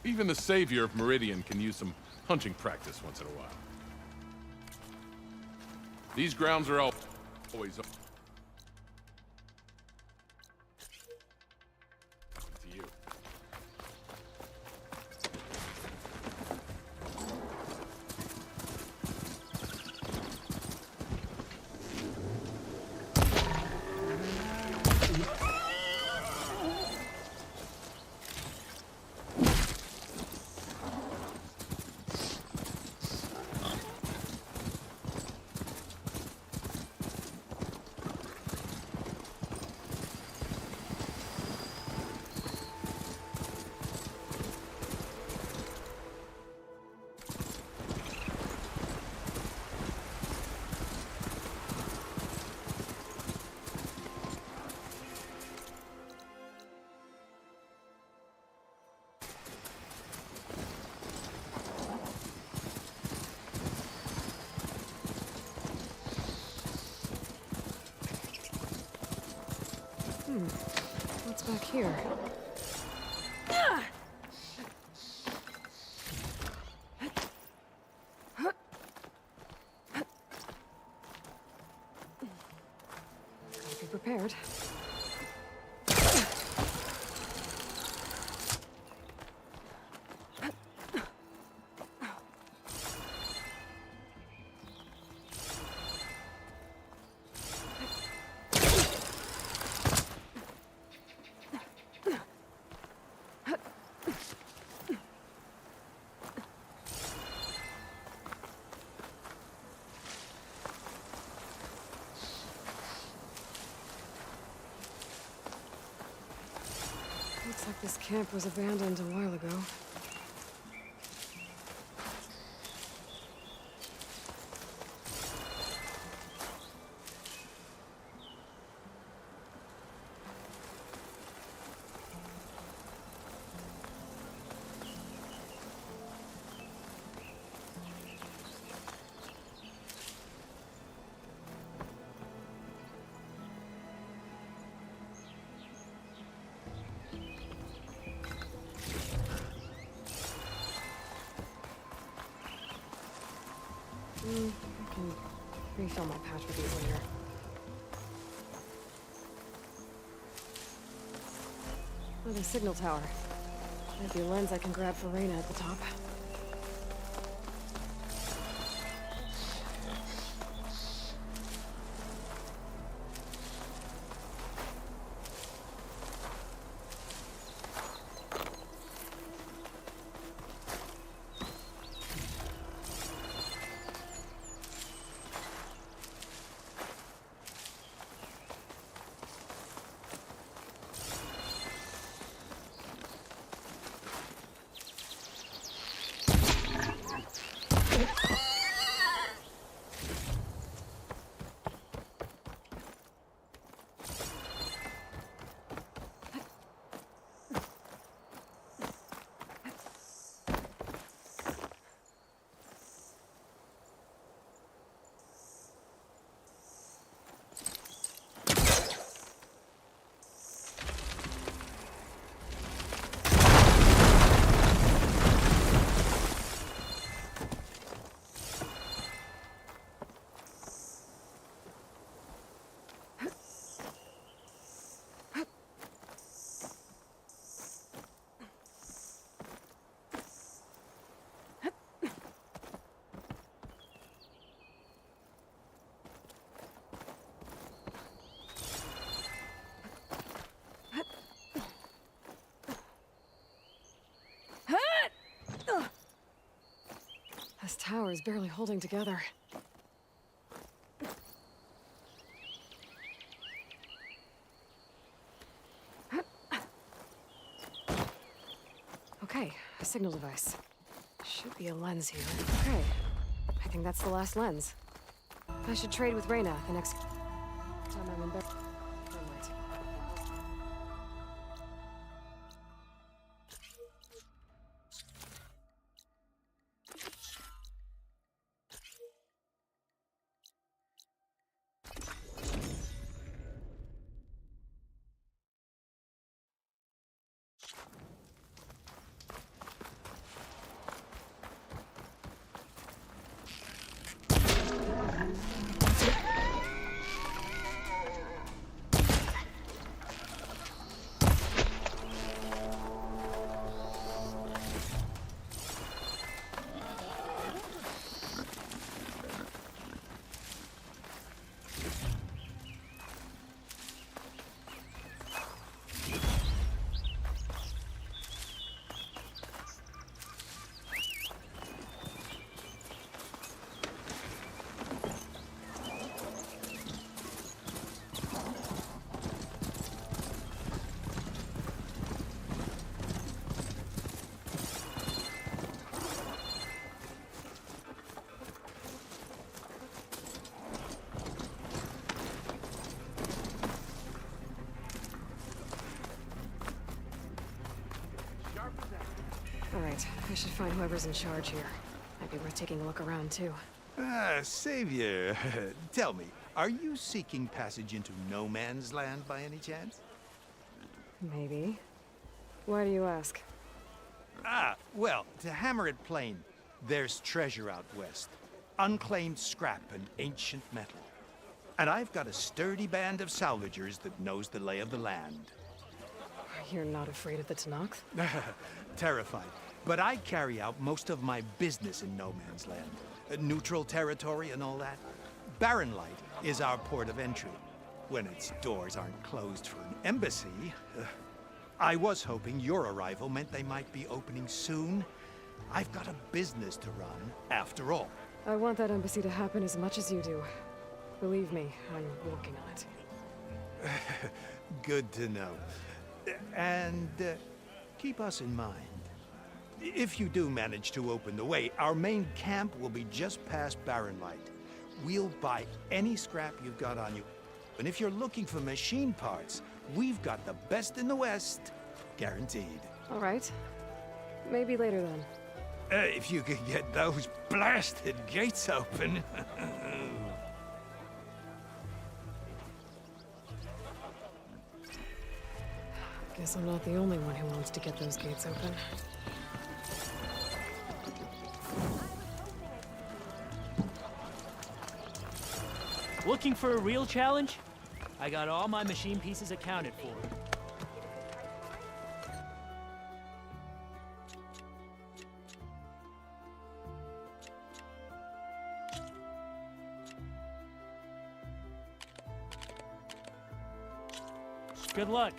Even the Savior of Meridian can use some hunting practice once in a while. These grounds are always open to you. What's back here? Gotta be prepared. Looks like this camp was abandoned a while ago. I can refill my patch with these later. Oh, the signal tower. Might be a lens I can grab for Reyna at the top. This tower is barely holding together. Okay. signal device. Should be a lens here. Okay. I think that's the last lens. I should trade with Reyna the next time I'm in bed. Never mind. Alright, I should find whoever's in charge here. Might be worth taking a look around, too. Savior, tell me, are you seeking passage into no man's land by any chance? Maybe. Why do you ask? Well, to hammer it plain, there's treasure out west. Unclaimed scrap and ancient metal. And I've got a sturdy band of salvagers that knows the lay of the land. You're not afraid of the Tenakth? Terrified. But I carry out most of my business in no man's land. Neutral territory and all that. Barren Light is our port of entry. When its doors aren't closed for an embassy. I was hoping your arrival meant they might be opening soon. I've got a business to run, after all. I want that embassy to happen as much as you do. Believe me, I'm working on it. Good to know. And keep us in mind. If you do manage to open the way, our main camp will be just past Barren Light. We'll buy any scrap you've got on you. And if you're looking for machine parts, we've got the best in the West. Guaranteed. All right. Maybe later then. If you could get those blasted gates open. Guess I'm not the only one who wants to get those gates open. Looking for a real challenge? I got all my machine pieces accounted for. Good luck.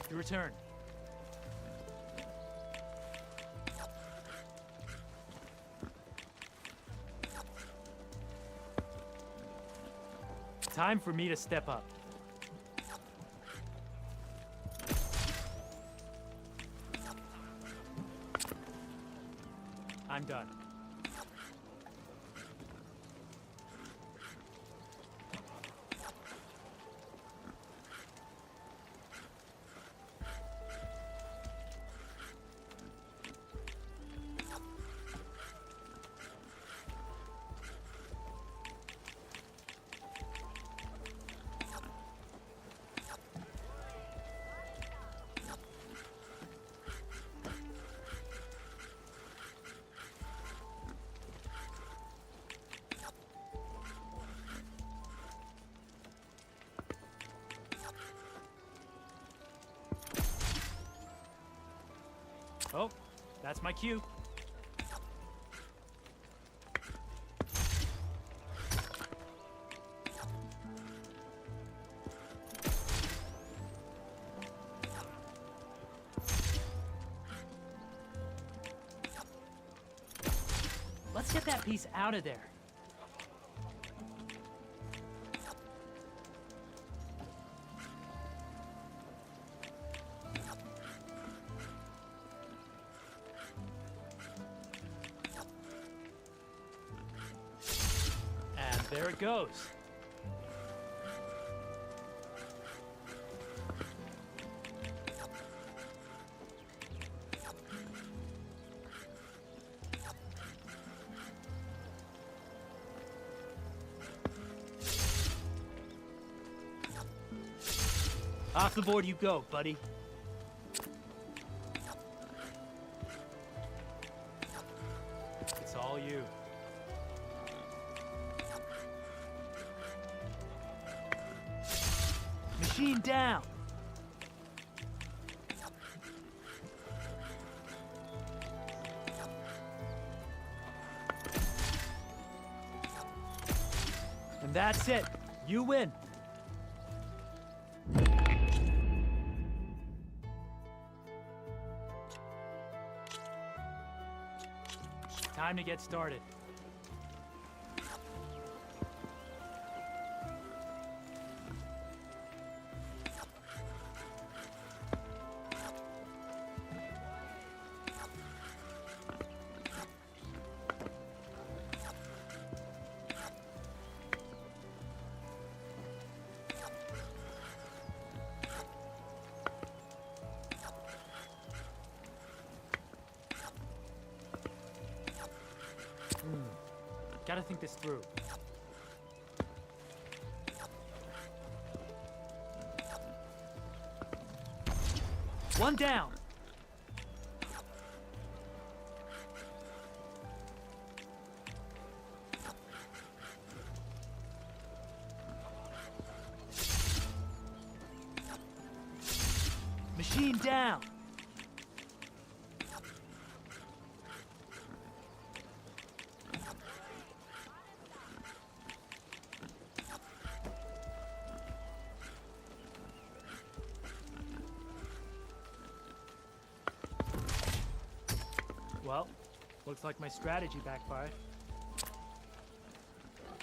Your return. Time for me to step up. I'm done. Oh, that's my cue. that piece out of there. And there it goes. Off the board you go, buddy. It's all you. Machine down. And that's it. You win. Time to get started. Gotta think this through. One down. Machine down. Well, looks like my strategy backfired.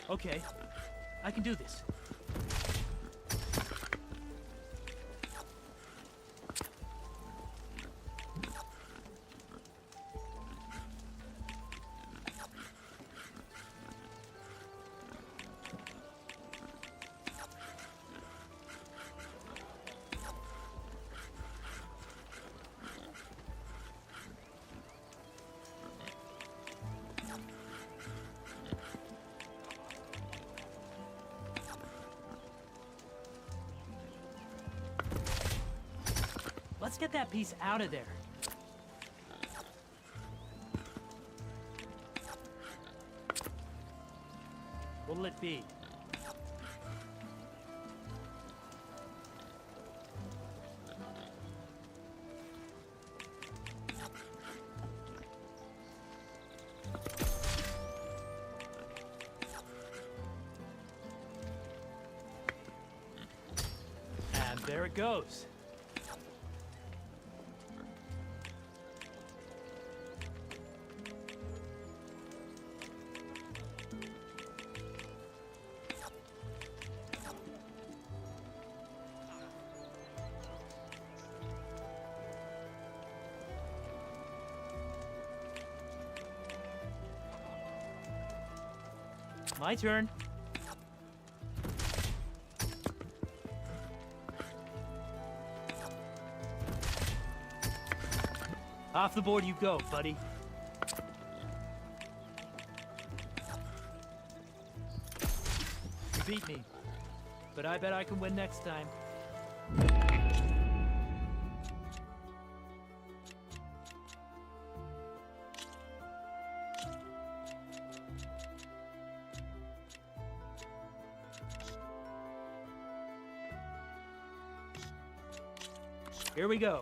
Okay, I can do this. Let's get that piece out of there. What'll it be? And there it goes. My turn. Off the board you go, buddy. You beat me, but I bet I can win next time. Here we go.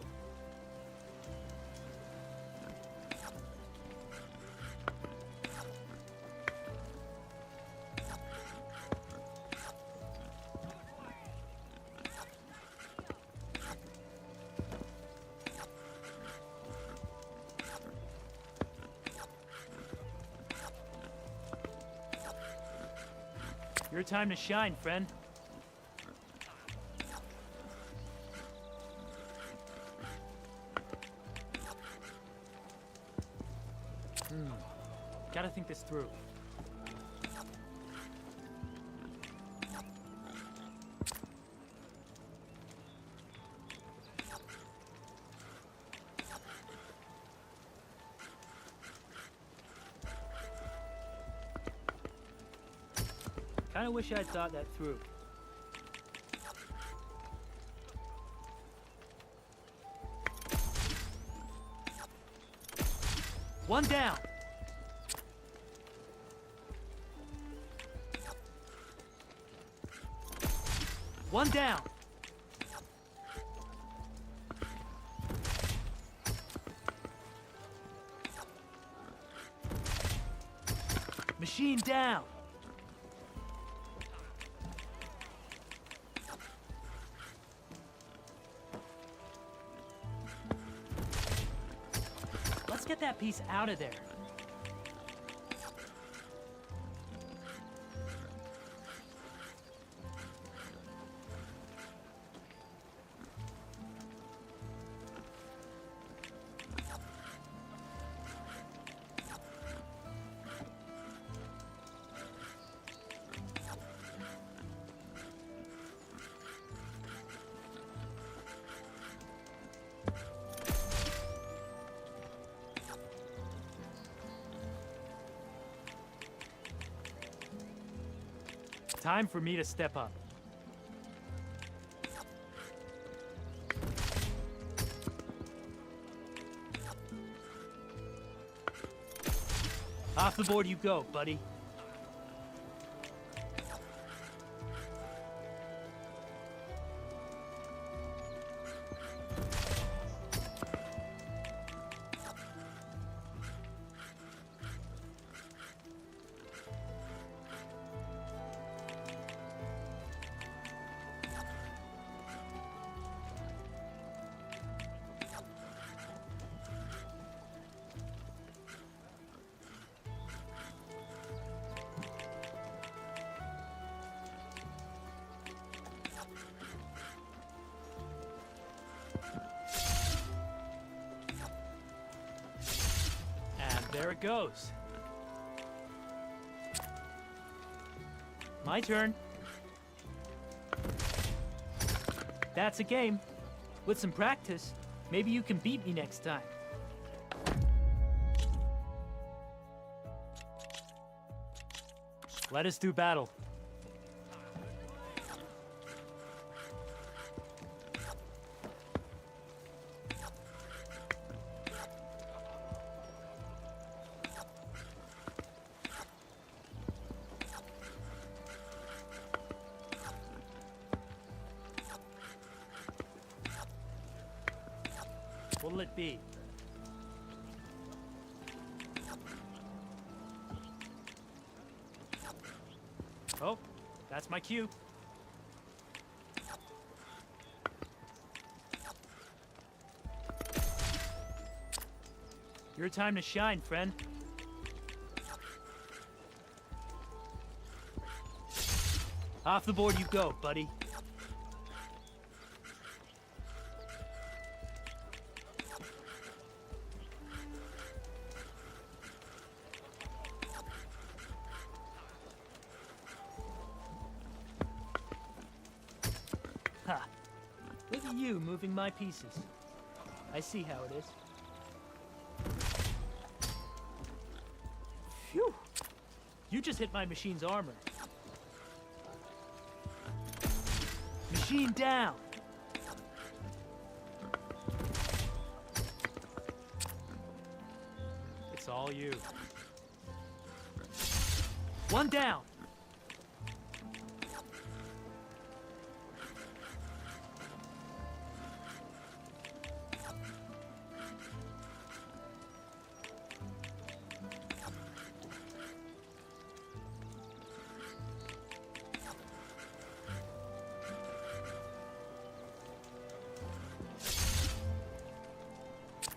Your time to shine, friend. Gotta think this through. Kinda wish I'd thought that through. One down. One down. Machine down. Let's get that piece out of there. Time for me to step up. Off the board you go, buddy. There it goes. My turn. That's a game. With some practice, maybe you can beat me next time. Let us do battle. What'll it be? Oh, that's my cue. Your time to shine, friend. Off the board you go, buddy. Ha! Look at you moving my pieces. I see how it is. Phew! You just hit my machine's armor. Machine down! It's all you. One down!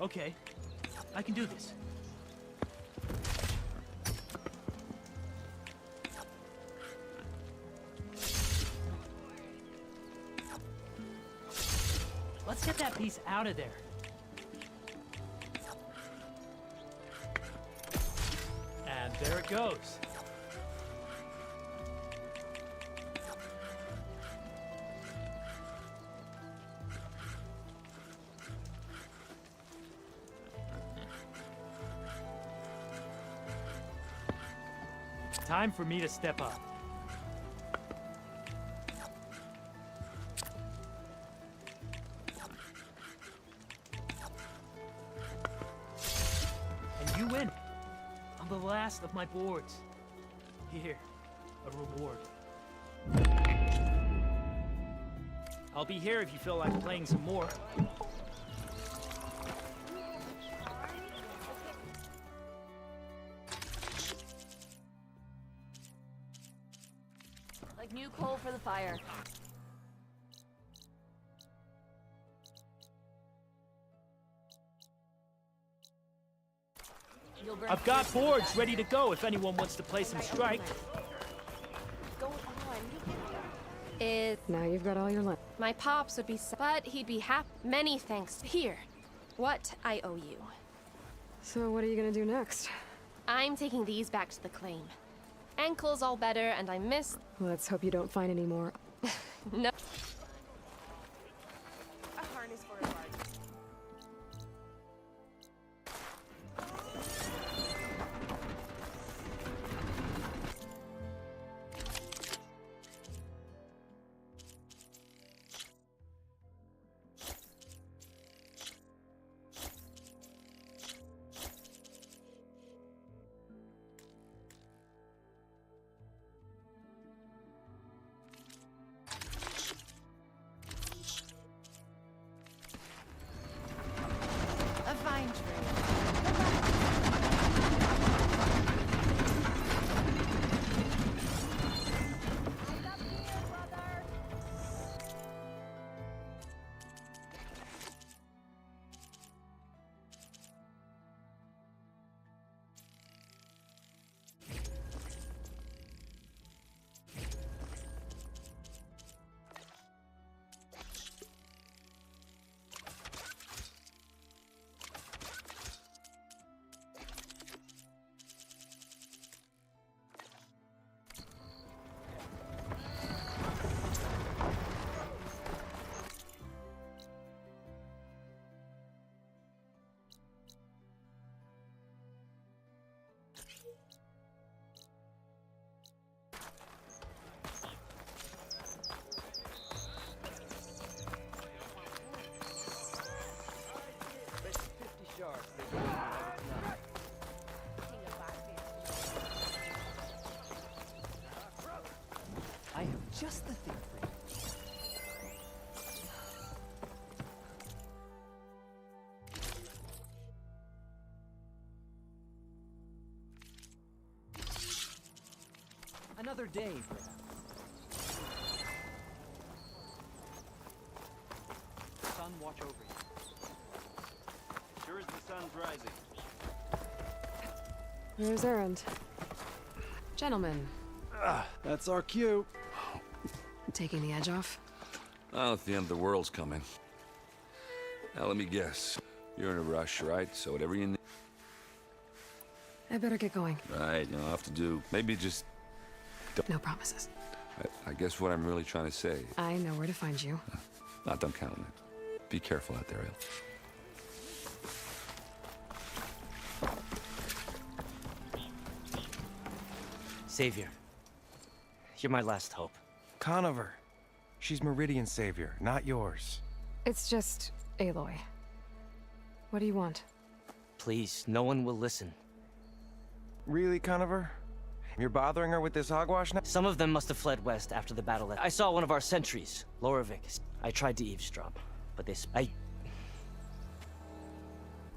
Okay, I can do this. Let's get that piece out of there. And there it goes. Time for me to step up. And you win. On the last of my boards. Here, a reward. I'll be here if you feel like playing some more. Like new coal for the fire. I've got boards ready to go if anyone wants to play some strike. Now you've got all your lunch. My pops would be but he'd be happy. Many thanks. Here, what I owe you. So what are you gonna do next? I'm taking these back to the claim. Ankle's all better, and I miss... Let's hope you don't find any more. No. A harness for a barge. A vine tree. I have just the thing for you. Another day, perhaps. Sun watch over you. Sure as the sun's rising. Where's Erend? Gentlemen, That's our cue. taking the edge off? Well, if the end of the world's coming. Now, let me guess. You're in a rush, right? So whatever you need. I better get going. Right, you'll have to do. Maybe just... No promises. I guess what I'm really trying to say... I know where to find you. Not don't count on it. Be careful out there, Ariel. Savior, you're my last hope. Conover. She's Meridian's savior, not yours. It's just Aloy. What do you want? Please, no one will listen. Really, Conover? You're bothering her with this hogwash now? Some of them must have fled west after the battle. I saw one of our sentries, Loravik. I tried to eavesdrop, but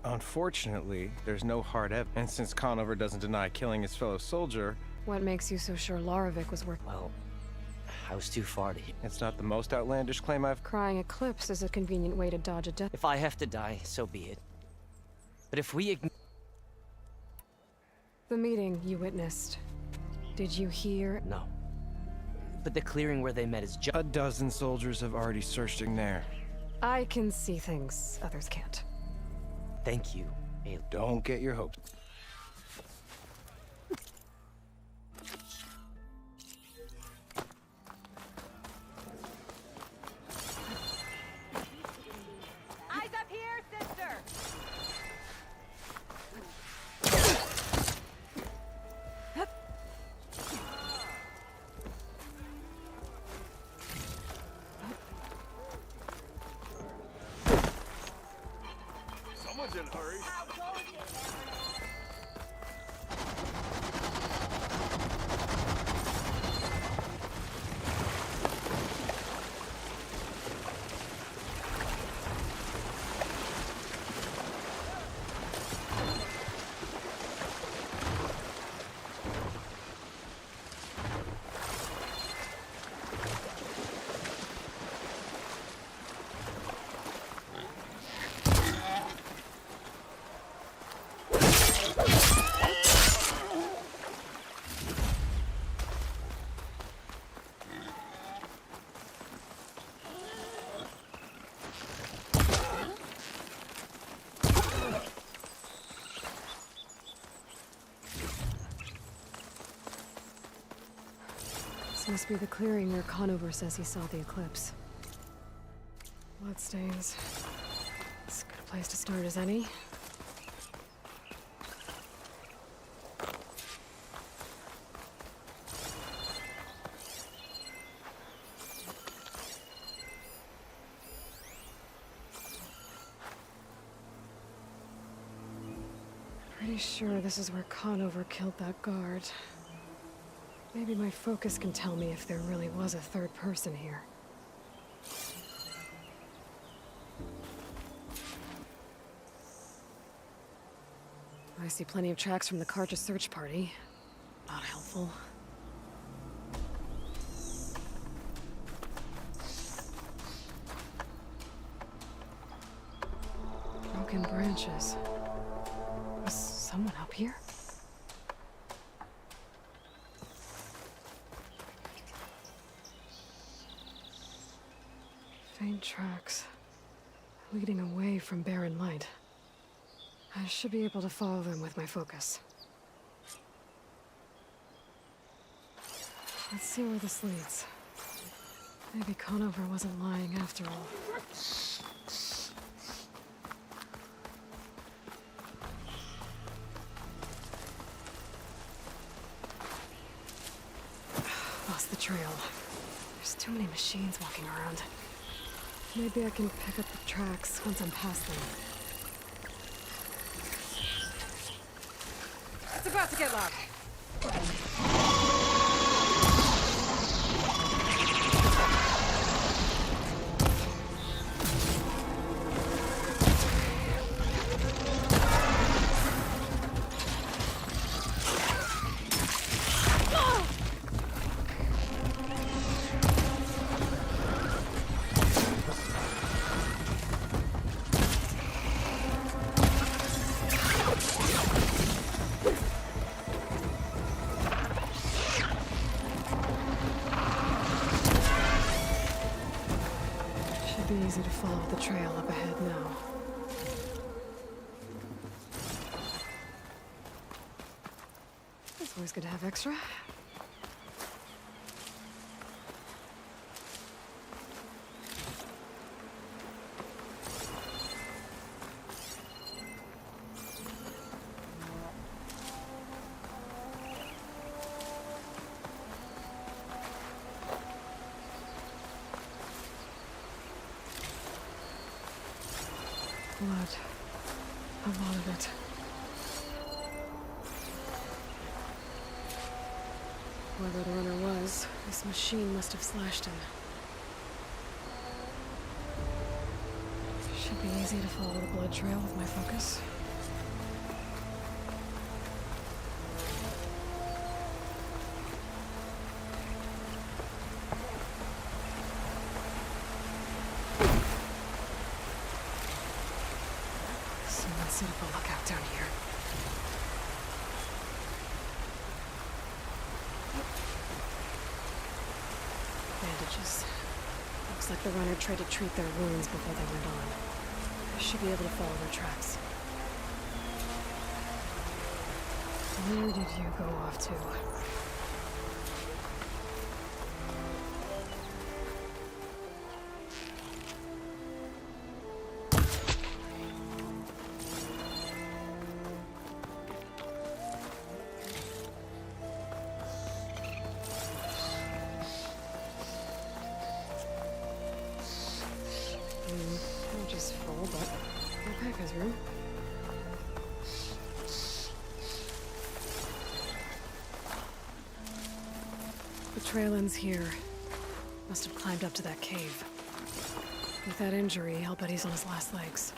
Unfortunately, there's no hard evidence. And since Conover doesn't deny killing his fellow soldier... What makes you so sure Loravik was working? Well, I was too far to... It's not the most outlandish claim I've... Crying Eclipse is a convenient way to dodge a death. If I have to die, so be it. But if we The meeting you witnessed. Did you hear? No. But the clearing where they met is just... A dozen soldiers have already searched in there. I can see things others can't. Thank you, Aloy. Don't get your hopes. Eyes up here, sister! Someone's in a hurry. This must be the clearing where Conover says he saw the eclipse. Bloodstains. As good a place to start as any. Pretty sure this is where Conover killed that guard. Maybe my focus can tell me if there really was a third person here. I see plenty of tracks from the Karja search party. Not helpful. Broken branches. Was someone up here? Faint tracks, leading away from barren light. I should be able to follow them with my focus. Let's see where this leads. Maybe Conover wasn't lying after all. Lost the trail. There's too many machines walking around. Maybe I can pick up the tracks once I'm past them. It's about to get loud. Be easy to follow the trail up ahead now. It's always good to have extra. Blood. A lot of it. Whoever the runner was, this machine must have slashed him. Should be easy to follow the blood trail with my focus. Someone set up a lookout down here. Bandages. Looks Looks like the runner tried to treat their wounds before they went on. I should be able to follow their tracks. Where did you go off to? Not just full, but my pack has room. The trail ends here. Must have climbed up to that cave. With that injury, I'll bet he's on his last legs.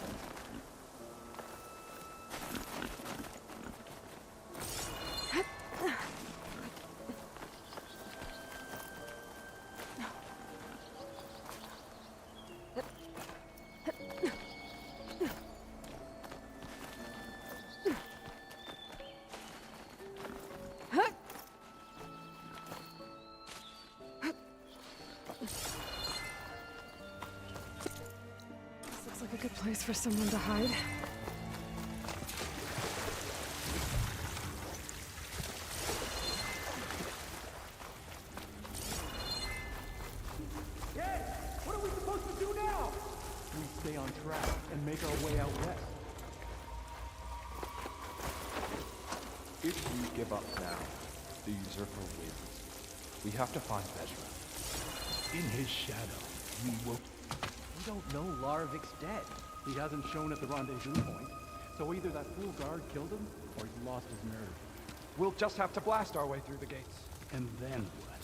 This looks like a good place for someone to hide. What are we supposed to do now? We stay on track and make our way out west. If we give up now, the usurper wins. We have to find Vezra. In his shadow, we will... We don't know Larvik's dead. He hasn't shown at the rendezvous point. So either that fool guard killed him, or he's lost his nerve. We'll just have to blast our way through the gates. And then what?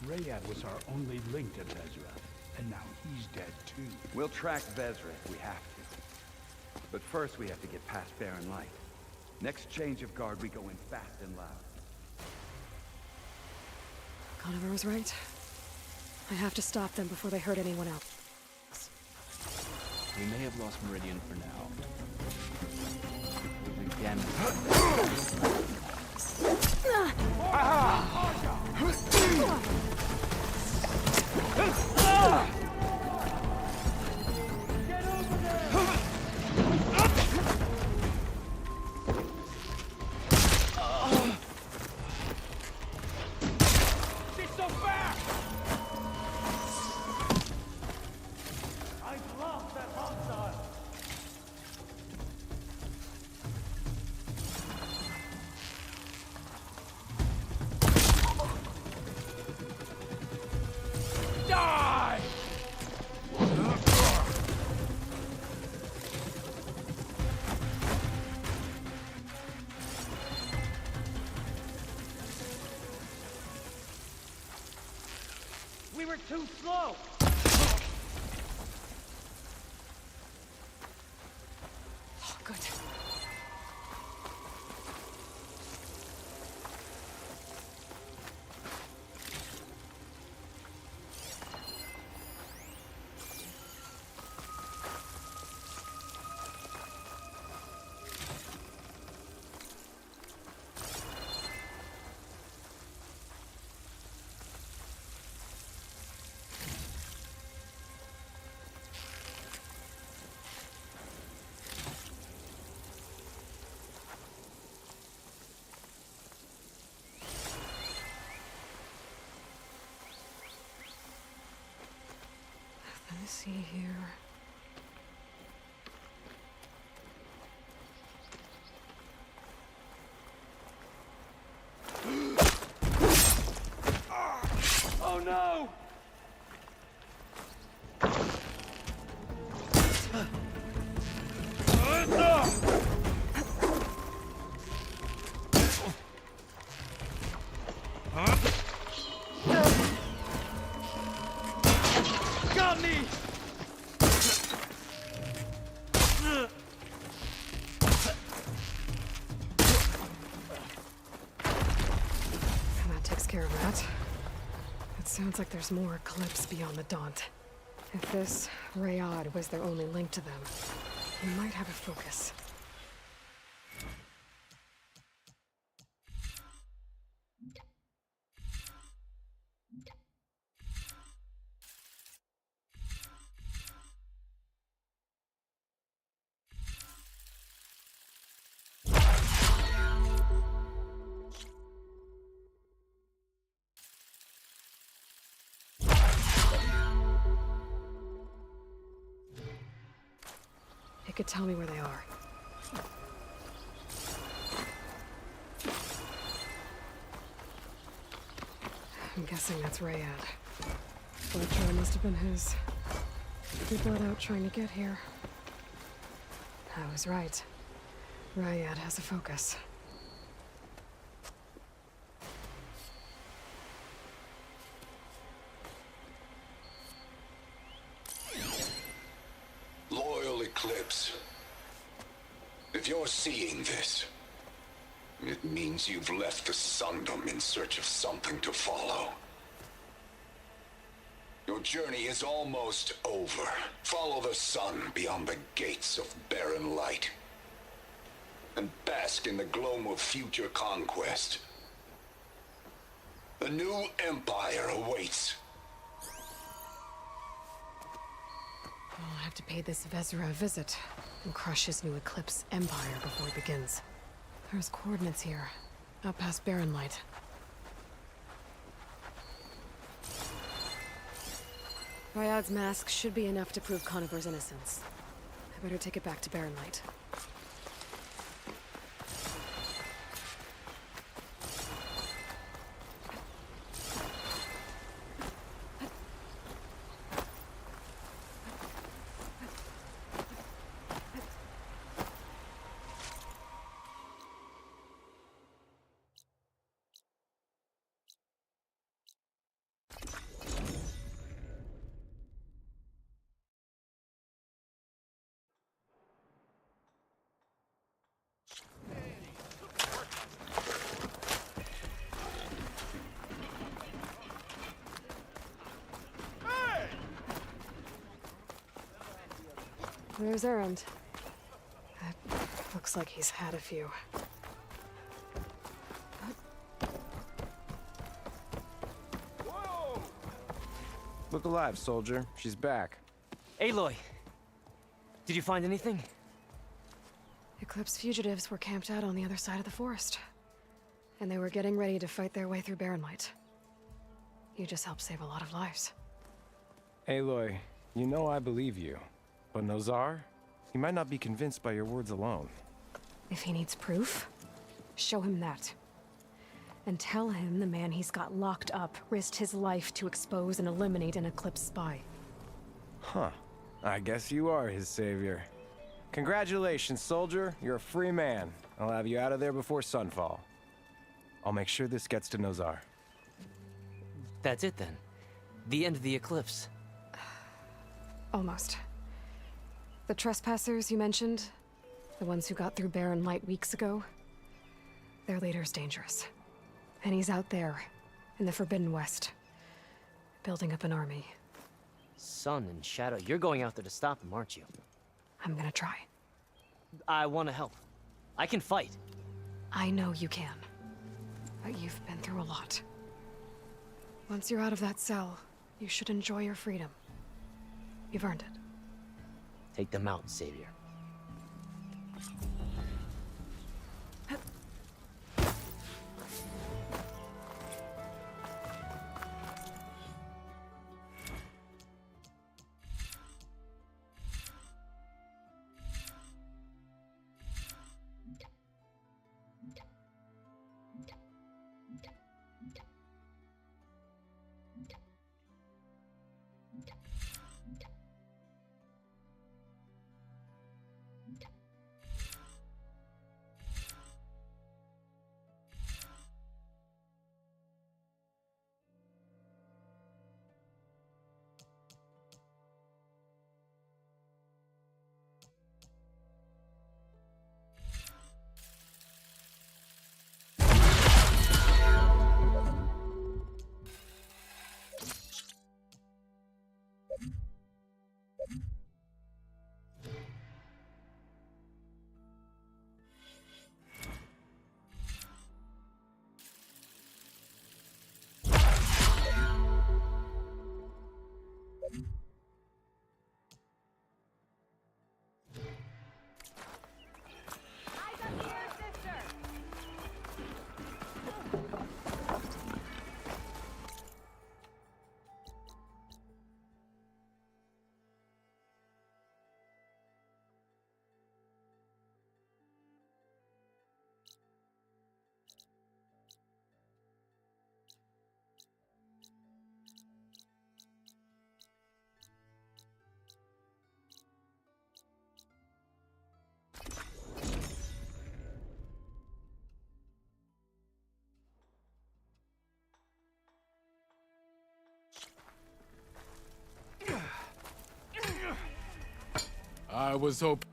Rayad was our only link to Vezra, and now he's dead too. We'll track Vezra if we have to. But first we have to get past Barren Light. Next change of guard, we go in fast and loud. Conover was right. I have to stop them before they hurt anyone else. We may have lost Meridian for now. But again. She's so fast! I've lost that hostile! Die! We were too slow! Oh, good. Let me see here. Oh no! Got me! And that takes care of that. It sounds like there's more Eclipse beyond the Daunt. If this Rayad was their only link to them, he might have a focus. It could tell me where they are. I'm guessing that's Rayad. Electro must have been his. He bled out trying to get here. I was right. Rayad has a focus. Loyal Eclipse. If you're seeing this, it means you've left the Sundom in search of something to follow. Your journey is almost over. Follow the sun beyond the gates of barren light, and bask in the gloam of future conquest. The new empire awaits. I'll have to pay this Vezra a visit and crush his new Eclipse empire before it begins. There's coordinates here, out past Barren Light. Ryad's mask should be enough to prove Conover's innocence. I better take it back to Barren Light. There's Erend. Looks like he's had a few. Look alive, soldier. She's back. Aloy! Did you find anything? Eclipse fugitives were camped out on the other side of the forest. And they were getting ready to fight their way through Barren Light. You just helped save a lot of lives. Aloy, you know I believe you. But Nozar? He might not be convinced by your words alone. If he needs proof, show him that. And tell him the man he's got locked up risked his life to expose and eliminate an Eclipse spy. Huh. I guess you are his savior. Congratulations, soldier. You're a free man. I'll have you out of there before sunfall. I'll make sure this gets to Nozar. That's it then. The end of the Eclipse. Almost. The trespassers you mentioned, the ones who got through Barren Light weeks ago, their leader's dangerous. And he's out there, in the Forbidden West, building up an army. Sun and Shadow, you're going out there to stop him, aren't you? I'm gonna try. I want to help. I can fight. I know you can. But you've been through a lot. Once you're out of that cell, you should enjoy your freedom. You've earned it. Take them out, Savior. I was hoping...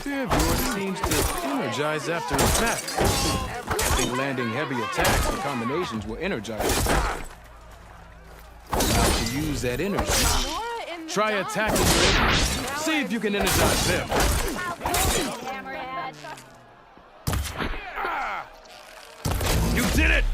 Fearvord seems to energize after attacks. I think landing heavy attacks and combinations will energize it. Now to use that energy, try attacking your enemies. See if you can energize them. You did it!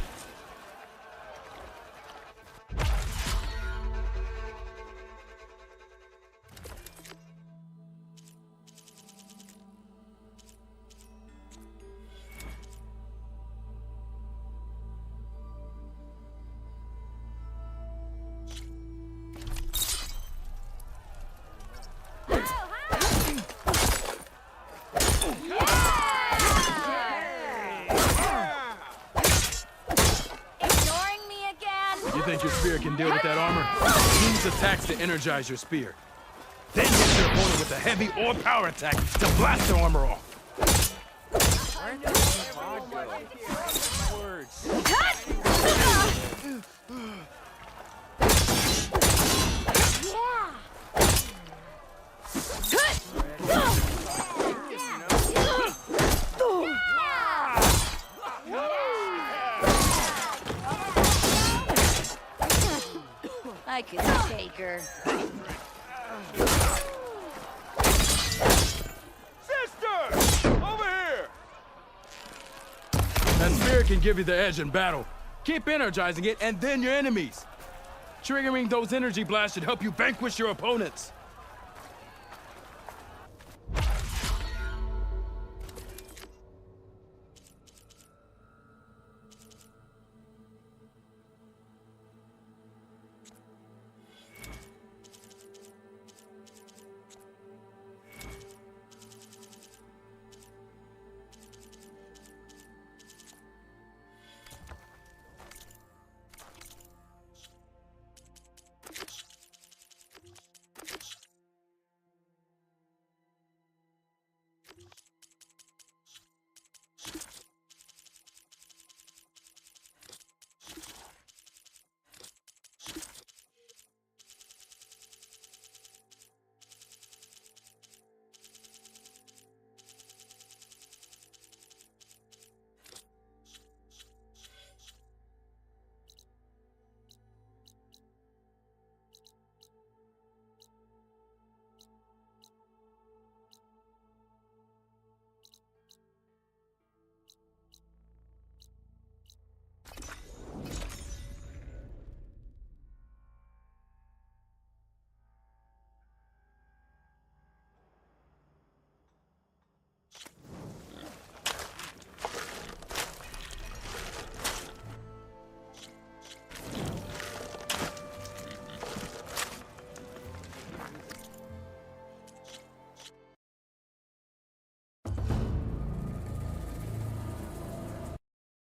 Think your spear can deal with that armor? Use attacks to energize your spear. Then hit your opponent with a heavy or power attack to blast the armor off. I could take her. Sister! Over here! That spear can give you the edge in battle. Keep energizing it, and then your enemies. Triggering those energy blasts should help you vanquish your opponents.